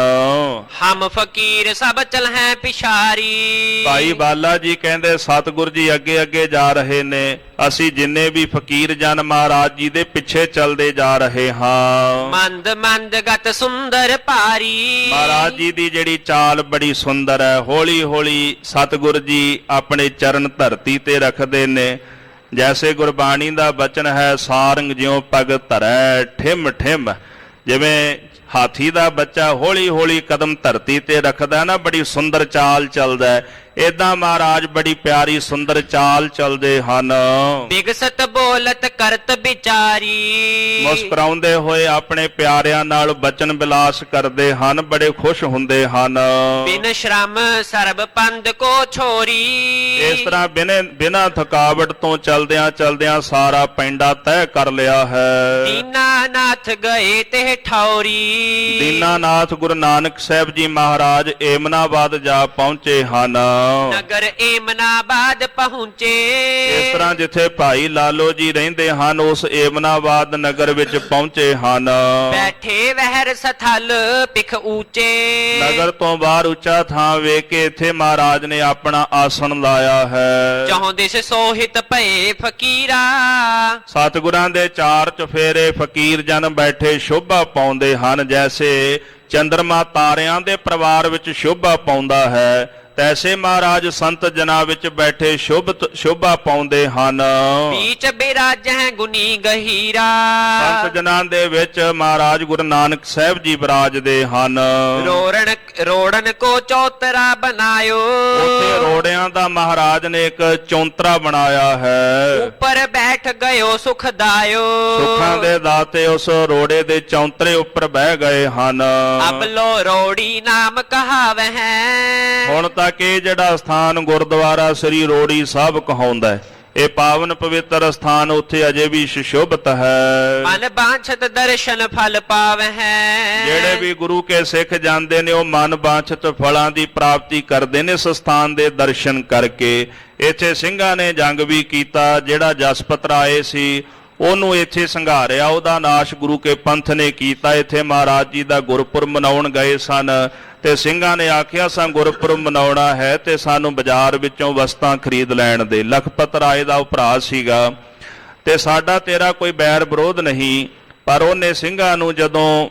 ਹਮ ਫਕੀਰ ਸਭ ਚਲ ਹੈ ਪਿਛਾਰੀ। ਭਾਈ ਬਾਲਾ ਜੀ ਕਹਿੰਦੇ ਸਤਿਗੁਰ ਜੀ ਅੱਗੇ ਅੱਗੇ ਜਾ ਰਹੇ ਨੇ, ਅਸੀਂ ਜਿੰਨੇ ਵੀ ਫਕੀਰ ਜਨ ਮਹਾਰਾਜ ਜੀ ਦੇ ਪਿੱਛੇ ਚੱਲਦੇ ਜਾ ਰਹੇ ਹਾਂ। ਮੰਦ ਮੰਦ ਗਤ ਸੁੰਦਰ ਭਾਰੀ। ਮਹਾਰਾਜ ਜੀ ਦੀ ਜਿਹੜੀ ਚਾਲ ਬੜੀ ਸੁੰਦਰ ਹੈ। ਹੌਲੀ ਹੌਲੀ ਸਤਿਗੁਰ ਜੀ ਆਪਣੇ ਚਰਨ ਧਰਤੀ ਤੇ ਰੱਖਦੇ ਨੇ। ਜੈਸੇ ਗੁਰਬਾਣੀ ਦਾ ਬਚਨ ਹੈ, ਸਾਰੰਗ ਜਿਉ ਪਗ ਧਰੈ ਠਿਮ ਠਿਮ। ਜਿਵੇਂ ਹਾਥੀ ਦਾ ਬੱਚਾ ਹੌਲੀ ਹੌਲੀ ਕਦਮ ਧਰਤੀ ਤੇ ਰੱਖਦਾ ਨਾ, ਬੜੀ ਸੁੰਦਰ ਚਾਲ ਚੱਲਦਾ, ਏਦਾਂ ਮਹਾਰਾਜ ਬੜੀ ਪਿਆਰੀ ਸੁੰਦਰ ਚਾਲ ਚੱਲਦੇ ਹਨ। ਬਿਗਸਤ ਬੋਲਤ ਕਰਤ ਵਿਚਾਰੀ। ਮੁਸਕਰਾਉਂਦੇ ਹੋਏ ਆਪਣੇ ਪਿਆਰਿਆਂ ਨਾਲ ਬਚਨ ਬਿਲਾਸ ਕਰਦੇ ਹਨ, ਬੜੇ ਖੁਸ਼ ਹੁੰਦੇ ਹਨ। ਬਿਨ ਸ਼ਰਮ ਸਰਬ ਪੰਧ ਕੋ ਛੋਰੀ। ਇਸ ਤਰ੍ਹਾਂ ਬਿਨਾਂ ਥਕਾਵਟ ਤੋਂ ਚਲਦਿਆਂ ਚਲਦਿਆਂ ਸਾਰਾ ਪੈਂਡਾ ਤੈਅ ਕਰ ਲਿਆ ਹੈ। ਦੀਨਾਨਾਥ ਗਏ ਤੇ ਠੌਰੀ। ਦੀਨਾਨਾਥ ਗੁਰੂ ਨਾਨਕ ਸਾਹਿਬ ਜੀ ਮਹਾਰਾਜ ਏਮਨਾਬਾਦ ਜਾ ਪਹੁੰਚੇ ਹਨ। ਨਗਰ ਏਮਨਾਬਾਦ ਪਹੁੰਚੇ। ਇਸ ਤਰ੍ਹਾਂ ਜਿੱਥੇ ਭਾਈ ਲਾਲੋ ਜੀ ਰਹਿੰਦੇ ਹਨ, ਉਸ ਏਮਨਾਬਾਦ ਨਗਰ ਵਿੱਚ ਪਹੁੰਚੇ ਹਨ। ਬੈਠੇ ਵਹਿਰ ਸਥਲ ਪਿਖ ਊਚੇ। ਨਗਰ ਤੋਂ ਬਾਹਰ ਉੱਚਾ ਥਾਂ ਵੇਖ ਕੇ ਇੱਥੇ ਮਹਾਰਾਜ ਨੇ ਆਪਣਾ ਆਸਣ ਲਾਇਆ ਹੈ। ਚਹੁੰ ਦਿਸ ਸੋਹਿਤ ਭਏ ਫਕੀਰਾ। ਸਤਿਗੁਰਾਂ ਦੇ ਚਾਰ ਚਫੇਰੇ ਫਕੀਰ ਜਨ ਬੈਠੇ ਸ਼ੋਭਾ ਪਾਉਂਦੇ ਹਨ। ਜੈਸੇ ਚੰਦਰਮਾ ਤਾਰਿਆਂ ਦੇ ਪਰਿਵਾਰ ਵਿੱਚ ਸ਼ੋਭਾ ਪਾਉਂਦਾ ਹੈ, ਤੈਸੇ ਮਹਾਰਾਜ ਸੰਤ ਜਨਾਂ ਵਿੱਚ ਬੈਠੇ ਸ਼ੋਭਾ ਪਾਉਂਦੇ ਹਨ। ਬੀਚ ਬਿਰਾਜੈ ਗੁਨੀ ਗਹੀਰਾ। ਸੰਤ ਜਨਾਂ ਦੇ ਵਿੱਚ ਮਹਾਰਾਜ ਗੁਰੂ ਨਾਨਕ ਸਾਹਿਬ ਜੀ ਬਿਰਾਜਦੇ ਹਨ। ਰੋੜਨ ਕੋ ਚੌਤਰਾ ਬਣਾਇਓ। ਉੱਥੇ ਰੋੜਿਆਂ ਦਾ ਮਹਾਰਾਜ ਨੇ ਇੱਕ ਚੌਂਤਰਾ ਬਣਾਇਆ ਹੈ। ਉੱਪਰ ਬੈਠ ਗਇਓ ਸੁਖਦਾਇਓ। ਸੁੱਖਾਂ ਦੇ ਦਾਤੇ ਉਸ ਰੋੜੇ ਦੇ ਚੌਂਤਰੇ ਉੱਪਰ ਬਹਿ ਗਏ ਹਨ। ਅਬ ਲੋ ਰੋੜੀ ਨਾਮ ਕਹਾਵਹਿ। ਹੁਣ ਤੱਕ ਇਹ ਜਿਹੜਾ ਸਥਾਨ ਗੁਰਦੁਆਰਾ ਸ੍ਰੀ ਰੋੜੀ ਸਾਹਿਬ ਕਹਾਉਂਦਾ ਹੈ, ਇਹ ਪਾਵਨ ਪਵਿੱਤਰ ਸਥਾਨ ਉੱਥੇ ਅਜੇ ਵੀ ਸੁਸ਼ੋਭਿਤ ਹੈ। ਮਨ ਬਾਂਛਤ ਦਰਸ਼ਨ ਫਲ ਪਾਵਹਿ। ਜਿਹੜੇ ਵੀ ਗੁਰੂ ਕੇ ਸਿੱਖ ਜਾਂਦੇ ਨੇ ਉਹ ਮਨ ਬਾਂਛਤ ਫਲਾਂ ਦੀ ਪ੍ਰਾਪਤੀ ਕਰਦੇ ਨੇ ਇਸ ਸਥਾਨ ਦੇ ਦਰਸ਼ਨ ਕਰਕੇ। ਇੱਥੇ ਸਿੰਘਾਂ ਨੇ ਜੰਗ ਵੀ ਕੀਤਾ। ਜਿਹੜਾ ਜਸਪਤ ਰਾਏ ਸੀ ਉਹਨੂੰ ਇੱਥੇ ਸੰਘਾਰਿਆ, ਉਹਦਾ ਨਾਸ਼ ਗੁਰੂ ਕੇ ਪੰਥ ਨੇ ਕੀਤਾ। ਇੱਥੇ ਮਹਾਰਾਜ ਜੀ ਦਾ ਗੁਰਪੁਰਬ ਮਨਾਉਣ ਗਏ ਸਨ ਤੇ ਸਿੰਘਾਂ ਨੇ ਆਖਿਆ ਸਾਂ ਗੁਰਪੁਰਬ ਮਨਾਉਣਾ ਹੈ ਤੇ ਸਾਨੂੰ ਬਾਜ਼ਾਰ ਵਿੱਚੋਂ ਵਸਤਾਂ ਖਰੀਦ ਲੈਣ ਦੇ। ਲਖਪਤ ਰਾਏ ਦਾ ਉਹ ਭਰਾ ਸੀਗਾ ਤੇ ਸਾਡਾ ਤੇਰਾ ਕੋਈ ਬੈਰ ਵਿਰੋਧ ਨਹੀਂ, ਪਰ ਉਹਨੇ ਸਿੰਘਾਂ ਨੂੰ ਜਦੋਂ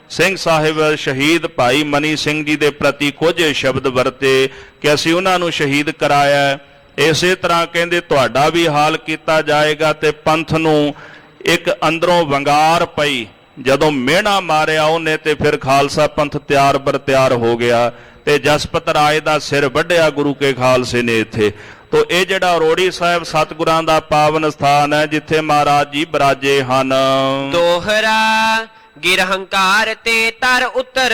ਸਿੰਘ ਸਾਹਿਬ ਸ਼ਹੀਦ ਭਾਈ ਮਨੀ ਸਿੰਘ ਜੀ ਦੇ ਪ੍ਰਤੀ ਕੁਝ ਸ਼ਬਦ ਵਰਤੇ ਕਿ ਅਸੀਂ ਉਹਨਾਂ ਨੂੰ ਸ਼ਹੀਦ ਕਰਾਇਆ, ਇਸੇ ਤਰ੍ਹਾਂ ਕਹਿੰਦੇ ਤੁਹਾਡਾ ਵੀ ਹਾਲ ਕੀਤਾ ਜਾਏਗਾ। ਤੇ ਪੰਥ ਨੂੰ ਇੱਕ ਅੰਦਰੋਂ ਵੰਗਾਰ ਪਈ। ਜਦੋਂ ਮਿਹਣਾ ਮਾਰਿਆ ਉਹਨੇ ਤੇ ਫਿਰ ਖਾਲਸਾ ਪੰਥ ਤਿਆਰ ਬਰ ਤਿਆਰ ਹੋ ਗਿਆ ਤੇ ਜਸਪਤ ਰਾਏ ਦਾ ਸਿਰ ਵੱਢਿਆ ਗੁਰੂ ਕੇ ਖਾਲਸੇ ਨੇ ਇੱਥੇ। ਤੋ ਇਹ ਜਿਹੜਾ ਰੋੜੀ ਸਾਹਿਬ ਸਤਿਗੁਰਾਂ ਦਾ ਪਾਵਨ ਸਥਾਨ ਹੈ ਜਿੱਥੇ ਮਹਾਰਾਜ ਜੀ ਬਿਰਾਜੇ ਹਨ। ਦੋਹਰਾ ਗਿਰ ਹੰਕਾਰ ਤੇ ਤਰ ਉਤਰ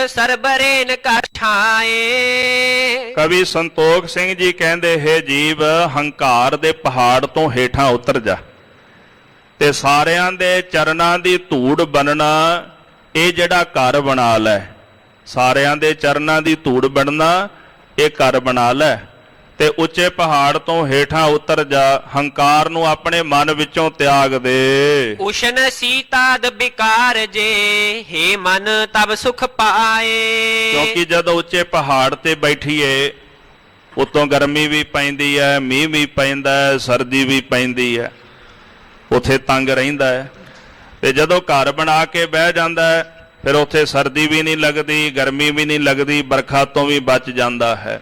ਸਰਬਰੇਨ ਕਰ ਛਾਏ। ਕਵੀ ਸੰਤੋਖ ਸਿੰਘ ਜੀ ਕਹਿੰਦੇ ਹੈ ਜੀਵ ਹੰਕਾਰ ਦੇ ਪਹਾੜ ਤੋਂ ਹੇਠਾਂ ਉਤਰ ਜਾ ਤੇ ਸਾਰਿਆਂ ਦੇ ਚਰਨਾਂ ਦੀ ਧੂੜ ਬਣਨਾ ਇਹ ਜਿਹੜਾ ਘਰ ਬਣਾ ਲੈ। ਸਾਰਿਆਂ ਦੇ ਚਰਨਾਂ ਦੀ ਧੂੜ ਬਣਨਾ ਇਹ ਘਰ ਬਣਾ ਲੈ ਤੇ ਉੱਚੇ ਪਹਾੜ ਤੋਂ ਹੇਠਾਂ ਉਤਰ ਜਾ। ਹੰਕਾਰ ਨੂੰ ਆਪਣੇ ਮਨ ਵਿੱਚੋਂ ਤਿਆਗ ਦੇ। ਉਸ਼ਨ ਸੀਤਾਦ ਬਿਕਾਰ ਜੇ ਹੇ ਮਨ ਤਬ ਸੁਖ ਪਾਏ। ਕਿਉਂਕਿ ਜਦੋਂ ਉੱਚੇ ਪਹਾੜ ਤੇ ਬੈਠੀਏ ਉਤੋਂ ਗਰਮੀ ਵੀ ਪੈਂਦੀ ਹੈ, ਮੀਂਹ ਵੀ ਪੈਂਦਾ ਹੈ, ਸਰਦੀ ਵੀ ਪੈਂਦੀ ਹੈ, ਉੱਥੇ ਤੰਗ ਰਹਿੰਦਾ ਹੈ। ਤੇ ਜਦੋਂ ਘਰ ਬਣਾ ਕੇ ਬਹਿ ਜਾਂਦਾ ਹੈ ਫਿਰ ਉੱਥੇ ਸਰਦੀ ਵੀ ਨਹੀਂ ਲੱਗਦੀ, ਗਰਮੀ ਵੀ ਨਹੀਂ ਲੱਗਦੀ, ਬਰਖਾ ਤੋਂ ਵੀ ਬਚ ਜਾਂਦਾ ਹੈ।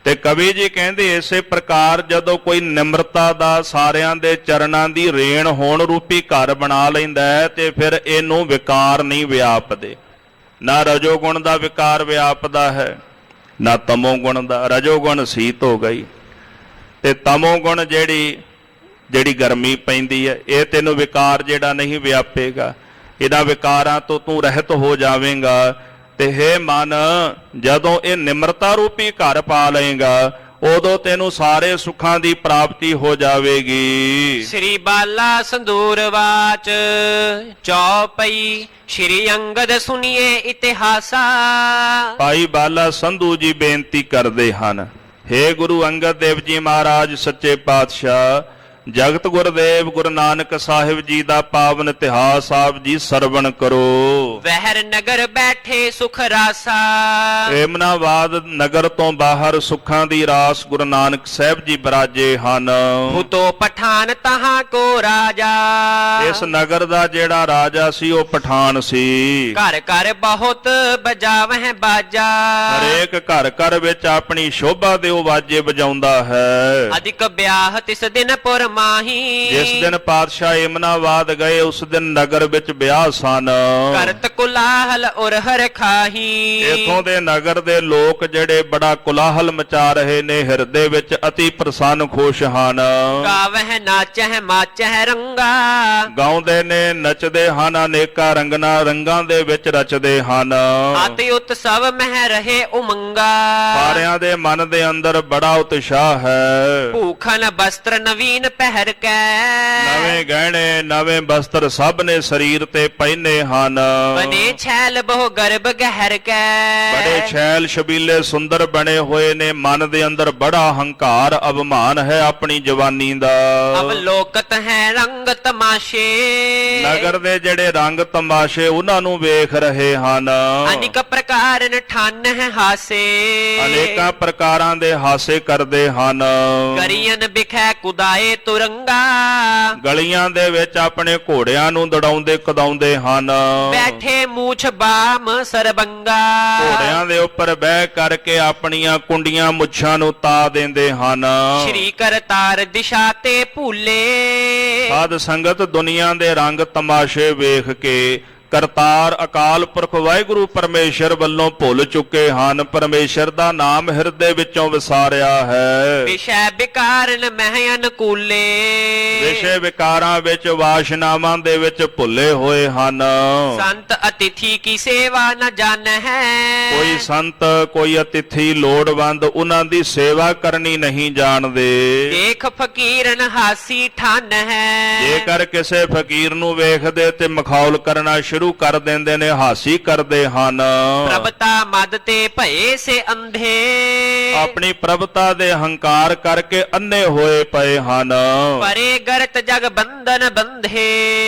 ਤੇ ਕਵੀ ਜੀ ਕਹਿੰਦੇ ਇਸੇ ਪ੍ਰਕਾਰ ਜਦੋਂ ਕੋਈ ਨਿਮਰਤਾ ਦਾ ਸਾਰਿਆਂ ਦੇ ਚਰਨਾਂ ਦੀ ਰੇਣ ਹੋਣ ਰੂਪੀ ਘਰ ਬਣਾ ਲੈਂਦਾ ਹੈ ਤੇ ਫਿਰ ਇਹਨੂੰ ਵਿਕਾਰ ਨਹੀਂ ਵਿਆਪਦੇ। ਨਾ ਰਜੋਗੁਣ ਦਾ ਵਿਕਾਰ ਵਿਆਪਦਾ ਹੈ ਨਾ ਤਮੋਗੁਣ ਦਾ। ਰਜੋਗੁਣ ਸੀਤ ਹੋ ਗਈ ਤੇ ਤਮੋਗੁਣ ਜਿਹੜੀ ਗਰਮੀ ਪੈਂਦੀ ਹੈ ਇਹ ਤੈਨੂੰ ਵਿਕਾਰ ਜਿਹੜਾ ਨਹੀਂ ਵਿਆਪੇਗਾ। ਇਹਨਾਂ ਵਿਕਾਰਾਂ ਤੋਂ ਤੂੰ ਰਹਿਤ ਹੋ ਜਾਵੇਂਗਾ। ਤੇ ਹੇ ਮਨ ਜਦੋਂ ਇਹ ਨਿਮਰਤਾ ਰੂਪੀ ਘਰ ਪਾ ਲਏਗਾ ਉਦੋਂ ਤੈਨੂੰ ਸਾਰੇ ਸੁੱਖਾਂ ਦੀ ਪ੍ਰਾਪਤੀ ਹੋ ਜਾਵੇਗੀ। ਸ੍ਰੀ ਬਾਲਾ ਸੰਦੂਰ ਵਾਚ ਚੌਪਈ ਸ਼੍ਰੀ ਅੰਗਦ ਸੁਨੀਏ ਇਤਿਹਾਸਾ। ਭਾਈ ਬਾਲਾ ਸੰਧੂ ਜੀ ਬੇਨਤੀ ਕਰਦੇ ਹਨ, ਹੇ ਗੁਰੂ ਅੰਗਦ ਦੇਵ ਜੀ ਮਹਾਰਾਜ ਸੱਚੇ ਪਾਤਸ਼ਾਹ, ਜਗਤ ਗੁਰਦੇਵ ਗੁਰੂ ਨਾਨਕ ਸਾਹਿਬ ਜੀ ਦਾ ਪਾਵਨ ਇਤਿਹਾਸ ਆਪ ਜੀ ਸਰਵਣ ਕਰੋ। ਵਹਿਰ ਨਗਰ ਬੈਠੇ ਸੁਖ ਰਾਸਾ। ਏਮਨਾਬਾਦ ਨਗਰ ਤੋਂ ਬਾਹਰ ਸੁੱਖਾਂ ਦੀ ਰਾਸ ਗੁਰੂ ਨਾਨਕ ਸਾਹਿਬ ਜੀ ਬਿਰਾਜੇ ਹਨ। ਹੁਤੋ ਪਠਾਨ ਤਹਾਂ ਕੋ ਰਾਜਾ। ਇਸ ਨਗਰ ਦਾ ਜਿਹੜਾ ਰਾਜਾ ਸੀ ਉਹ ਪਠਾਨ ਸੀ। ਘਰ ਘਰ ਬਹੁਤ ਬਜਾਵਹਿ ਬਾਜਾ। ਹਰੇਕ ਘਰ ਘਰ ਵਿੱਚ ਆਪਣੀ ਸ਼ੋਭਾ ਦੇ ਉਹ ਵਾਜੇ ਵਜਾਉਂਦਾ ਹੈ। ਅਧਿਕ ਵਿਆਹ ਤਿਸ ਦਿਨ ਪੁਰ ਮਾਹੀ। ਜਿਸ ਦਿਨ ਪਾਤਸ਼ਾਹ ਏਮਨਾਬਾਦ ਗਏ ਉਸ ਦਿਨ ਨਗਰ ਵਿੱਚ ਵਿਆਹ ਸਨ। ਕਰਤ ਕੁਲਾਹਲ ਉਰ ਹਰ ਖਾਹੀ। ਇਥੋਂ ਦੇ ਨਗਰ ਦੇ ਲੋਕ ਜਿਹੜੇ ਬੜਾ ਕੁਲਾਹਲ ਮਚਾ ਰਹੇ ਨੇ, ਹਿਰਦੇ ਵਿੱਚ ਅਤੀ ਪ੍ਰਸੰਨ ਖੁਸ਼ ਹਨ। ਗਾਵਹਿ ਨਾਚਹਿ ਮਾਚਹਿ ਰੰਗਾ। ਗਾਉਂਦੇ ਨੇ, ਨੱਚਦੇ ਹਨ, ਅਨੇਕਾਂ ਰੰਗਾਂ ਦੇ ਵਿੱਚ ਰਚਦੇ ਹਨ। ਅਤਿ ਉਤਸਵ ਮਹਿ ਰਹੇ ਉਮੰਗਾ। ਸਾਰਿਆਂ ਦੇ ਮਨ ਦੇ ਅੰਦਰ ਬੜਾ ਉਤਸ਼ਾਹ ਹੈ। ਭੂਖਨ ਬਸਤਰ ਨਵੀਨ ਪਹਿਰ ਕੈ। ਨਵੇਂ ਗਹਿਣੇ ਨਵੇਂ ਬਸਤਰ ਸਭ ਨੇ ਸਰੀਰ ਤੇ ਪਹਿਨੇ ਹਨ। ਬਨੇ ਛੈਲ ਬਹੁ ਗਰਭ ਗਹਿਰ ਕੈ। ਬੜੇ ਛੈਲ ਛਬੀਲੇ ਸੁੰਦਰ ਬਣੇ ਹੋਏ ਨੇ। ਮਨ ਦੇ ਅੰਦਰ ਬੜਾ ਹੰਕਾਰ ਅਭਿਮਾਨ ਹੈ ਆਪਣੀ ਜਵਾਨੀ ਦਾ। ਅਵਲੋਕਤ ਹੈ ਰੰਗ ਤਮਾਸ਼ੇ। ਨਗਰ ਦੇ ਜਿਹੜੇ ਰੰਗ ਤਮਾਸ਼ੇ ਉਹਨਾਂ ਨੂੰ ਵੇਖ ਰਹੇ ਹਨ। ਅਨੇਕ ਪ੍ਰਕਾਰ ਠਾਨ ਹੈ ਹਾਸੇ। ਅਨੇਕਾਂ ਪ੍ਰਕਾਰਾਂ ਦੇ ਹਾਸੇ ਕਰਦੇ ਹਨ। ਕਰੀਨ ਬਿਖੈ ਕੁਦਾਏ ਤੁਰੰਗਾ। ਗਲੀਆਂ ਦੇ ਵਿੱਚ ਆਪਣੇ ਘੋੜਿਆਂ ਨੂੰ ਦੜਾਉਂਦੇ ਕਦਾਉਂਦੇ ਹਨ। ਬੈਠੇ ਮੂਛ ਬਾਮ ਸਰਬੰਗਾ। ਘੋੜਿਆਂ ਦੇ ਉੱਪਰ ਬਹਿ ਕਰਕੇ ਆਪਣੀਆਂ ਕੁੰਡੀਆਂ ਮੁੱਛਾਂ ਨੂੰ ਤਾ ਦਿੰਦੇ ਹਨ। ਸ਼੍ਰੀ ਕਰਤਾਰ ਦਿਸ਼ਾ ਤੇ ਭੂਲੇ। ਸਾਧ ਸੰਗਤ ਦੁਨੀਆ ਦੇ ਰੰਗ ਤਮਾਸ਼ੇ ਵੇਖ ਕੇ ਕਰਤਾਰ ਅਕਾਲ ਪੁਰਖ ਵਾਹਿਗੁਰੂ ਪਰਮੇਸ਼ਰ ਵੱਲੋਂ ਭੁੱਲ ਚੁੱਕੇ ਹਨ। ਪਰਮੇਸ਼ਰ ਦਾ ਨਾਮ ਹਿਰਦੇ ਵਿੱਚੋਂ ਵਿਸਾਰਿਆ ਹੈ। ਵਿਸ਼ੈ ਵਿਕਾਰਨ ਮਹਿ ਅਨਕੂਲੇ। ਵਿਸ਼ੇ ਵਿਕਾਰਾਂ ਵਿੱਚ ਵਾਸ਼ਨਾਵਾਂ ਦੇ ਵਿੱਚ ਭੁੱਲੇ ਹੋਏ ਹਨ। ਸੰਤ ਅਤਿਥੀ ਕੀ ਸੇਵਾ ਨ ਜਾਣ ਹੈ। ਕੋਈ ਸੰਤ ਕੋਈ ਅਤਿਥੀ ਲੋੜਵੰਦ ਉਹਨਾਂ ਦੀ ਸੇਵਾ ਕਰਨੀ ਨਹੀਂ ਜਾਣਦੇ। ਦੇਖ ਫਕੀਰਨ ਹਾਸੀ ਠਾਨ ਹੈ। ਜੇਕਰ ਕਿਸੇ ਫਕੀਰ ਨੂੰ ਵੇਖਦੇ ਤੇ ਮਖੌਲ ਕਰਨਾ ਸ਼ੁਰੂ ਕਰ ਦਿੰਦੇ ਨੇ, ਹਾਸੀ ਕਰਦੇ ਹਨ। ਪ੍ਰਭਤਾ ਮਦ ਤੇ ਭਏ ਸੇ ਅੰਧੇ। ਆਪਣੀ ਪ੍ਰਭਤਾ ਦੇ ਹੰਕਾਰ ਕਰਕੇ ਅੰਨੇ ਹੋਏ ਪਏ ਹਨ। ਪਰੇ ਗਰਤ ਜਗ ਬੰਧਨ ਬੰਧੇ।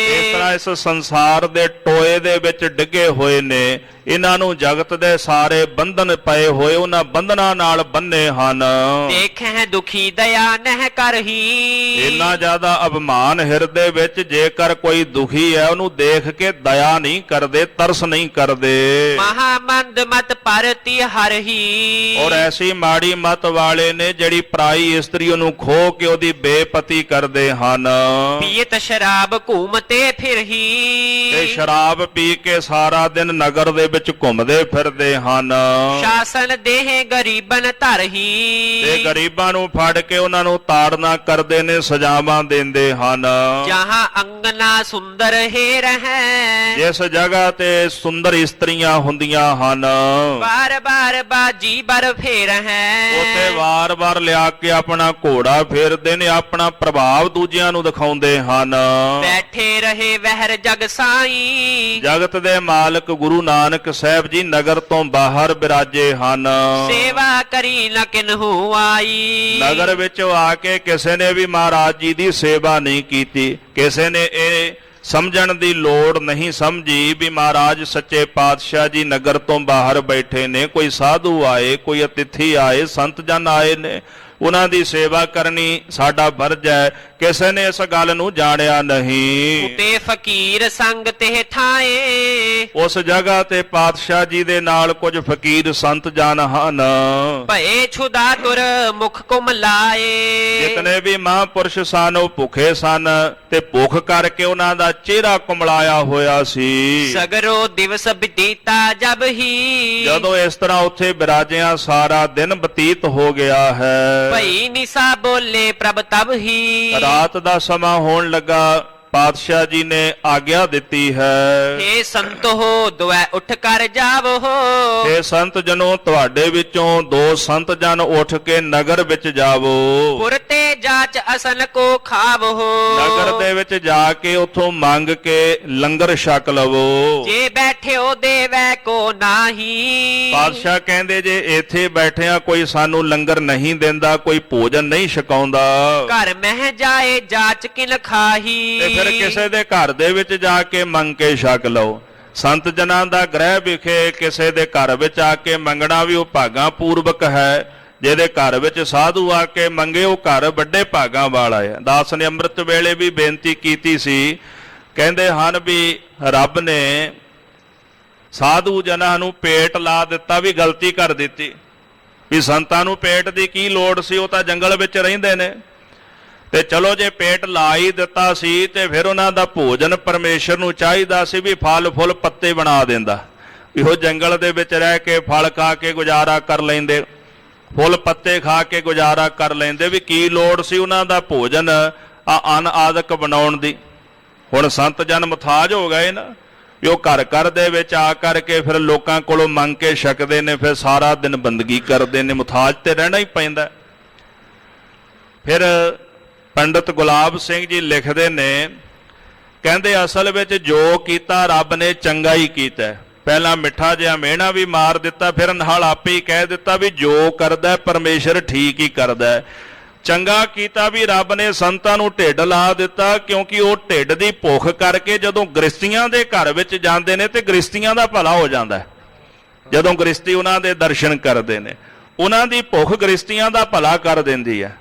ਇਸ ਤਰ੍ਹਾਂ ਇਸ ਸੰਸਾਰ ਦੇ ਟੋਏ ਦੇ ਵਿੱਚ ਡਿੱਗੇ ਹੋਏ ਨੇ। ਇਹਨਾਂ ਨੂੰ ਜਗਤ ਦੇ ਸਾਰੇ ਬੰਧਨ ਪਏ ਹੋਏ, ਉਹਨਾਂ ਬੰਧਨਾਂ ਨਾਲ ਬੰਨੇ ਹਨ। ਦੇਖੈ ਦੁਖੀ ਦਇਆ ਨਹਿ ਕਰਹੀ। ਇੰਨਾ ਜ਼ਿਆਦਾ ਅਭਿਮਾਨ ਹਿਰਦੇ ਵਿੱਚ, ਜੇਕਰ ਕੋਈ ਦੁਖੀ ਹੈ ਉਹਨੂੰ ਦੇਖ ਕੇ ਦਇਆ ਨਹੀਂ ਕਰਦੇ, ਤਰਸ ਨਹੀਂ ਕਰਦੇ। ਮਹਾਮੰਦ ਮਤ ਪਰਤੀ ਹਰਹੀ। ਔਰ ਐਸੀ ਮਾੜੀ ਮਤ ਵਾਲੇ ਨੇ ਜਿਹੜੀ ਪਰਾਈ ਇਸਤਰੀ ਨੂੰ ਖੋ ਕੇ ਉਹਦੀ ਬੇਪਤੀ ਕਰਦੇ ਹਨ। ਪੀਤ ਸ਼ਰਾਬ ਘੂਮਤੇ ਫਿਰਹੀ। ਤੇ ਸ਼ਰਾਬ ਪੀ ਕੇ ਸਾਰਾ ਦਿਨ ਨਗਰ ਦੇ ਵਿੱਚ ਘੁੰਮਦੇ ਫਿਰਦੇ ਹਨ। ਸ਼ਾਸਨ ਦੇਹ ਗਰੀਬਨ ਧਰਹੀ। ਤੇ ਗਰੀਬਾਂ ਨੂੰ ਫੜ ਕੇ ਉਹਨਾਂ ਨੂੰ ਤਾੜਨਾ ਕਰਦੇ ਨੇ, ਸਜ਼ਾਵਾਂ ਦਿੰਦੇ ਹਨ। ਜਹਾਂ ਅੰਗਨਾ ਸੁੰਦਰ ਹੈ ਰਹਿ। ਜਿਸ ਜਗ੍ਹਾ ਤੇ ਸੁੰਦਰ ਇਸਤਰੀਆਂ ਹੁੰਦੀਆਂ ਹਨ, ਬਾਰ ਬਾਰ ਬਾਜੀ ਬਰ ਫੇਰ ਹੈ। ਉੱਥੇ ਵਾਰ-ਵਾਰ ਲਿਆ ਕੇ ਆਪਣਾ ਘੋੜਾ ਫੇਰਦੇ ਨੇ, ਆਪਣਾ ਪ੍ਰਭਾਵ ਦੂਜਿਆਂ ਨੂੰ ਦਿਖਾਉਂਦੇ ਹਨ। ਬੈਠੇ ਰਹੇ ਵਹਿਰ ਜਗ ਸਾਈ। ਜਗਤ ਦੇ ਮਾਲਕ ਗੁਰੂ ਨਾਨਕ ਸਾਹਿਬ ਜੀ ਨਗਰ ਤੋਂ ਬਾਹਰ ਬਿਰਾਜੇ ਹਨ। ਸੇਵਾ ਕਰੀ ਨ ਕਿਨਹੂ ਆਈ। ਨਗਰ ਵਿੱਚ ਆ ਕੇ ਕਿਸੇ ਨੇ ਵੀ ਮਹਾਰਾਜ ਜੀ ਦੀ ਸੇਵਾ ਨਹੀਂ ਕੀਤੀ। ਕਿਸੇ ਨੇ ਇਹ ਸਮਝਣ ਦੀ ਲੋੜ ਨਹੀਂ ਸਮਝੀ ਵੀ ਮਹਾਰਾਜ ਸੱਚੇ ਪਾਤਸ਼ਾਹ ਜੀ ਨਗਰ ਤੋਂ ਬਾਹਰ ਬੈਠੇ ਨੇ। ਕੋਈ ਸਾਧੂ ਆਏ, ਕੋਈ ਅਤਿਥੀ ਆਏ, ਸੰਤ ਜਨ ਆਏ ਨੇ, ਉਹਨਾਂ ਦੀ ਸੇਵਾ ਕਰਨੀ ਸਾਡਾ ਫਰਜ਼ ਹੈ। ਕਿਸੇ ਨੇ ਇਸ ਗੱਲ ਨੂੰ ਜਾਣਿਆ ਨਹੀਂ। ਉਤੇ ਫਕੀਰ ਸੰਗ ਤੇ ਠਾਏ। ਉਸ ਜਗ੍ਹਾ ਤੇ ਪਾਤਸ਼ਾਹ ਜੀ ਦੇ ਨਾਲ ਕੁਝ ਫਕੀਰ ਸੰਤ ਜਨ ਹਨ। ਭਏ ਛੁਦਾ ਤੁਰ ਮੁਖ ਕੁਮ ਲਾਏ। ਜਿਤਨੇ ਵੀ ਮਹਾਂਪੁਰਸ਼ ਸਨ ਉਹ ਭੁੱਖੇ ਸਨ ਤੇ ਭੁੱਖ ਕਰਕੇ ਉਹਨਾਂ ਦਾ ਚਿਹਰਾ ਕੁਮਲਾਇਆ ਹੋਇਆ ਸੀ। ਸਗਰੋ ਦਿਵਸ ਬਤੀਤਾ ਜਬ ਹੀ। ਜਦੋਂ ਇਸ ਤਰ੍ਹਾਂ ਉੱਥੇ ਬਿਰਾਜਿਆਂ ਸਾਰਾ ਦਿਨ ਬਤੀਤ ਹੋ ਗਿਆ ਹੈ। ਭਈ ਨਿਸਾ ਬੋਲੇ ਪ੍ਰਭ ਤਬ ਹੀ। ਰਾਤ ਦਾ ਸਮਾਂ ਹੋਣ ਲੱਗਾ। ਪਾਤਸ਼ਾਹ ਜੀ ਨੇ ਆਗਿਆ ਦਿੱਤੀ ਹੈ। हे संतो दुए उठ कर जावो हे ਸੰਤ ਜਨੋ ਤੁਹਾਡੇ ਵਿੱਚੋਂ 2 ਸੰਤ ਜਨ ਉੱਠ ਕੇ ਨਗਰ ਵਿੱਚ ਜਾਵੋ। पुरते जाच असन को खावो ਨਗਰ ਦੇ ਵਿੱਚ ਜਾ ਕੇ ਉੱਥੋਂ ਮੰਗ ਕੇ ਲੰਗਰ ਛਕ ਲਵੋ। जे बैठे हो देवै को नाही ਪਾਤਸ਼ਾਹ ਕਹਿੰਦੇ ਜੇ ਇੱਥੇ ਬੈਠਿਆਂ ਕੋਈ ਸਾਨੂੰ ਲੰਗਰ ਨਹੀਂ ਦਿੰਦਾ, ਕੋਈ ਭੋਜਨ ਨਹੀਂ ਛਕਾਉਂਦਾ, घर मह जाए जाच किन खाही ਤੇ ਫਿਰ ਕਿਸੇ ਦੇ ਘਰ ਦੇ ਵਿੱਚ ਜਾ ਕੇ ਮੰਗ ਕੇ ਛਕ ਲਓ। ਸੰਤ ਜਨਾਂ ਦਾ ਗ੍ਰਹਿ ਵਿਖੇ ਕਿਸੇ ਦੇ ਘਰ ਵਿੱਚ ਆ ਕੇ ਮੰਗਣਾ ਵੀ ਉਹ ਭਾਗਾਂ ਪੂਰਵਕ ਹੈ। ਜਿਹਦੇ ਘਰ ਵਿੱਚ ਸਾਧੂ ਆ ਕੇ ਮੰਗੇ ਉਹ ਘਰ ਵੱਡੇ ਭਾਗਾਂ ਵਾਲਾ ਹੈ। ਦਾਸ ਨੇ ਅੰਮ੍ਰਿਤ ਵੇਲੇ ਵੀ ਬੇਨਤੀ ਕੀਤੀ ਸੀ, ਕਹਿੰਦੇ ਹਨ ਵੀ ਰੱਬ ਨੇ ਸਾਧੂ ਜਨਾਂ ਨੂੰ ਪੇਟ ਲਾ ਦਿੱਤਾ ਵੀ ਗਲਤੀ ਕਰ ਦਿੱਤੀ, ਵੀ ਸੰਤਾਂ ਨੂੰ ਪੇਟ ਦੀ ਕੀ ਲੋੜ ਸੀ, ਉਹ ਤਾਂ ਜੰਗਲ ਵਿੱਚ ਰਹਿੰਦੇ ਨੇ। ਤੇ ਚਲੋ ਜੇ ਪੇਟ ਲਾ ਹੀ ਦਿੱਤਾ ਸੀ ਤੇ ਫਿਰ ਉਹਨਾਂ ਦਾ ਭੋਜਨ ਪਰਮੇਸ਼ਰ ਨੂੰ ਚਾਹੀਦਾ ਸੀ ਵੀ ਫਲ ਫੁੱਲ ਪੱਤੇ ਬਣਾ ਦਿੰਦਾ, ਵੀ ਉਹ ਜੰਗਲ ਦੇ ਵਿੱਚ ਰਹਿ ਕੇ ਫਲ ਖਾ ਕੇ ਗੁਜ਼ਾਰਾ ਕਰ ਲੈਂਦੇ, ਫੁੱਲ ਪੱਤੇ ਖਾ ਕੇ ਗੁਜ਼ਾਰਾ ਕਰ ਲੈਂਦੇ, ਵੀ ਕੀ ਲੋੜ ਸੀ ਉਹਨਾਂ ਦਾ ਭੋਜਨ ਅਨ ਆਦਿਕ ਬਣਾਉਣ ਦੀ। ਹੁਣ ਸੰਤ ਜਨ ਮੁਥਾਜ ਹੋ ਗਏ ਨਾ, ਵੀ ਉਹ ਘਰ ਘਰ ਦੇ ਵਿੱਚ ਆ ਕਰਕੇ ਫਿਰ ਲੋਕਾਂ ਕੋਲੋਂ ਮੰਗ ਕੇ ਛਕਦੇ ਨੇ, ਫਿਰ ਸਾਰਾ ਦਿਨ ਬੰਦਗੀ ਕਰਦੇ ਨੇ, ਮੁਥਾਜ ਤੇ ਰਹਿਣਾ ਹੀ ਪੈਂਦਾ। ਫਿਰ ਪੰਡਤ ਗੁਲਾਬ ਸਿੰਘ ਜੀ ਲਿਖਦੇ ਨੇ, ਕਹਿੰਦੇ ਅਸਲ ਵਿੱਚ ਜੋ ਕੀਤਾ ਰੱਬ ਨੇ ਚੰਗਾ ਹੀ ਕੀਤਾ। ਪਹਿਲਾਂ ਮਿੱਠਾ ਜਿਹਾ ਮਿਹਣਾ ਵੀ ਮਾਰ ਦਿੱਤਾ, ਫਿਰ ਨਾਲ ਆਪੇ ਹੀ ਕਹਿ ਦਿੱਤਾ ਵੀ ਜੋ ਕਰਦਾ ਪਰਮੇਸ਼ਰ ਠੀਕ ਹੀ ਕਰਦਾ। ਚੰਗਾ ਕੀਤਾ ਵੀ ਰੱਬ ਨੇ ਸੰਤਾਂ ਨੂੰ ਢਿੱਡ ਲਾ ਦਿੱਤਾ, ਕਿਉਂਕਿ ਉਹ ਢਿੱਡ ਦੀ ਭੁੱਖ ਕਰਕੇ ਜਦੋਂ ਗ੍ਰਸਤੀਆਂ ਦੇ ਘਰ ਵਿੱਚ ਜਾਂਦੇ ਨੇ ਤੇ ਗ੍ਰਸਤੀਆਂ ਦਾ ਭਲਾ ਹੋ ਜਾਂਦਾ। ਜਦੋਂ ਗ੍ਰਸਤੀ ਉਹਨਾਂ ਦੇ ਦਰਸ਼ਨ ਕਰਦੇ ਨੇ, ਉਹਨਾਂ ਦੀ ਭੁੱਖ ਗ੍ਰਸਤੀਆਂ ਦਾ ਭਲਾ ਕਰ ਦਿੰਦੀ ਹੈ।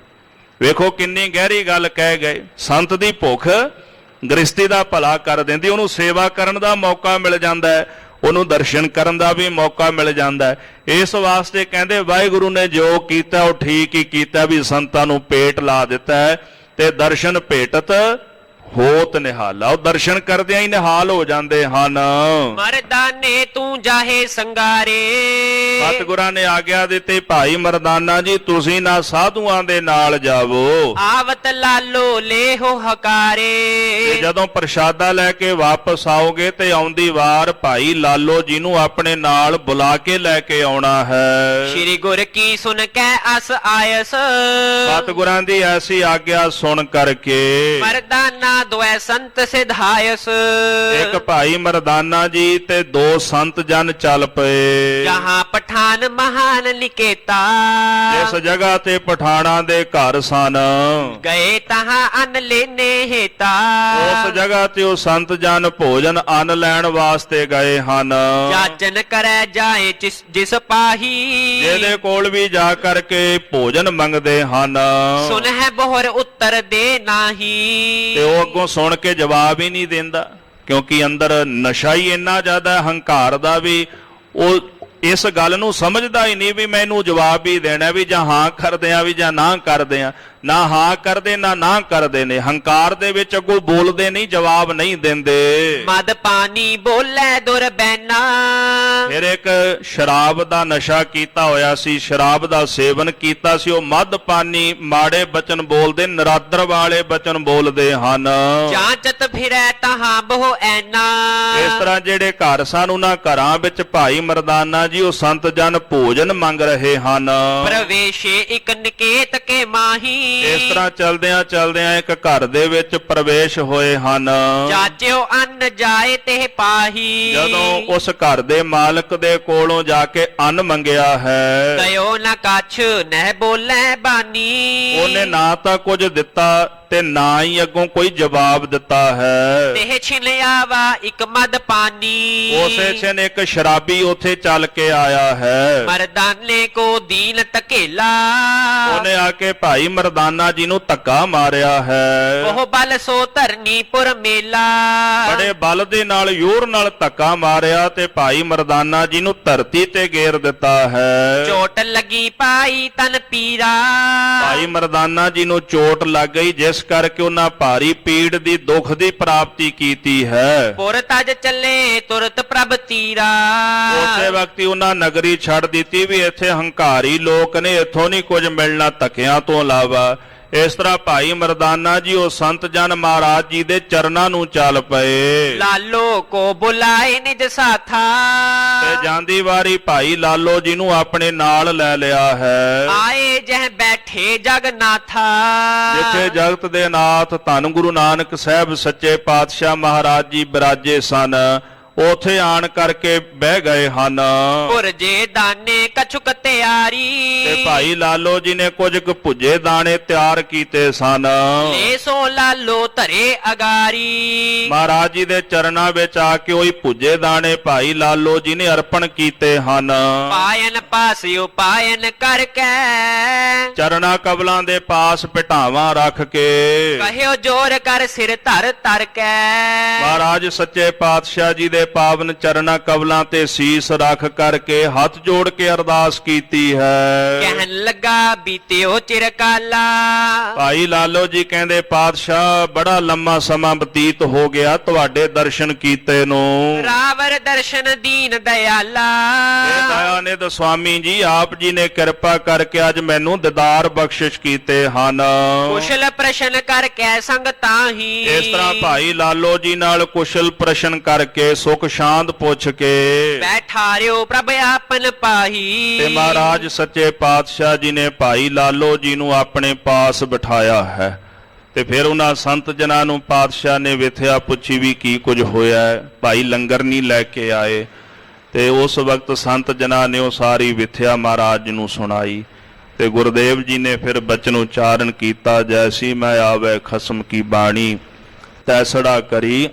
ਵੇਖੋ ਕਿੰਨੀ ਗਹਿਰੀ ਗੱਲ ਕਹਿ ਗਏ, ਸੰਤ ਦੀ ਭੁੱਖ ਗ੍ਰਸਤੀ ਦਾ ਭਲਾ ਕਰ ਦਿੰਦੀ, ਉਹਨੂੰ ਸੇਵਾ ਕਰਨ ਦਾ ਮੌਕਾ ਮਿਲ ਜਾਂਦਾ ਹੈ, ਉਹਨੂੰ ਦਰਸ਼ਨ ਕਰਨ ਦਾ ਵੀ ਮੌਕਾ ਮਿਲ ਜਾਂਦਾ ਹੈ। ਇਸ ਵਾਸਤੇ ਕਹਿੰਦੇ ਵਾਹਿਗੁਰੂ ਨੇ ਜੋ ਕੀਤਾ ਉਹ ਠੀਕ ਹੀ ਕੀਤਾ, ਵੀ ਸੰਤਾਂ ਨੂੰ ਪੇਟ ਲਾ ਦਿੱਤਾ ਹੈ ਤੇ ਦਰਸ਼ਨ ਭੇਟਤ ਹੋਤ ਨਿਹਾਲਾ, ਉਹ ਦਰਸ਼ਨ ਕਰਦਿਆਂ ਹੀ ਨਿਹਾਲ ਹੋ ਜਾਂਦੇ ਹਨ। ਮਰਦਾਨੇ ਤੂੰ ਜਾਹੇ ਸੰਗਾਰੇ ਸਤਿਗੁਰਾਂ ਨੇ ਆਗਿਆ ਦਿੱਤੀ, ਭਾਈ ਮਰਦਾਨਾ ਜੀ ਤੁਸੀਂ ਨਾ ਸਾਧੂਆਂ ਦੇ ਨਾਲ ਜਾਵੋ, ਆਵਤ ਲਾਲੋ ਲੇਹੋ ਹਕਾਰੇ। ਤੇ ਜਦੋਂ ਪ੍ਰਸ਼ਾਦਾ ਲੈ ਕੇ ਵਾਪਸ ਆਓਗੇ ਤੇ ਆਉਂਦੀ ਵਾਰ ਭਾਈ ਲਾਲੋ ਜੀ ਨੂੰ ਆਪਣੇ ਨਾਲ ਬੁਲਾ ਕੇ ਲੈ ਕੇ ਆਉਣਾ ਹੈ। ਸ਼੍ਰੀ ਗੁਰ ਕੀ ਸੁਨ ਕੈ ਅਸ ਆਇਸ ਸਤਿਗੁਰਾਂ ਦੀ ਐਸੀ ਆਗਿਆ ਸੁਣ ਕਰਕੇ ਮਰਦਾਨਾ ਦੁਐ ਸੰਤ ਸਿਧਾਇਸ। ਇੱਕ ਭਾਈ ਮਰਦਾਨਾ ਜੀ ਤੇ 2 ਸੰਤ ਜਨ ਚੱਲ ਪਏ। ਜਹਾਂ ਪਠਾਨ ਮਹਾਨ ਨਿਕੇਤਾ ਜਿਸ ਜਗ੍ਹਾ ਤੇ ਪਠਾਣਾਂ ਦੇ ਘਰ ਸਨ, ਗਏ ਤਹਾਂ ਅਨ ਲੈਨੇ ਹੇਤਾ। ਉਸ ਜਗ੍ਹਾ ਤੇ ਉਹ ਸੰਤ ਜਨ ਭੋਜਨ ਅੰਨ ਲੈਣ ਵਾਸਤੇ ਗਏ ਹਨ। ਜਾਚਨ ਕਰੈ ਜਾਏ ਜਿਸ ਪਾਹੀ ਜਿਹਦੇ ਕੋਲ ਵੀ ਜਾ ਕਰਕੇ ਭੋਜਨ ਮੰਗਦੇ ਹਨ, ਸੁਨ ਹੈ ਬੋਹਰ ਉੱਤਰ ਦੇ ਨਾਹੀ। ਤੇ ਉਹ ਅੱਗੋਂ ਸੁਣ ਕੇ ਜਵਾਬ ਹੀ ਨਹੀਂ ਦਿੰਦਾ, ਕਿਉਂਕਿ ਅੰਦਰ ਨਸ਼ਾ ਹੀ ਇੰਨਾ ਜ਼ਿਆਦਾ ਹੰਕਾਰ ਦਾ ਵੀ ਉਹ ਇਸ ਗੱਲ ਨੂੰ ਸਮਝਦਾ ਹੀ ਨਹੀਂ ਵੀ ਮੈਨੂੰ ਜਵਾਬ ਹੀ ਦੇਣਾ, ਵੀ ਜਾਂ ਹਾਂ ਕਰਦੇ ਆ ਵੀ ਜਾਂ ਨਾ ਕਰਦੇ ਆ। ਨਾ ਹਾਂ ਕਰਦੇ ਨਾ ਕਰਦੇ ਨੇ, ਹੰਕਾਰ ਦੇ ਵਿੱਚ ਅੱਗੋਂ ਬੋਲਦੇ ਨਹੀਂ, ਜਵਾਬ ਨਹੀਂ ਦਿੰਦੇ। ਮਦ ਪਾਣੀ ਬੋਲੇ ਦੁਰਬੈਨਾ। ਫਿਰ ਇੱਕ ਸ਼ਰਾਬ ਦਾ ਨਸ਼ਾ ਕੀਤਾ ਹੋਇਆ ਸੀ, ਸ਼ਰਾਬ ਦਾ ਸੇਵਨ ਕੀਤਾ ਸੀ, ਉਹ ਮਦ ਪਾਣੀ ਮਾੜੇ ਬਚਨ ਬੋਲਦੇ, ਨਰਾਦਰ ਵਾਲੇ ਬਚਨ ਬੋਲਦੇ ਹਨ। ਜਾਂਚਤ ਫਿਰੈ ਤਹਾਂ ਬਹੁ ਐਨਾ। ਇਸ ਤਰ੍ਹਾਂ ਜਿਹੜੇ ਘਰ ਸਨ ਉਹਨਾਂ ਘਰਾਂ ਵਿੱਚ ਭਾਈ ਮਰਦਾਨਾ ਜੀ ਉਹ ਸੰਤ ਜਨ ਭੋਜਨ ਮੰਗ ਰਹੇ ਹਨ। ਪ੍ਰਵੇਸ਼ੇ ਇਕ ਨਿਕੇਤ ਕੇ ਮਾਹੀ। ਇਸ ਤਰ੍ਹਾਂ ਚਲਦਿਆਂ ਇੱਕ ਘਰ ਦੇ ਵਿੱਚ ਪ੍ਰਵੇਸ਼ ਹੋਏ ਹਨ। ਜਾਚਿਓ ਅੰਨ ਜਾਏ ਤੇ ਪਾਹੀ। ਜਦੋਂ ਉਸ ਘਰ ਦੇ ਮਾਲਕ ਦੇ ਕੋਲੋਂ ਜਾ ਕੇ ਅੰਨ ਮੰਗਿਆ ਹੈ, ਗਇਓ ਨਾ ਕੱਛ ਨਹਿ ਬੋਲੇ ਬਾਨੀ। ਉਹਨੇ ਨਾ ਤਾਂ ਕੁਝ ਦਿੱਤਾ ਤੇ ਨਾ ਹੀ ਅੱਗੋਂ ਕੋਈ ਜਵਾਬ ਦਿੱਤਾ ਹੈ। ਤੇ ਛਿਲਿਆ ਵਾ ਇੱਕ ਮਦ ਪਾਣੀ। ਉਸੇ ਛਨ ਇੱਕ ਸ਼ਰਾਬੀ ਉੱਥੇ ਚੱਲ ਕੇ ਆਇਆ ਹੈ। ਮਰਦਾਨੇ ਕੋ ਦੀਨ ਧਕੇਲਾ। ਉਹਨੇ ਆ ਕੇ ਭਾਈ ਮਰਦਾਨਾ ਜੀ ਨੂੰ ਧੱਕਾ ਮਾਰਿਆ ਹੈ। ਉਹ ਬਲ ਸੋ ਧਰਨੀਪੁਰ ਮੇਲਾ। ਬੜੇ ਬਲ ਦੇ ਨਾਲ ਜ਼ੋਰ ਨਾਲ ਧੱਕਾ ਮਾਰਿਆ ਤੇ ਭਾਈ ਮਰਦਾਨਾ ਜੀ ਨੂੰ ਧਰਤੀ ਤੇ ਗੇਰ ਦਿੱਤਾ ਹੈ। ਚੋਟ ਲੱਗੀ ਪਾਈ ਤਨ ਪੀਰਾ। ਭਾਈ ਮਰਦਾਨਾ ਜੀ ਨੂੰ ਚੋਟ ਲੱਗ ਗਈ, ਜਿਸ ਕਰਕੇ ਉਹਨਾਂ ਭਾਰੀ ਪੀੜ ਦੀ ਦੁੱਖ ਦੀ ਪ੍ਰਾਪਤੀ ਕੀਤੀ ਹੈ। ਪੁਰ ਤਜ ਚੱਲੇ ਤੁਰਤ ਪ੍ਰਭ ਤੀਰਾ। ਉਸੇ ਵਕਤ ਹੀ ਉਹਨਾਂ ਨਗਰੀ ਛੱਡ ਦਿੱਤੀ ਵੀ ਇੱਥੇ ਹੰਕਾਰੀ ਲੋਕ ਨੇ, ਇੱਥੋਂ ਨਹੀਂ ਕੁਝ ਮਿਲਣਾ ਧੱਕਿਆਂ ਤੋਂ ਇਲਾਵਾ। ਇਸ ਤਰ੍ਹਾਂ ਭਾਈ ਮਰਦਾਨਾ ਜੀ ਉਹ ਸੰਤ ਜਨ ਮਹਾਰਾਜ ਜੀ ਦੇ ਚਰਨਾਂ ਨੂੰ ਚੱਲ ਪਏ। ਲਾਲੋ ਕੋ ਬੁਲਾਏ ਨਿਜ ਸਾਥਾ, ਤੇ ਜਾਂਦੀ ਵਾਰੀ ਭਾਈ ਲਾਲੋ ਜੀ ਨੂੰ ਆਪਣੇ ਨਾਲ ਲੈ ਲਿਆ ਹੈ। ਆਏ ਜਹ ਬੈਠੇ ਜਗਨਾਥਾ, ਜਿੱਥੇ ਜਗਤ ਦੇ ਨਾਥ ਧੰਨ ਗੁਰੂ ਨਾਨਕ ਸਾਹਿਬ ਸੱਚੇ ਪਾਤਸ਼ਾਹ ਮਹਾਰਾਜ ਜੀ ਬਿਰਾਜੇ ਸਨ, ਉਥੇ ਆਣ ਕਰਕੇ ਬਹਿ ਗਏ ਹਨ। ਪੁਰਜੇ ਦਾਨੇ ਕਛੁਕ ਤਿਆਰੀ, ਤੇ ਭਾਈ ਲਾਲੋ ਜੀ ਨੇ ਕੁਝ ਕੁ ਭੁੱਜੇ ਦਾਣੇ ਤਿਆਰ ਕੀਤੇ ਸਨ। ਲੈ ਸੋ ਲਾਲੋ ਧਰੇ ਅਗਾਰੀ, ਮਹਾਰਾਜ ਜੀ ਦੇ ਚਰਨਾਂ ਵਿੱਚ ਆ ਕੇ ਉਹੀ ਭੁੱਜੇ ਦਾਣੇ ਭਾਈ ਲਾਲੋ ਜੀ ਨੇ ਅਰਪਣ ਕੀਤੇ ਹਨ। ਪਾਇਨ ਪਾਸਿਓ ਪਾਇਨ ਕਰਕੇ, ਚਰਨਾਂ ਕਬਲਾਂ ਦੇ ਪਾਸ ਪਿਟਾਵਾਂ ਰੱਖ ਕੇ, ਕਹਿਓ ਜੋਰ ਕਰ ਸਿਰ ਧਰ ਧਰ ਕੇ। ਮਹਾਰਾਜ ਸੱਚੇ ਪਾਤਸ਼ਾਹ ਜੀ ਦੇ ਪਾਵਨ ਚਰਨਾਂ ਕਬਲਾਂ ਤੇ ਸੀਸ ਰੱਖ ਕਰਕੇ ਹੱਥ ਜੋੜ ਕੇ ਅਰਦਾਸ ਕੀਤੀ ਹੈ। ਕਹਿਣ ਲੱਗਾ ਬੀਤਿਓ ਚਿਰ ਕਾਲਾ, ਭਾਈ ਲਾਲੋ ਜੀ ਕਹਿੰਦੇ ਪਾਤਸ਼ਾਹ ਬੜਾ ਲੰਮਾ ਸਮਾਂ ਬਤੀਤ ਹੋ ਗਿਆ ਤੁਹਾਡੇ ਦਰਸ਼ਨ ਕੀਤੇ ਨੂੰ। ਰਾਵਰ ਦਰਸ਼ਨ ਦੀਨ ਦਿਆਲਾ, ਇਹ ਦਇਆ ਨਿਧ ਸੁਆਮੀ ਜੀ ਆਪ ਜੀ ਨੇ ਕਿਰਪਾ ਕਰਕੇ ਅੱਜ ਮੈਨੂੰ ਦੀਦਾਰ ਬਖਸ਼ਿਸ਼ ਕੀਤੇ ਹਨ। ਕੁਸ਼ਲ ਪ੍ਰਸ਼ਨ ਕਰਕੇ ਸੰਗਤਾਂ ਹੀ, ਇਸ ਤਰ੍ਹਾਂ ਭਾਈ ਲਾਲੋ ਜੀ ਨਾਲ ਕੁਸ਼ਲ ਪ੍ਰਸ਼ਨ ਕਰਕੇ ਸੁਖ ਸ਼ਾਂਤ ਪੁੱਛ ਕੇ ਬੈਠਾਰਿਓ ਪ੍ਰਭ ਆਪਨ ਪਾਹੀ। ਤੇ ਮਹਾਰਾਜ ਸੱਚੇ ਪਾਤਸ਼ਾਹ ਜੀ ਨੇ ਭਾਈ ਲਾਲੋ ਜੀ ਨੂੰ ਆਪਣੇ ਪਾਸ ਬਿਠਾਇਆ ਹੈ। ਤੇ ਫਿਰ ਉਹਨਾਂ ਸੰਤ ਜਨਾਂ ਨੂੰ ਪਾਤਸ਼ਾਹ ਨੇ ਵਿਥਿਆ ਪੁੱਛੀ ਵੀ ਕੀ ਕੁਝ ਹੋਇਆ ਹੈ। ਭਾਈ ਲੰਗਰ ਨਹੀਂ ਲੈ ਕੇ ਆਏ। ਤੇ ਉਸ ਵਕਤ ਸੰਤ ਜਨਾਂ ਨੇ ਉਹ ਸਾਰੀ ਵਿਥਿਆ ਮਹਾਰਾਜ ਨੂੰ ਸੁਣਾਈ। ਤੇ ਗੁਰਦੇਵ ਜੀ ਨੇ ਫਿਰ ਬਚਨ ਉਚਾਰਨ ਕੀਤਾ, ਜੈਸੀ ਮੈਂ ਆਵੇ ਖਸਮ ਕੀ ਬਾਣੀ, ਤੈਸੜਾ ਕਰੀ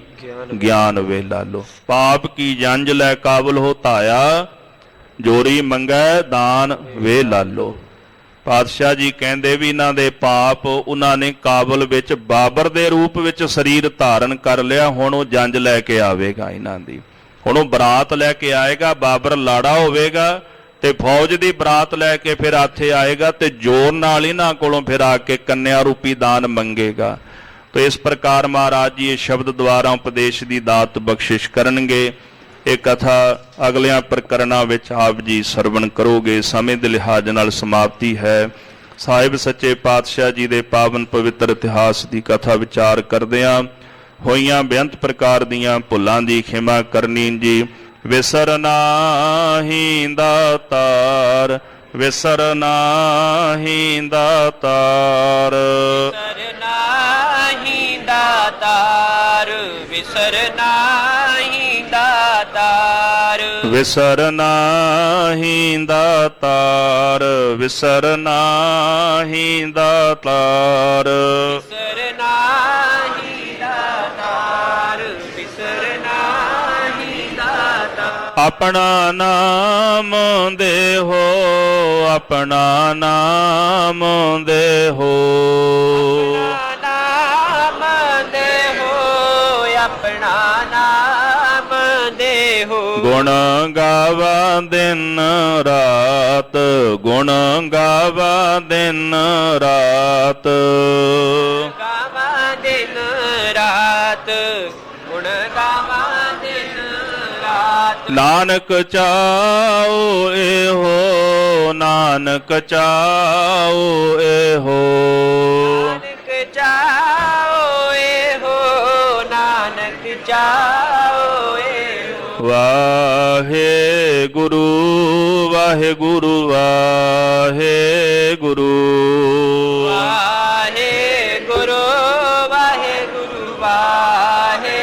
ਗਿਆਨ ਵੇ ਲਾਲੋ। ਪਾਪ ਕੀ ਜੰਜ ਲੈ ਕਾਬਲ ਹੋ ਧਾਇਆ, ਜੋਰੀ ਮੰਗੈ ਦਾਨ ਵੇ ਲਾਲੋ। ਪਾਤਸ਼ਾਹ ਜੀ ਕਹਿੰਦੇ ਵੀ ਇਹਨਾਂ ਦੇ ਪਾਪ ਉਹਨਾਂ ਨੇ ਕਾਬਲ ਵਿੱਚ ਬਾਬਰ ਦੇ ਰੂਪ ਵਿੱਚ ਸਰੀਰ ਧਾਰਨ ਕਰ ਲਿਆ। ਹੁਣ ਉਹ ਜੰਜ ਲੈ ਕੇ ਆਵੇਗਾ ਇਹਨਾਂ ਦੀ। ਹੁਣ ਉਹ ਬਰਾਤ ਲੈ ਕੇ ਆਏਗਾ, ਬਾਬਰ ਲਾੜਾ ਹੋਵੇਗਾ ਤੇ ਫੌਜ ਦੀ ਬਰਾਤ ਲੈ ਕੇ ਫਿਰ ਇੱਥੇ ਆਏਗਾ ਤੇ ਜ਼ੋਰ ਨਾਲ ਇਹਨਾਂ ਕੋਲੋਂ ਫਿਰ ਆ ਕੇ ਕੰਨਿਆ ਰੂਪੀ ਦਾਨ ਮੰਗੇਗਾ। तो इस प्रकार महाराज जी ये शब्द द्वारा उपदेश की दात बख्शिश करनगे। ये कथा अगलियां प्रकरणों विच आप जी सरवण करोगे। समय के लिहाज नाल समाप्ति है। साहिब सच्चे पातशाह जी के पावन पवित्र इतिहास की कथा विचार करदियां होइयां बेअंत प्रकार दीयां भुलां दी खिमा करनी जी। विसर नाहीं दातार, विसर नाहीं दातार, दातार विसर नाहीं दातार, विसर नाहीं दातार, विसर नाहीं दातार, विसर नाहीं दातार, विसर नाहीं दातार। अपना नाम दे हो, अपना नाम दे हो, अपना नाम दे हो। गुण गावा दिन रात, गुण गावा दिन रात, गावा दिन रात, गुण गावा दिन रात। नानक चाओ ए हो, नानक चाओ ए हो, नानक चाओ ए हो, नानक चाओ ए हो। वाहे गुरु वाहे गुरु वाहे गुरु, वाहे गुरु वाहे गुरु वाहे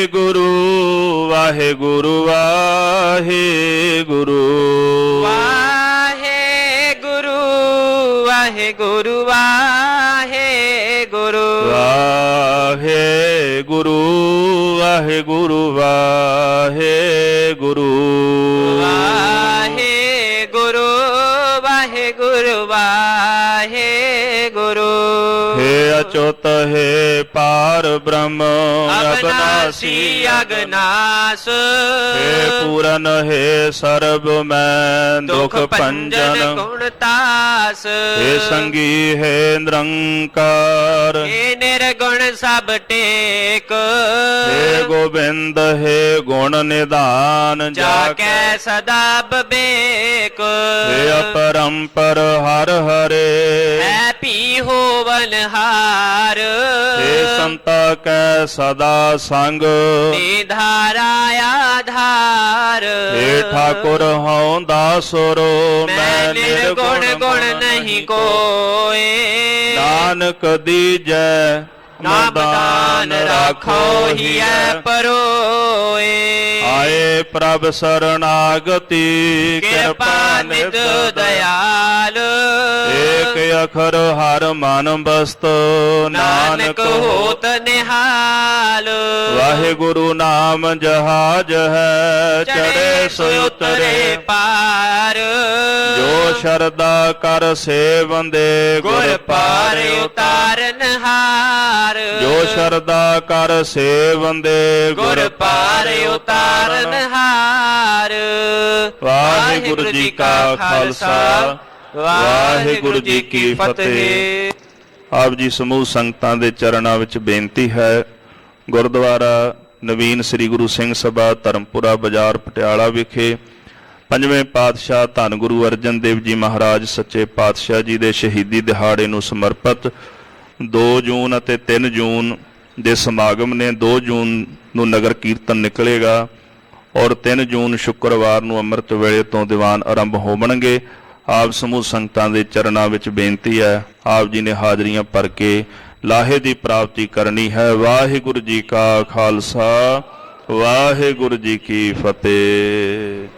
गुरु, वाहे गुरु वाहे गुरु वाहे गुरु, वाहे गुरु वाहे गुरु वाहे गुरु, वाहे गुरु वाहे गुरु वाहे गुरु, वाहे गुरु वाहे गुरु वाहे गुरु। हे अच्युत हे पार ब्रह्म अविनाशी अगनास, हे पूरन हे सर्व मैं दुख भंजन, गुणतास, हे संगी हे निरंकार, हे निर्गुण सब टेक, हे गोविंद हे गुण निधान जाके सदा बबेक, हे अपरंपर हर हरे है पी होवन हार हे संता कै सदा संग निधारा आधार हे ठाकुर हूँ दासुरो मैं निर्गुण गुण नहीं कोय नानक दीजै नाम दान राखो हिय परोए आए प्रभ शरणागति कृपा निध दयाल एक अखर हर मन बस्त नानक होत निहाल वाहे गुरु नाम जहाज है चढ़े सो उतरे पार जो शरदा कर से वंदे गुर पार उतारन हार जो शरदा कर से वंदे गुर पार उतारन हार वाहिगुरु जी का खालसा ਵਾਹਿਗੁਰੂ ਜੀ ਕੀ ਫਤਿਹ। ਆਪ ਜੀ ਸਮੂਹ ਸੰਗਤਾਂ ਦੇ ਚਰਨਾਂ ਵਿੱਚ ਬੇਨਤੀ ਹੈ, ਗੁਰਦੁਆਰਾ ਨਵੀਨ ਸ੍ਰੀ ਗੁਰੂ ਸਿੰਘ ਸਭਾ ਧਰਮਪੁਰਾ ਬਾਜ਼ਾਰ ਪਟਿਆਲਾ ਵਿਖੇ ਪੰਜਵੇਂ ਪਾਤਸ਼ਾਹ ਧੰਨ ਗੁਰੂ ਅਰਜਨ ਦੇਵ ਜੀ ਮਹਾਰਾਜ ਸੱਚੇ ਪਾਤਸ਼ਾਹ ਜੀ ਦੇ ਸ਼ਹੀਦੀ ਦਿਹਾੜੇ ਨੂੰ ਸਮਰਪਿਤ 2 ਜੂਨ ਅਤੇ 3 ਜੂਨ ਦੇ ਸਮਾਗਮ ਨੇ। 2 ਜੂਨ ਨੂੰ ਨਗਰ ਕੀਰਤਨ ਨਿਕਲੇਗਾ ਔਰ 3 ਜੂਨ ਸ਼ੁੱਕਰਵਾਰ ਨੂੰ ਅੰਮ੍ਰਿਤ ਵੇਲੇ ਤੋਂ ਦੀਵਾਨ ਆਰੰਭ ਹੋਣਗੇ। ਆਪ ਸਮੂਹ ਸੰਗਤਾਂ ਦੇ ਚਰਨਾਂ ਵਿੱਚ ਬੇਨਤੀ ਹੈ, ਆਪ ਜੀ ਨੇ ਹਾਜ਼ਰੀਆਂ ਭਰ ਕੇ ਲਾਹੇ ਦੀ ਪ੍ਰਾਪਤੀ ਕਰਨੀ ਹੈ। ਵਾਹਿਗੁਰੂ ਜੀ ਕਾ ਖਾਲਸਾ ਵਾਹਿਗੁਰੂ ਜੀ ਕੀ ਫਤਿਹ।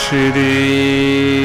श्री